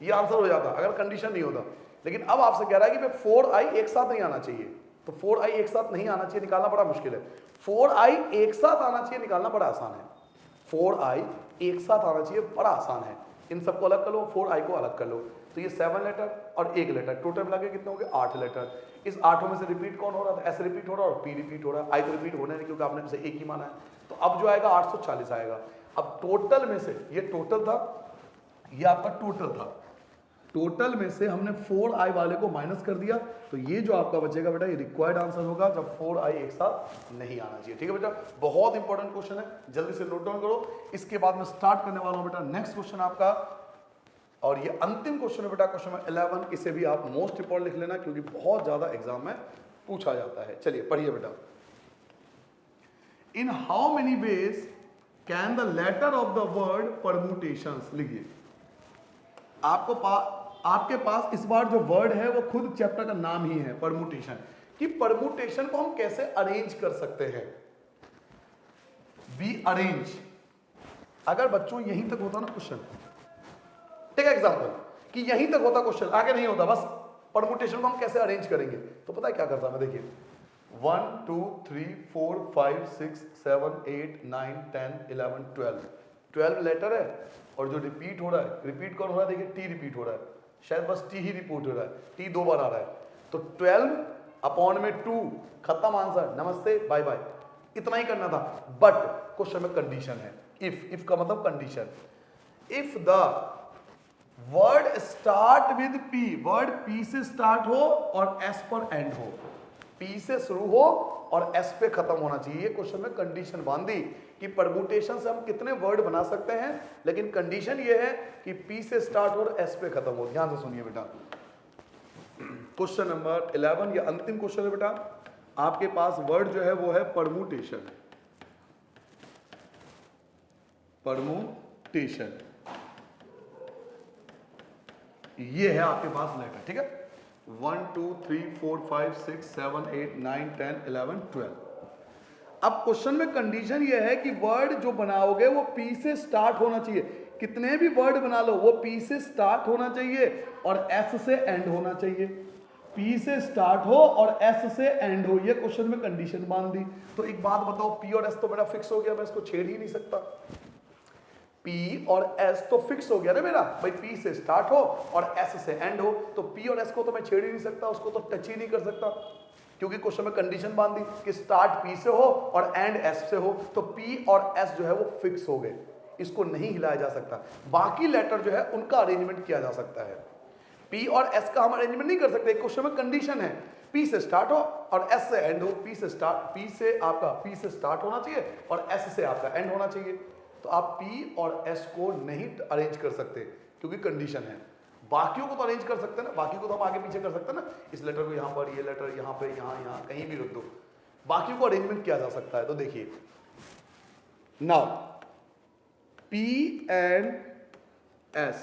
ये आंसर हो जाता अगर कंडीशन नहीं होता। लेकिन अब आपसे कह रहा है कि भाई 4 आई एक साथ नहीं आना चाहिए, तो 4 आई एक साथ नहीं आना चाहिए, निकालना बड़ा मुश्किल है। 4 आई एक साथ आना चाहिए, निकालना बड़ा आसान है। 4 आई एक साथ आना चाहिए, बड़ा आसान है। इन सबको अलग कर लो, 4 आई को अलग कर लो, तो ये 7 लेटर और 1 लेटर, टोटल मिला के कितने हो गए? 8 लेटर। इस 8 में से रिपीट कौन हो रहा था? एस रिपीट हो रहा है और पी रिपीट हो रहा है। आई तो रिपीट होने नहीं, क्योंकि आपने इसे एक ही माना है। तो अब जो आएगा 840 आएगा। अब टोटल में से, ये टोटल था, ये आपका टोटल था, टोटल में से हमने 4 आई वाले को माइनस कर दिया, तो ये जो आपका बचेगा बेटा, ये रिक्वायर्ड आंसर होगा जब 4 आई एक साथ नहीं आना चाहिए। ठीक है बेटा, बहुत इंपॉर्टेंट क्वेश्चन है, जल्दी से नोट डाउन करो। इसके बाद मैं स्टार्ट करने वाला हूं बेटा नेक्स्ट क्वेश्चन आपका, और ये अंतिम क्वेश्चन है बेटा, क्वेश्चन नंबर 11। इसे भी आप मोस्ट इंपॉर्टेंट लिख लेना, क्योंकि बहुत ज्यादा एग्जाम में पूछा जाता है। चलिए पढ़िए बेटा। In how many ways can the letter of the word permutations, लिखिए। आपके पास इस बार जो वर्ड है वो खुद चैप्टर का नाम ही है, परम्यूटेशन, कि परम्यूटेशन को हम कैसे अरेंज कर सकते हैं। बी अरेंज, अगर बच्चों यहीं तक होता ना क्वेश्चन, टेक एग्जांपल कि यहीं तक होता क्वेश्चन, आगे नहीं होता, बस परम्यूटेशन को हम कैसे अरेंज करेंगे, तो पता है क्या करता मैं? देखिए 1 2 3 4 5 6 7 8 9 10 11 12 लेटर है, और जो रिपीट हो रहा है, रिपीट कौन हो रहा है? देखिए टी रिपीट हो रहा है, शायद बस टी ही रिपीट हो रहा है, टी 2 बार आ रहा है, तो 12 अपॉन में 2, खत्म आंसर, नमस्ते बाय बाय, इतना ही करना था। बट क्वेश्चन में कंडीशन है, इफ का मतलब condition, if the word start with P, word P से स्टार्ट हो और एस पर एंड हो, पी से शुरू हो और एस पे खत्म होना चाहिए। ये क्वेश्चन में कंडीशन बांधी कि परम्यूटेशन से हम कितने वर्ड बना सकते हैं, लेकिन कंडीशन ये है कि पी से स्टार्ट हो और एस पे खत्म हो। ध्यान से सुनिए बेटा, क्वेश्चन नंबर 11, ये अंतिम क्वेश्चन है बेटा। आपके पास वर्ड जो है वो है परम्यूटेशन, परम्यूटेशन, ये है आपके पास लेटर। ठीक है, 1 2 3 4 5 6 7 8 9 10 11 12। अब क्वेश्चन में कंडीशन ये है कि वर्ड जो बनाओगे वो पी से स्टार्ट होना चाहिए, कितने भी वर्ड बना लो वो पी से स्टार्ट होना चाहिए और एस से एंड होना चाहिए, पी से स्टार्ट हो और एस से एंड हो, ये क्वेश्चन में कंडीशन बांध दी। तो एक बात बताओ, पी और एस तो मेरा फिक्स हो गया, मैं इसको छेड़ ही नहीं सकता। P और S तो फिक्स हो गया ना मेरा, भाई P से स्टार्ट हो और S से एंड हो, तो P और S को तो मैं छेड़ ही नहीं सकता, उसको तो टच ही नहीं कर सकता, क्योंकि क्वेश्चन में कंडीशन बांध दी कि स्टार्ट P से हो और एंड S से हो, तो P और S जो है वो फिक्स हो गए, इसको नहीं हिलाया जा सकता। बाकी लेटर जो है उनका अरेंजमेंट किया जा सकता है, P और S का हम अरेंजमेंट नहीं कर सकते। क्वेश्चन में कंडीशन है P से स्टार्ट हो और S से एंड हो, P से स्टार्ट होना चाहिए और S से आपका एंड होना चाहिए, तो आप P और S को नहीं अरेंज कर सकते क्योंकि कंडीशन है। बाकियों को तो अरेंज कर सकते हैं ना, बाकी को तो हम आगे पीछे कर सकते हैं ना, इस लेटर को यहाँ पर, ये लेटर यहाँ पे, यहाँ कहीं भी रख दो, बाकियों को अरेंजमेंट किया जा सकता है। तो देखिए now P and S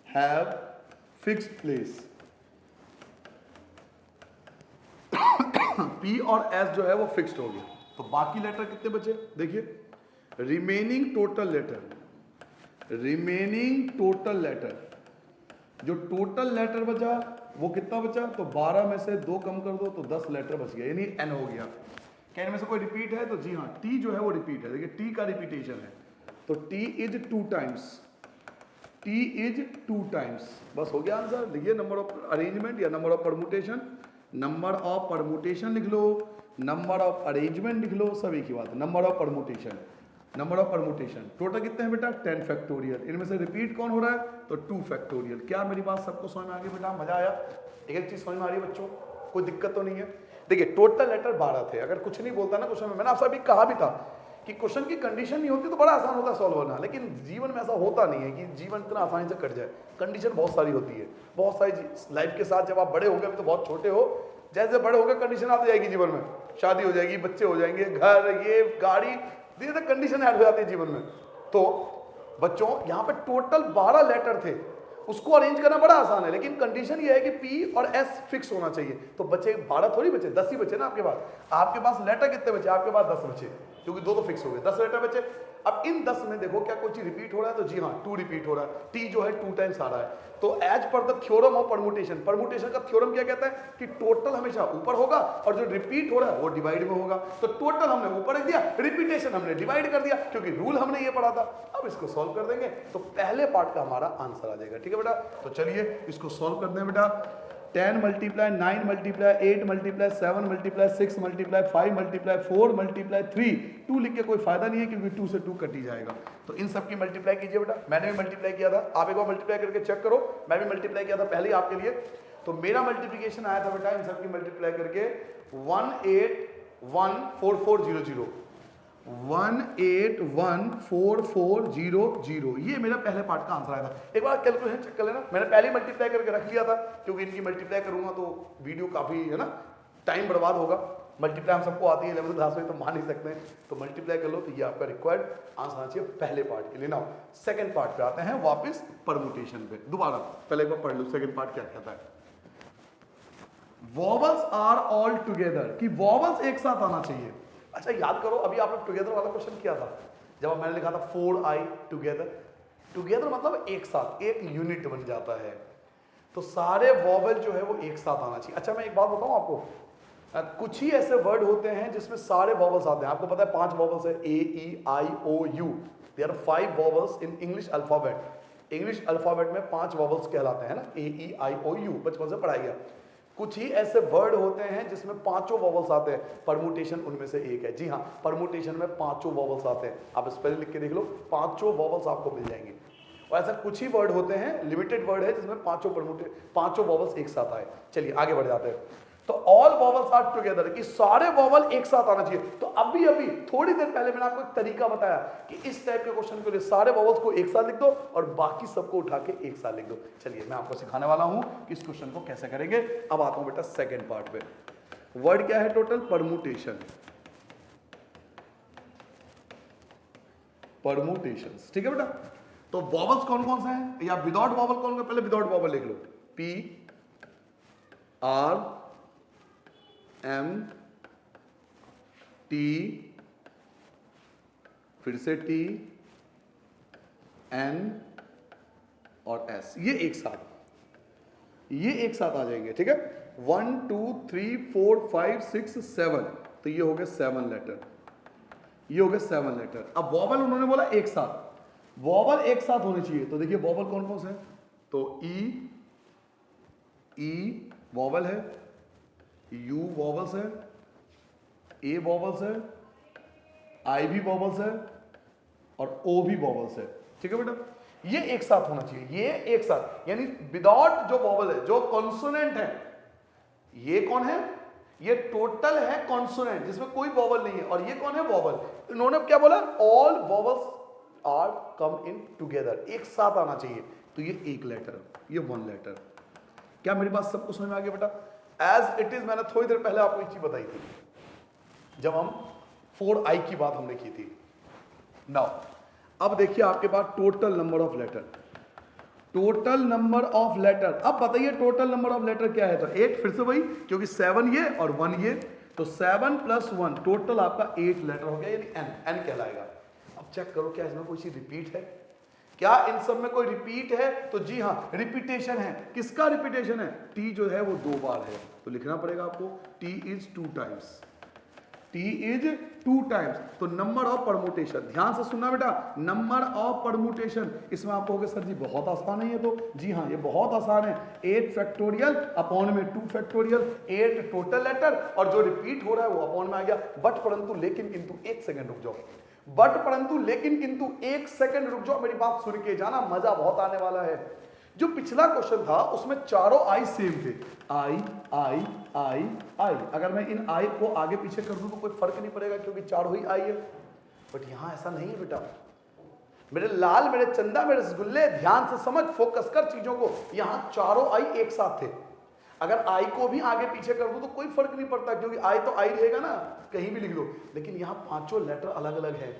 have fixed place, P और S जो है वो फिक्स्ड हो गया, तो बाकी लेटर कितने बचे? देखिए रिमेनिंग टोटल लेटर, जो टोटल लेटर बचा वो कितना बचा? तो 12 में से 2 कम कर दो तो 10 लेटर बच गया, यानी n हो गया। क्या इनमें से कोई रिपीट है? तो जी हाँ, t जो है वो रिपीट है, देखिए t का रिपीटेशन है, तो t इज 2 टाइम्स, बस हो गया आंसर। देखिए नंबर ऑफ अरेंजमेंट या number of permutation, number of permutation लिख लो, नंबर ऑफ अरेंजमेंट लिख लो, सब एक ही बात है। Number of permutation, number of permutation total कितने हैं बेटा 10 फैक्टोरियल। इनमें से रिपीट कौन हो रहा है तो 2 फैक्टोरियल। क्या मेरी बात सबको समझ में आ गई बेटा? मजा आया? एक चीज समझ में आ रही है बच्चों? कोई दिक्कत तो नहीं है? देखिए टोटल लेटर 12 थे। अगर कुछ नहीं बोलता ना क्वेश्चन में, मैंने आपसे अभी कहा भी था कि क्वेश्चन की कंडीशन नहीं होती तो बड़ा आसान होता है सॉल्व होना, लेकिन जीवन में ऐसा होता नहीं है कि जीवन इतना आसानी से कट जाए। कंडीशन बहुत सारी होती है, बहुत सारी लाइफ के साथ। जब आप बड़े हो गए, अभी तो बहुत छोटे हो, जैसे बड़े हो गए कंडीशन आती जाएगी जीवन में, शादी हो जाएगी, बच्चे हो जाएंगे, घर, ये गाड़ी, धीरे धीरे कंडीशन ऐड हो जाती है जीवन में। तो बच्चों यहाँ पे टोटल 12 लेटर थे, उसको अरेंज करना बड़ा आसान है, लेकिन कंडीशन ये है कि P और S फिक्स होना चाहिए। तो बच्चे 12 थोड़ी बचे, 10 ही बचे ना आपके पास। आपके पास लेटर कितने बचे? आपके पास 10 बचे, क्योंकि 2 तो फिक्स हो गए, 10 लेटर बचे। अब इन 10 में देखो क्या कोई चीज रिपीट हो रहा है? तो जी हाँ, 2 रिपीट हो रहा है। T जो है 2 टाइम्स आ रहा है। तो as per the theorem of permutation, permutation का थ्योरम क्या कहता है कि टोटल हमेशा ऊपर होगा और जो रिपीट हो रहा है वो डिवाइड में होगा। तो टोटल हमने ऊपर रख दिया, रिपीटेशन हमने डिवाइड कर दिया, क्योंकि रूल हमने ये पढ़ा था। अब इसको सॉल्व कर देंगे तो पहले पार्ट का हमारा आंसर आ जाएगा। ठीक है बेटा? तो चलिए इसको सॉल्व करते हैं बेटा। 10 multiply 9 multiply 8 multiply 7 multiply 6 multiply 5 multiply 4 multiply 3, 2 लिख के कोई फायदा नहीं है क्योंकि 2 से 2 कट ही जाएगा। तो इन सब की मल्टीप्लाई कीजिए बेटा। मैंने भी मल्टीप्लाई किया था, आप एक बार मल्टीप्लाई करके चेक करो। मैं भी मल्टीप्लाई किया था पहले ही आपके लिए। तो मेरा मल्टीप्लिकेशन आया था बेटा इन सब की मल्टीप्लाई करके 181440 181440। ये मेरा पहले पार्ट का आंसर आया था। एक बार कैलकुलेशन चेक कर लेना, मैंने पहले मल्टीप्लाई करके रख लिया था, क्योंकि इनकी मल्टीप्लाई करूंगा तो वीडियो काफी है ना टाइम बर्बाद होगा। मल्टीप्लाई हम सबको आती है 11th क्लास में, तो मान ही सकते हैं। तो मल्टीप्लाई कर लो, तो ये आपका रिक्वायर्ड आंसर आना चाहिए पहले पार्ट के लिए। नाउ सेकंड पार्ट पे आते हैं वापस परमुटेशन पे। दोबारा पहले एक बार पढ़ लो सेकंड पार्ट क्या कहता है। वॉवल्स आर ऑल टुगेदर, कि वॉवल्स एक साथ आना चाहिए। अच्छा याद करो, अभी आपने टुगेदर वाला क्वेश्चन किया था जब मैंने लिखा था 4i टुगेदर। टुगेदर मतलब एक साथ, एक यूनिट बन जाता है। तो सारे वॉवल जो है वो एक साथ आना चाहिए। अच्छा मैं एक बात बताऊं आपको, कुछ ही ऐसे वर्ड होते हैं जिसमें सारे वॉवल्स आते हैं। आपको पता है 5 वॉवल्स है, A-E-I-O-U। There are 5 vowels in English alphabet. English alphabet में 5 वॉवल्स कहलाते हैं ना, A-E-I-O-U, बचपन से पढ़ाई गया। कुछ ही ऐसे वर्ड होते हैं जिसमें 5 वॉवल्स आते हैं, परमुटेशन उनमें से एक है। जी हाँ, परमुटेशन में 5 वॉवल्स आते हैं। आप स्पेलिंग लिख के देख लो, 5 वॉवल्स आपको मिल जाएंगे। और ऐसा कुछ ही वर्ड होते हैं, लिमिटेड वर्ड है, जिसमें 5 वॉवल्स एक साथ आए। चलिए आगे बढ़ जाते हैं। तो ऑल वॉवल्स आर टुगेदर, कि सारे वॉवल एक साथ आना चाहिए। तो अभी थोड़ी देर पहले मैंने आपको एक तरीका बताया कि इस टाइप के क्वेश्चन के लिए सारे वॉवल्स को एक साथ लिख दो और बाकी सबको उठा के एक साथ लिख दो। चलिए मैं आपको सिखाने वाला हूं कि इस क्वेश्चन को कैसे करेंगे। अब आता हूं बेटा सेकंड पार्ट पे। वर्ड क्या है टोटल? Permutation, permutations. ठीक है बेटा? तो वॉवल्स कौन कौन से हैं, या विदाउट वॉवल कौन कौन? पहले विदाउट वॉवल लिख लो, P-R-M-T, फिर से T, N और S। ये एक साथ आ जाएंगे। ठीक है? 1 2 3 4 5 6 7, तो ये हो गए 7 लेटर, ये हो गए 7 लेटर। अब वॉवल उन्होंने बोला एक साथ, वॉवल एक साथ होने चाहिए। तो देखिए वॉवल कौन कौन से हैं? तो ई वॉवल है, यू वॉवल्स है, ए वॉवल्स है, आई भी वॉवल्स है और ओ भी वॉवल्स है। ठीक है बेटा? ये एक साथ होना चाहिए, ये एक साथ, यानी विदाउट जो वॉवल है, जो कॉन्सोनेंट है। ये कौन है? ये टोटल है कॉन्सोनेंट जिसमें कोई वॉवल नहीं है। और ये कौन है? वॉवल। इन्होंने क्या बोला? All vowels are come in together, एक साथ आना चाहिए। तो ये एक लेटर, ये 1 लेटर। क्या मेरी बात सबको समझ में आ गया बेटा? एज इट इज मैंने थोड़ी देर पहले आपको एक चीज बताई थी जब हम 4i की बात हमने की थी। नाउ अब देखिए आपके पास total number of letter, total number of letter. अब बताइए टोटल नंबर ऑफ लेटर क्या है? तो 8, फिर से वही, क्योंकि 7 ये और 1 ये, तो 7 + 1 टोटल आपका 8 लेटर हो गया, यानी n कहलाएगा। अब चेक करो क्या इसमें कोई चीज रिपीट है? क्या इन सब में कोई रिपीट है? तो जी हाँ, रिपीटेशन है। किसका रिपीटेशन है? T जो है वो 2 बार है, तो लिखना पड़ेगा आपको T is 2 times. T is 2 times. तो नंबर ऑफ परमुटेशन, ध्यान से सुनना बेटा, नंबर ऑफ परमुटेशन। इसमें आप कहोगे सर जी बहुत आसान है ये तो, जी हाँ ये बहुत आसान है। 8 फैक्टोरियल अपॉन में 2 फैक्टोरियल, 8 टोटल लेटर और जो रिपीट हो रहा है वो अपॉन में आ गया। बट परंतु लेकिन किंतु 1 सेकंड रुक जाओ, बट परंतु लेकिन किंतु 1 सेकंड रुक जाओ, मेरी बात सुन के जाना, मजा बहुत आने वाला है। जो पिछला क्वेश्चन था उसमें चारों आई सेम थे, आई आई आई आई। अगर मैं इन आई को आगे पीछे कर दूं तो कोई फर्क नहीं पड़ेगा क्योंकि चारों ही आई है। बट यहां ऐसा नहीं है बेटा, मेरे लाल, मेरे चंदा, मेरे रसगुल्ले, ध्यान से समझ, फोकस कर चीजों को। यहां चारों आई एक साथ थे। अगर आई को भी आगे पीछे कर दूं तो कोई फर्क नहीं पड़ता क्योंकि आई तो आई रहेगा ना, कहीं भी लिख दो। लेकिन यहां पांचों लेटर अलग अलग है,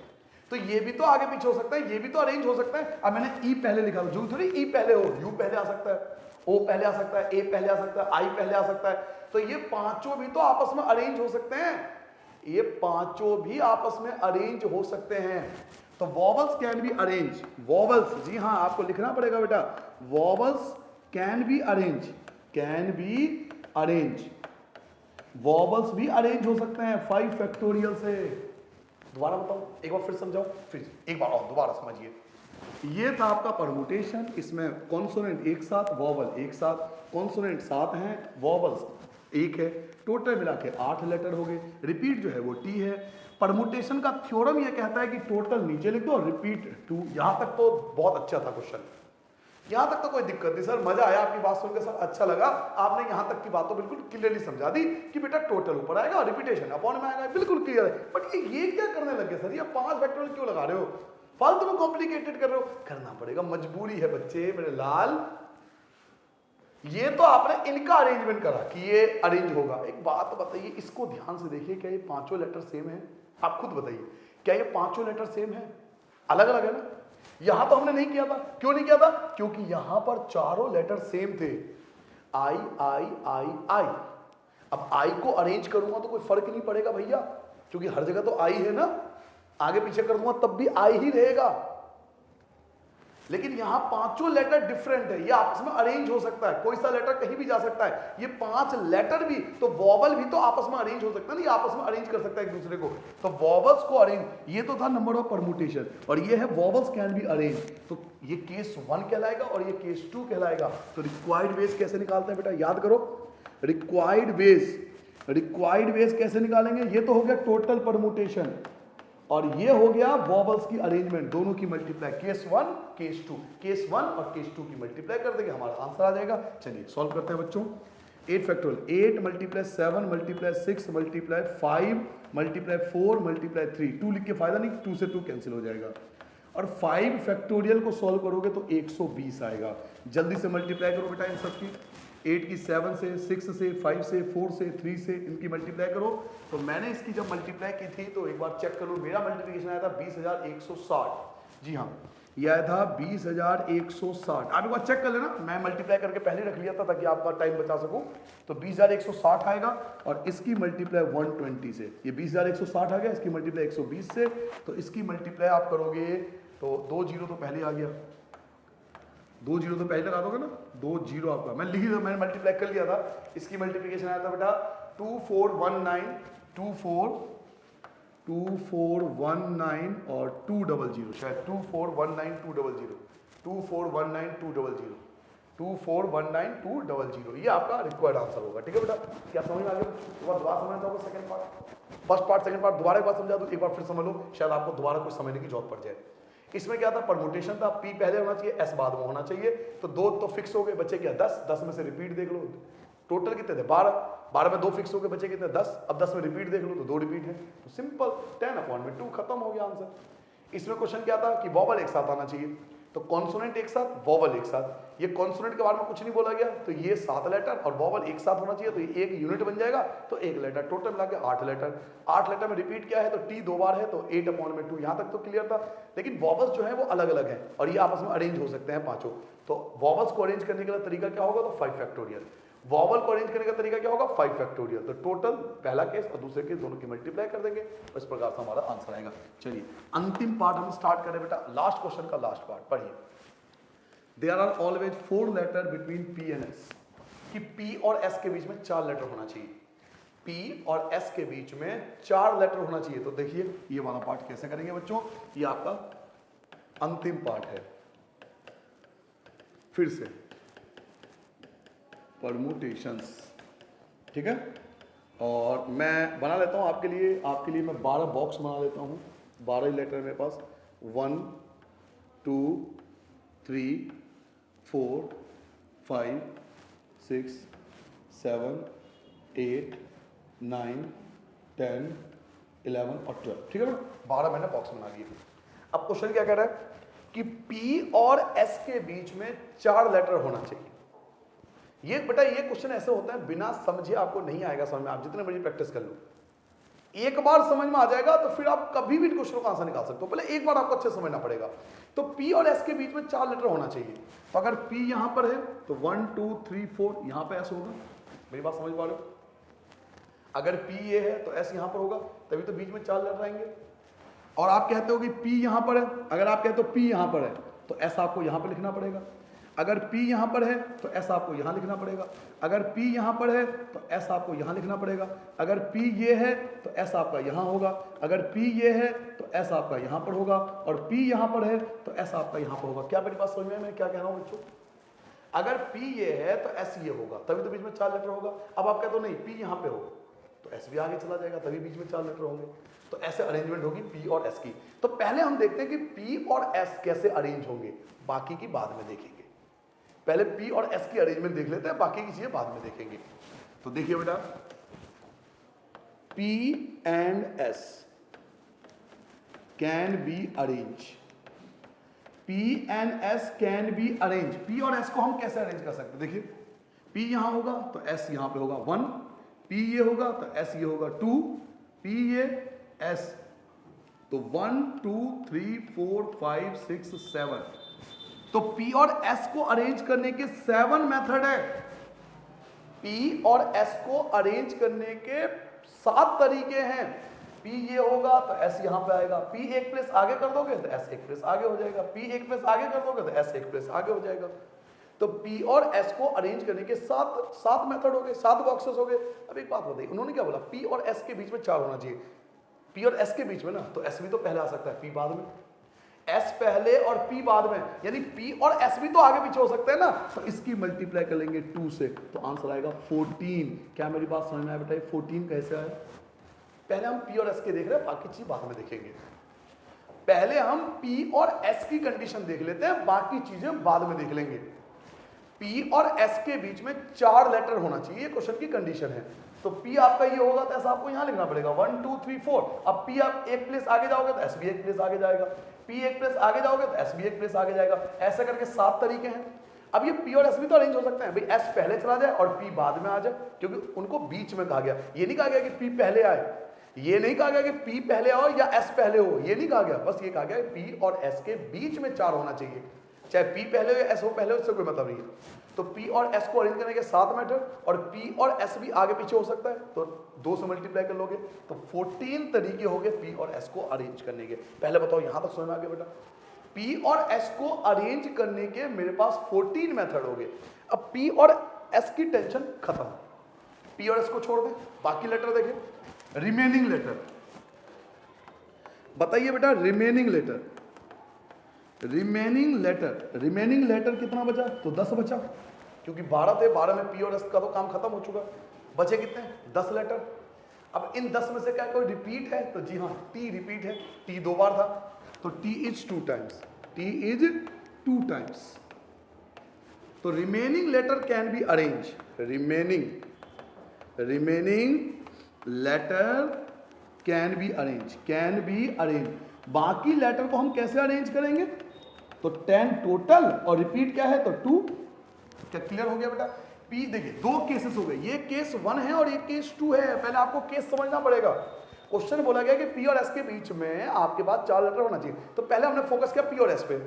तो ये भी तो आगे पीछे हो सकता है, ये भी तो अरेंज हो सकता है। अब मैंने ई पहले लिखा, जो थोड़ी ई पहले हो, यू पहले आ सकता है, ओ पहले आ सकता है, ए पहले आ सकता है, आई पहले आ सकता है। तो ये पांचों भी तो आपस में अरेंज हो सकते हैं, ये पांचों भी आपस में अरेंज हो सकते हैं। तो vowels can be arrange, vowels, जी हाँ आपको लिखना पड़ेगा बेटा, vowels can be arrange, can be arrange, vowels भी अरेंज हो सकते हैं 5 फैक्टोरियल से। दोबारा बताओ, एक बार फिर समझाओ, फिर एक बार और दोबारा समझिए। ये था आपका परमुटेशन, इसमें कॉन्सोनेंट एक साथ, वॉवल एक साथ, कॉन्सोनेंट 7 हैं, वॉवल्स 1 है, टोटल मिला के 8 लेटर हो गए। रिपीट जो है वो टी है। परमुटेशन का थ्योरम ये कहता है कि टोटल नीचे लिख दो, रिपीट 2। यहां तक तो बहुत अच्छा था क्वेश्चन, यहां तक तो कोई दिक्कत नहीं। सर मजा आया आपकी बात सुनकर, सर अच्छा लगा, आपने यहां तक की बात तो बिल्कुल क्लियरली समझा दी कि बेटा टोटल ऊपर आएगा, रिपीटेशन अपॉन में आएगा, बिल्कुल क्लियर है। बट ये क्या करने लगे सर, ये 5 फैक्टोरियल क्यों लगा रहे हो, फालतू में कॉम्प्लिकेटेड कर रहे हो। करना पड़ेगा, मजबूरी है बच्चे मेरे लाल। ये तो आपने इनका अरेंजमेंट करा कि ये अरेंज होगा। एक बात बताइए, इसको ध्यान से देखिए, क्या ये पांचों लेटर सेम है? आप खुद बताइए, क्या ये पांचों लेटर सेम है? अलग अलग है ना। यहां तो हमने नहीं किया था, क्यों नहीं किया था? क्योंकि यहां पर चारों लेटर सेम थे, आई आई आई आई। अब आई को अरेंज करूंगा तो कोई फर्क नहीं पड़ेगा भैया, क्योंकि हर जगह तो आई है ना। आगे पीछे कर दूंगा तब भी आई ही रहेगा। लेकिन यहां पांचों लेटर डिफरेंट है, ये आपस में अरेंज हो सकता है, कोई सा लेटर कहीं भी जा सकता है। ये 5 लेटर भी तो, वॉवल भी तो आपस में अरेंज हो सकता है ना, ये आपस में अरेंज कर सकता है एक दूसरे को। तो वॉवल्स को अरेंज, ये तो था नंबर ऑफ परमुटेशन, और ये है वॉवल्स कैन बी अरेंज। तो ये केस 1 कहलाएगा और ये केस 2 कहलाएगा। तो रिक्वायर्ड वेज कैसे निकालते हैं बेटा, याद करो। रिक्वायर्ड वेज कैसे निकालेंगे? ये तो हो गया टोटल परमुटेशन, और ये हो गया वॉवल्स की अरेंजमेंट, दोनों की मल्टीप्लाई, केस 1 केस 2, केस 1 और केस 2 की मल्टीप्लाई कर देंगे, हमारा आंसर आ जाएगा। चलिए सॉल्व करते हैं बच्चों। 8 factorial, 8 multiply 7 multiply 6 multiply 5 multiply 4 multiply 3, 2 लिख के फायदा नहीं, 2 से 2 कैंसिल हो जाएगा। और 5 फैक्टोरियल को सॉल्व करोगे तो 120 आएगा। जल्दी से मल्टीप्लाई करो बेटा इन सब की, 8 की 7 से, 6 से, 5 से, 4 से, 3 से, इनकी मल्टीप्लाई करो। तो मैंने इसकी जब मल्टीप्लाई की थी तो एक बार चेक करो, मेरा मल्टीप्लिकेशन आया था 20,160। जी हाँ, ये आया था 20,160। आप एक बार चेक कर लेना, मैं मल्टीप्लाई करके पहले रख लिया था ताकि आपका टाइम बचा सकूं। तो 20,160 आएगा, और इसकी मल्टीप्लाई 120 से, ये 20,160 आ गया, इसकी मल्टीप्लाई 120 से, तो इसकी मल्टीप्लाई आप करोगे तो 2 जीरो तो पहले आ गया, 2 जीरो तो पहले लगा दोगे ना, 2 जीरो आपका, मैं लिख, मैंने मल्टीप्लाई कर लिया था। इसकी मल्टीप्लिकेशन आया था बेटा 2419, 2419 और 200, शायद 2419 200, 2419 200, 2419 200, ये आपका रिक्वायर्ड आंसर होगा। ठीक है बेटा, क्या समझ में आ गया? दोबारा समझना चाहोगे second part, first part second part दोबारा एक बार समझा दो, एक बार फिर समझ लो, शायद आपको दोबारा कुछ समझने की जरूरत पड़ जाए। इसमें क्या था, परमुटेशन था, पी पहले होना चाहिए, एस बाद में होना चाहिए। तो 2 तो फिक्स हो गए, बचे क्या 10, 10 में से रिपीट देख लो, टोटल कितने थे 12, 12 में 2 फिक्स हो गए, बचे कितने 10। अब 10 में रिपीट देख लो तो 2 रिपीट है, तो सिंपल 10/2 खत्म हो गया आंसर। इसमें क्वेश्चन क्या था कि वॉवल एक साथ आना चाहिए, तो कॉन्सोनेंट एक साथ, वॉवल एक साथ। ये कॉन्सोनेंट के बारे में कुछ नहीं बोला गया, तो ये 7 लेटर और वॉवल एक साथ होना चाहिए, तो ये एक यूनिट बन जाएगा, तो 1 लेटर, टोटल मिला के 8 लेटर। 8 लेटर में रिपीट क्या है, तो टी 2 बार है, तो 8/2, यहां तक तो क्लियर था। लेकिन वॉवल्स जो है वो अलग अलग है, और ये आपस में अरेंज हो सकते हैं पांचों। तो वॉवल्स को अरेंज करने का तरीका क्या होगा, तो 5 फैक्टोरियल। वॉवल को अरेंज करने का तरीका क्या होगा, 5 फैक्टोरियल। तो टोटल पहला केस और दूसरे केस दोनों की मल्टीप्लाई कर देंगे, इस प्रकार से हमारा आंसर आएगा। चलिए अंतिम पार्ट हम स्टार्ट करें बेटा, लास्ट क्वेश्चन का लास्ट पार्ट पढ़िए। There are always 4 letter between P and S, कि P और S के बीच में 4 लेटर होना चाहिए। P और S के बीच में 4 लेटर होना चाहिए। तो देखिए ये वाला पार्ट कैसे करेंगे बच्चों, ये आपका अंतिम पार्ट है। फिर से परमुटेशंस, ठीक है। और मैं बना लेता हूं आपके लिए मैं 12 बॉक्स बना लेता हूं, 12 लेटर मेरे पास, 1 2 3 4 5 6 7 8 9 10 11 और 12, ठीक है ना। 12 मैंने बॉक्स बना लिए। अब क्वेश्चन क्या कह रहा है कि P और S के बीच में 4 लेटर होना चाहिए। ये बेटा ये क्वेश्चन ऐसे होता है बिना समझे आपको नहीं आएगा समझ में, आप जितने बड़ी प्रैक्टिस कर लो। एक बार समझ में आ जाएगा तो फिर आप कभी भी क्वेश्चन को आंसर निकाल सकते हो, पहले एक बार आपको अच्छे समझना पड़ेगा। तो P और S के बीच में 4 लेटर होना चाहिए। तो अगर P यहां पर है तो 1 2 3 4 यहां पे S होगा, मेरी बात समझ पा रहे हो। अगर P ये है तो S यहां पर होगा, तभी तो बीच में 4 लेटर आएंगे। और आप कहते हो कि P यहां पर है, अगर आप कहते हो P यहां पर है तो S आपको यहां पर लिखना पड़ेगा। अगर P यहां पर है तो S आपको यहां लिखना पड़ेगा। अगर P यहां पर है तो S आपको यहां लिखना पड़ेगा। अगर P ये है तो S आपका यहां होगा। अगर P ये है तो S आपका यहां पर होगा। और P यहां पर है तो S आपका यहां पर होगा। क्या मेरी बात समझ में मैं क्या कह रहा हूं बच्चों। अगर P ये है तो S ये होगा, तभी तो बीच में 4 लेटर होगा। अब आप कहते हो नहीं P यहां पे हो तो S भी आगे चला जाएगा, तभी बीच में 4 लेटर होंगे। तो ऐसे अरेंजमेंट होगी P और S की। तो पहले हम देखते हैं कि P और S कैसे अरेंज होंगे, बाकी की बाद में देखेंगे। पहले P और S की अरेंजमेंट देख लेते हैं, बाकी की चीजें बाद में देखेंगे। तो देखिए बेटा P and S can be arranged, P and S can be arranged। P और S को हम कैसे अरेंज कर सकते हैं, देखिए P यहां होगा तो S यहां पे होगा 1, P ये होगा तो S ये होगा 2, P ये S, तो 1 2 3 4 5 6 7। तो P और S को अरेंज करने के 7 मेथड है। P और S को अरेंज करने के 7 तरीके हैं। P ये होगा तो S यहां पे आएगा, P एक प्लेस आगे कर दोगे तो S एक प्लेस आगे हो जाएगा, P एक प्लेस आगे कर दोगे तो S एक प्लेस आगे हो जाएगा। तो P और S को अरेंज करने के 7 मेथड हो गए, 7 बॉक्सेस हो गए। अब एक बात बताइए, उन्होंने क्या बोला P और S के बीच में 4 होना चाहिए। P और S के बीच में ना तो S भी तो पहले आ सकता है, P बाद में, S पहले और P बाद में, यानी P और S भी तो आगे पीछे हो सकते हैं ना। तो इसकी मल्टीप्लाई कर लेंगे 2 से तो आंसर आएगा 14। क्या मेरी बात समझ में आया बेटा, 14 कैसे आया। पहले हम P और S के देख रहे हैं, बाकी चीज बाद में देखेंगे। पहले हम P और S की कंडीशन देख लेते हैं, बाकी चीजें बाद में देख लेंगे। P और S के बीच में 4 लेटर होना चाहिए, क्वेश्चन की कंडीशन है। तो P आपका ये होगा तो ऐसा आपको यहां लिखना पड़ेगा 1 2 3 4। अब P आप एक प्लेस आगे जाओगे तो S भी एक प्लेस आगे जाएगा, P एक प्लेस आगे जाओगे तो S भी एक प्लेस आगे जाएगा। ऐसे करके 7 तरीके हैं। अब ये P और S भी तो अरेंज हो सकते हैं, भाई S पहले चला जाए और P बाद में आ जाए, क्योंकि उनको बीच में कहा गया। ये नहीं कहा गया कि P पहले आए, ये नहीं कहा गया कि P पहले आओ या S पहले हो, ये नहीं कहा गया। बस ये कहा गया P और S के बीच में 4 होना चाहिए, चाहे P पहले हो या S हो पहले हो, इससे कोई मतलब नहीं है। तो P और S को अरेंज करने के 7 मेथड, और P और S भी आगे पीछे हो सकता है, तो 2 से मल्टीप्लाई कर लोगे तो 14 तरीके हो गए P और S को अरेंज करने के। पहले बताओ यहां तक समझ में आ गया बेटा। P और S को अरेंज करने के मेरे पास 14 मेथड हो गए। अब P और S की टेंशन खत्म, P और S को छोड़ दें, बाकी लेटर देखें। रिमेनिंग लेटर बताइए बेटा, रिमेनिंग लेटर, रिमेनिंग लेटर कितना बचा, तो 10 बचा, क्योंकि 12 थे, 12 में P और S का तो काम खत्म हो चुका। बचे कितने, 10 लेटर। अब इन 10 में से क्या कोई रिपीट है, तो जी हाँ T रिपीट है, T 2 बार था, तो T is 2 times, T is 2 times. तो remaining letter can be arrange, remaining letter can be arrange. बाकी लेटर को हम कैसे अरेंज करेंगे, तो 10 टोटल और रिपीट क्या है तो 2। क्या क्लियर हो गया बेटा। P देखिए 2 केसेस हो गए, ये केस 1 है और ये केस 2 है। पहले आपको केस समझना पड़ेगा। क्वेश्चन बोला गया कि P और S के बीच में आपके पास 4 लेटर होना चाहिए, तो पहले हमने फोकस किया P और S पे।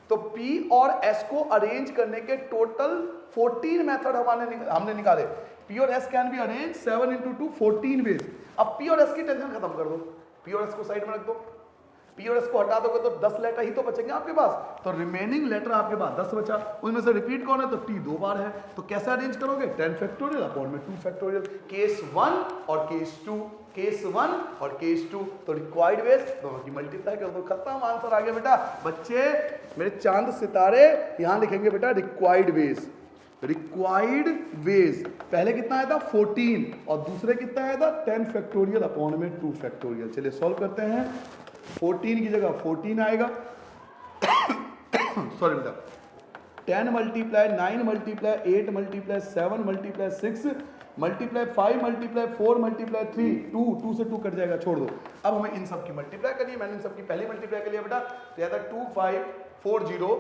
तो P और S को अरेंज करने के टोटल 14 मेथड हमने निकाले। P और S can be arrange 7 × 2 14 ways. अब P और S की टेंशन खत्म कर दो, P और S को साइड में रख दो। पी और एस को हटा दोगे तो 10 लेटर ही तो बचेंगे आपके पास, तो रिमेनिंग लेटर आपके पास 10 बचा, उसमें से रिपीट कौन है, तो टी 2 बार है, तो कैसे अरेंज करोगे, 10 फैक्टोरियल अपॉन में 2 फैक्टोरियल, केस 1 और केस 2, केस 1 और केस 2, तो रिक्वायर्ड वेज दोनों की मल्टीप्लाई कर दो, खत्म, आंसर आ गया बेटा। बच्चे मेरे चांद सितारे यहां लिखेंगे बेटा रिक्वायर्ड वेज, रिक्वायर्ड वेज, पहले कितना आया था 14 और दूसरे कितना आया था 10 फैक्टोरियल अपॉन में 2 फैक्टोरियल। चलिए सॉल्व करते हैं, 14 की जगह 14 आएगा सॉरी बेटा, 10 multiply 9 multiply 8 multiply 7 multiply 6 multiply 5 multiply 4 multiply 3 2 से 2 कट जाएगा, छोड़ दो। अब हमें इन सब की मल्टीप्लाई करनी है, मैंने इन सब की पहले मल्टीप्लाई कर लिया बेटा, तो यह था 2540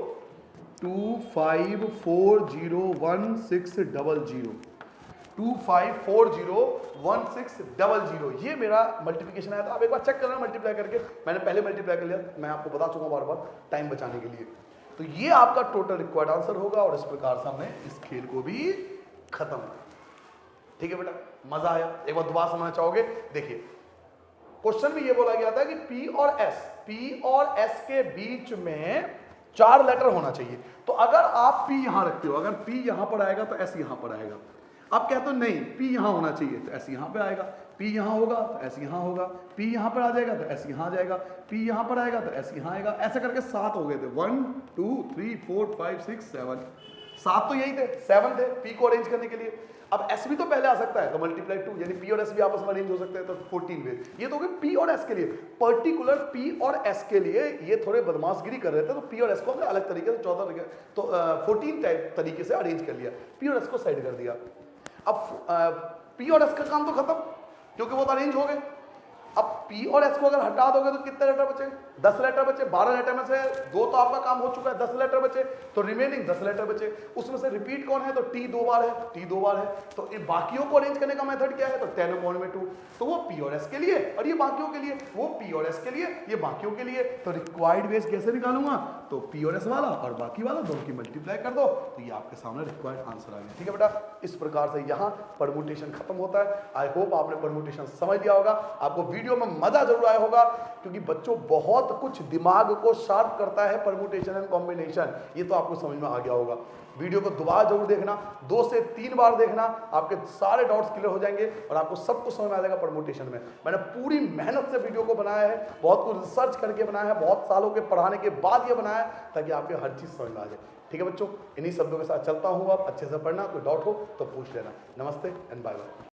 25401600 25401600, ये मेरा मल्टीप्लिकेशन आया था। अब एक बार चेक करना मल्टीप्लाई करके, मैंने पहले मल्टीप्लाई कर लिया, मैं आपको बता चुका बार बार टाइम बचाने के लिए। तो ये आपका टोटल रिक्वायर्ड आंसर होगा और इस प्रकार से हमने इस खेल को भी खत्म किया। ठीक है बेटा, मजा आया? एक बार दोबारा समझना चाहोगे? देखिए क्वेश्चन में ये बोला गया था कि P और S के बीच में 4 लेटर होना चाहिए, तो अगर आप P यहां रखते हो, अगर P यहां पर आएगा तो S यहां पर आएगा। आप कहते हो नहीं P यहां होना चाहिए तो S यहां पे आएगा, P यहां होगा तो S यहां होगा, P यहां पर आ जाएगा तो S यहां आ जाएगा, P यहां पर आएगा तो S यहां आएगा, ऐसे करके 7 हो गए थे, 1 2 3 4 5 6 7, 7 तो यही थे, 7 थे P को अरेंज करने के लिए। अब S भी तो पहले आ सकता है, तो मल्टीप्लाई 2, यानी P और S भी आपस में अरेंज हो सकते हैं, तो 14 वे। ये तो हो गए P और S के लिए, पर्टिकुलर P और S के लिए ये थोड़े बदमाशगिरी कर रहे थे, तो P और S को हमने अलग तरीके से 14 तो 14 टाइप तरीके से अरेंज कर लिया, P और S को साइड कर दिया। अब P और S का काम तो खत्म, क्योंकि वो तो अरेंज हो गए। अब P और S को अगर हटा दोगे तो कितने लेटर बचे, 10 लेटर बचे, 12 लेटर में से 2 तो आपका काम हो चुका है, 10 लेटर बचे, तो रिमेनिंग 10 लेटर बचे, उसमें से रिपीट कौन है, तो T 2 बार है, T 2 बार है, तो इन बाकियों को अरेंज करने का मेथड क्या है, तो 10 अपॉन में 2, तो वो P और S के लिए और ये बाकियों के लिए, वो P और S के लिए, ये बाकियों के लिए, तो रिक्वायर्ड वेज कैसे निकालूंगा, तो P और S वाला और बाकी वाला दोनों की मल्टीप्लाई कर दो, तो ये आपके सामने रिक्वायर्ड आंसर आ गया। ठीक है बेटा, इस प्रकार से यहाँ परमुटेशन खत्म होता है। आई होप आपने परमुटेशन समझ लिया होगा, आपको वीडियो में मजा जरूर आया होगा, क्योंकि बच्चों बहुत कुछ दिमाग को शार्प करता है परमुटेशन एंड कॉम्बिनेशन, ये तो आपको समझ में आ गया होगा। वीडियो को दोबारा जरूर देखना, 2 से 3 बार देखना, आपके सारे डाउट्स क्लियर हो जाएंगे और आपको सब कुछ समझ में आ जाएगा परमुटेशन में। मैंने पूरी मेहनत से वीडियो को बनाया है, बहुत कुछ रिसर्च करके बनाया है, बहुत सालों के पढ़ाने के बाद ये बनाया है, ताकि आपके हर चीज़ समझ में आ जाए। ठीक है बच्चों, इन्हीं शब्दों के साथ चलता हूँ, आप अच्छे से पढ़ना, कोई डाउट हो तो पूछ लेना। नमस्ते एंड बाय बाय।